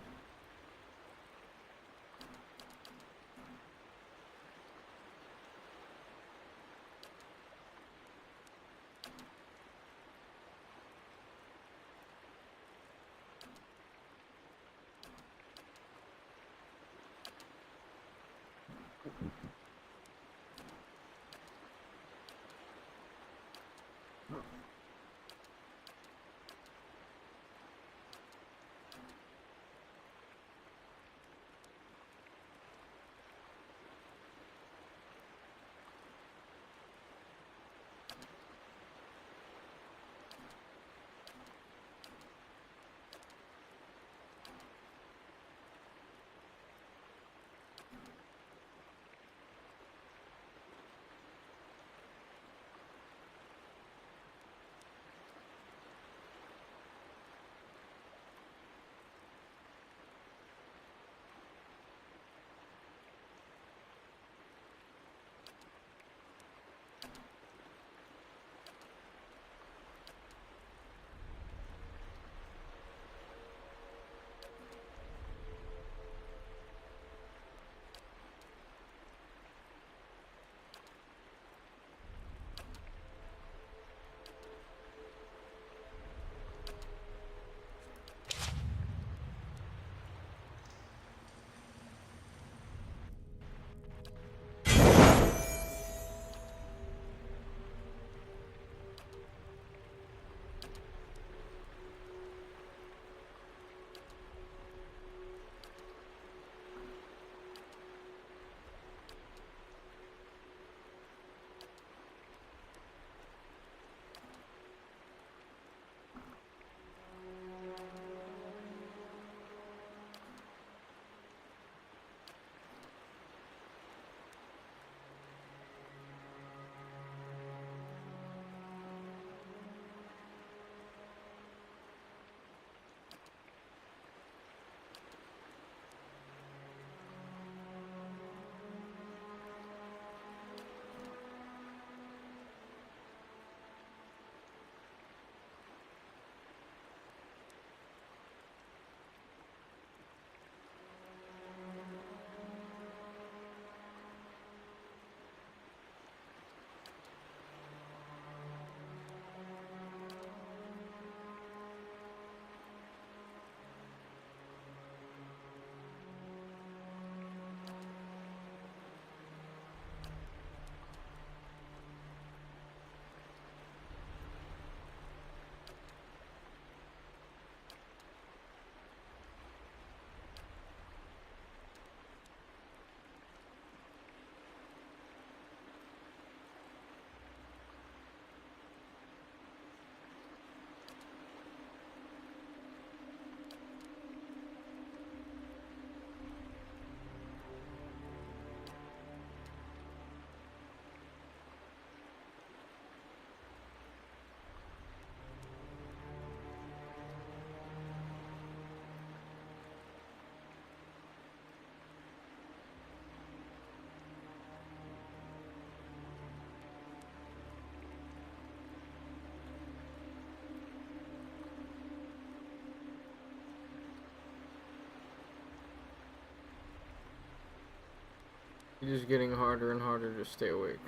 It's just getting harder and harder to stay awake.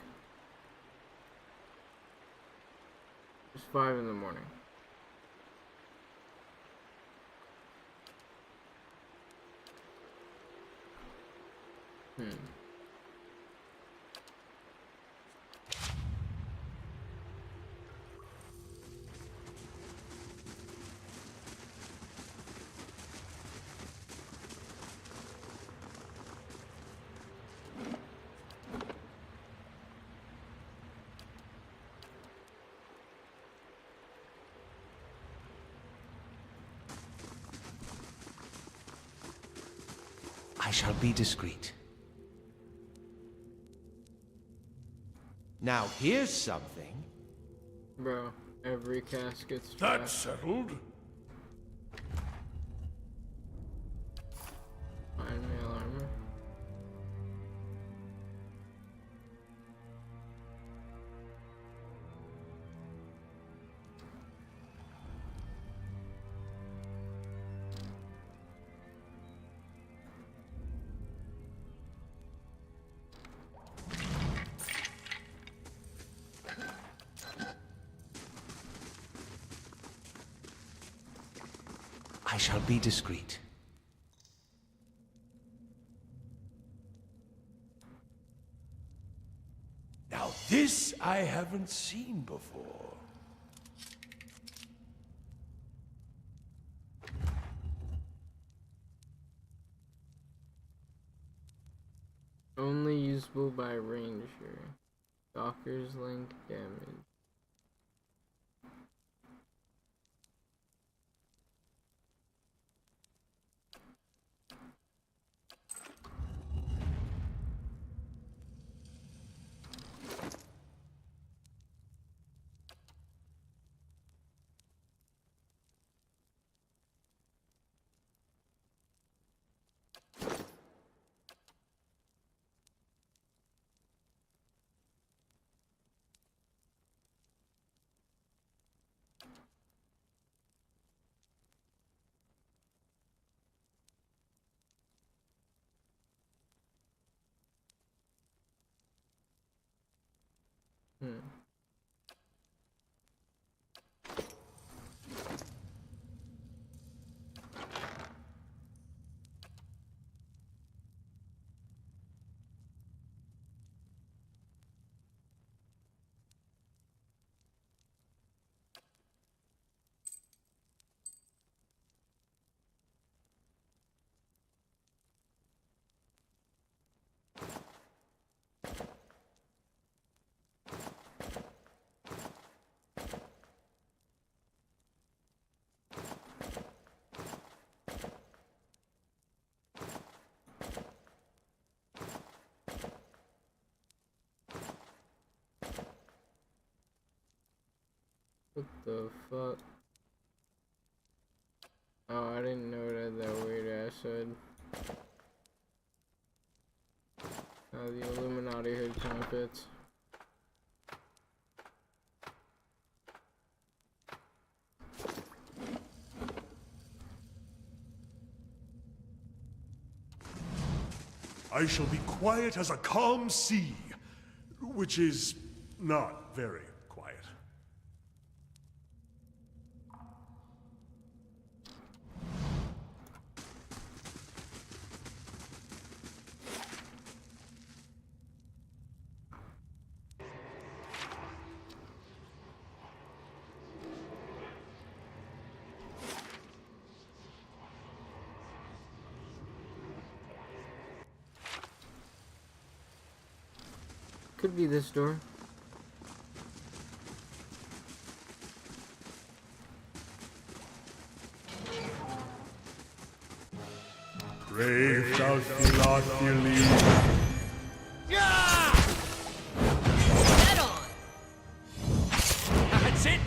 It's 5 in the morning. I shall be discreet. Now here's something. Bro, every casket's That's settled. Iron mail armor. I shall be discreet. Now this I haven't seen before. Only usable by ranger. Stalker's link damage. What the fuck? Oh, I didn't know it had that weird ass hood. Oh, the Illuminati hood kind of fits. I shall be quiet as a calm sea, which is not very quiet. Could be this door. Brave thou Philotheles. Head on! That's it!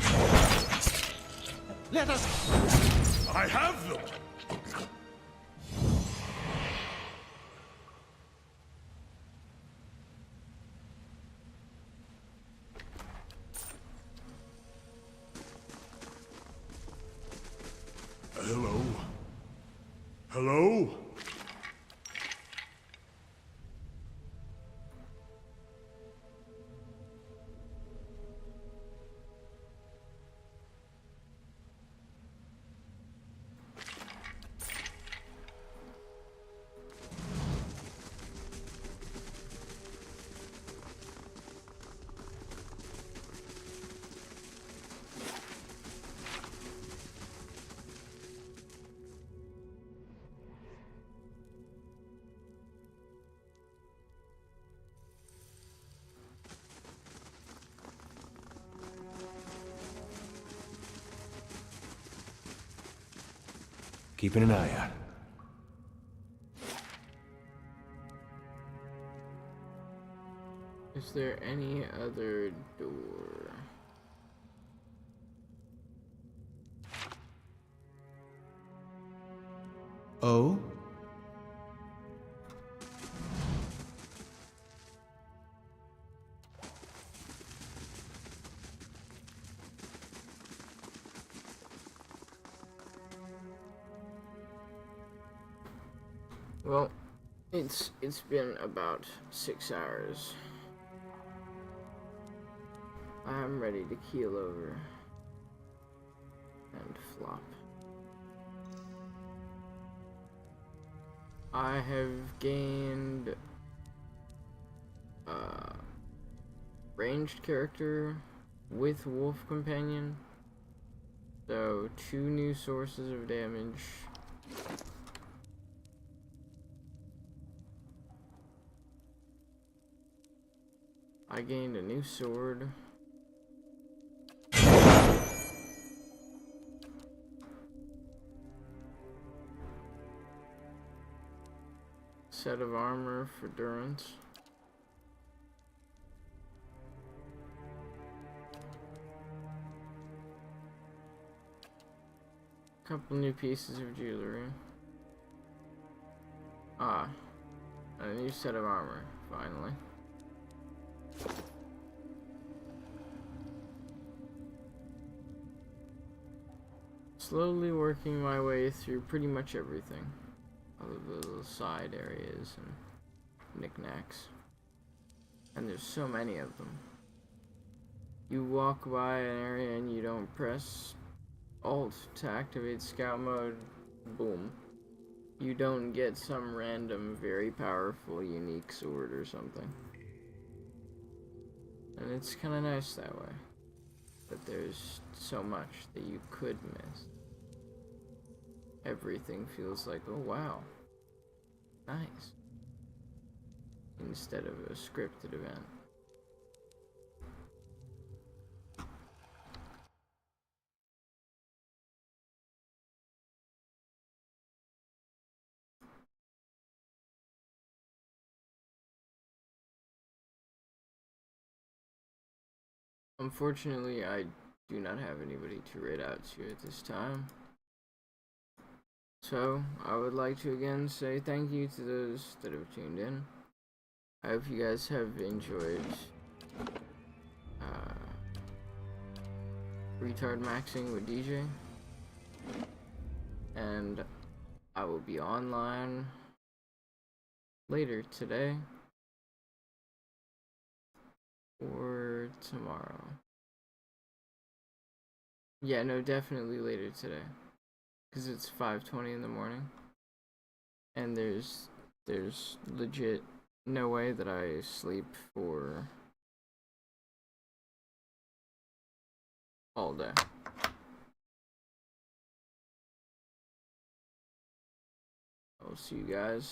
Let us... I have them! Hello? Hello? keeping an eye out. Is there any other door? Oh? Well, it's been about 6 hours. I'm ready to keel over and flop. I have gained ranged character with wolf companion, so 2 new sources of damage. I gained a new sword. Set of armor for Durance. Couple new pieces of jewelry. And a new set of armor, finally. Slowly working my way through pretty much everything. All of the little side areas and knickknacks. And there's so many of them. You walk by an area and you don't press Alt to activate scout mode, boom. You don't get some random, very powerful, unique sword or something. And it's kind of nice that way. But there's so much that you could miss. Everything feels like, oh wow, nice, instead of a scripted event. Unfortunately, I do not have anybody to raid out to at this time. So, I would like to again say thank you to those that have tuned in. I hope you guys have enjoyed retard maxing with DJ. And I will be online later today or tomorrow. Yeah, no, definitely later today. Because it's 5:20 in the morning. And there's legit no way that I sleep for all day. I'll see you guys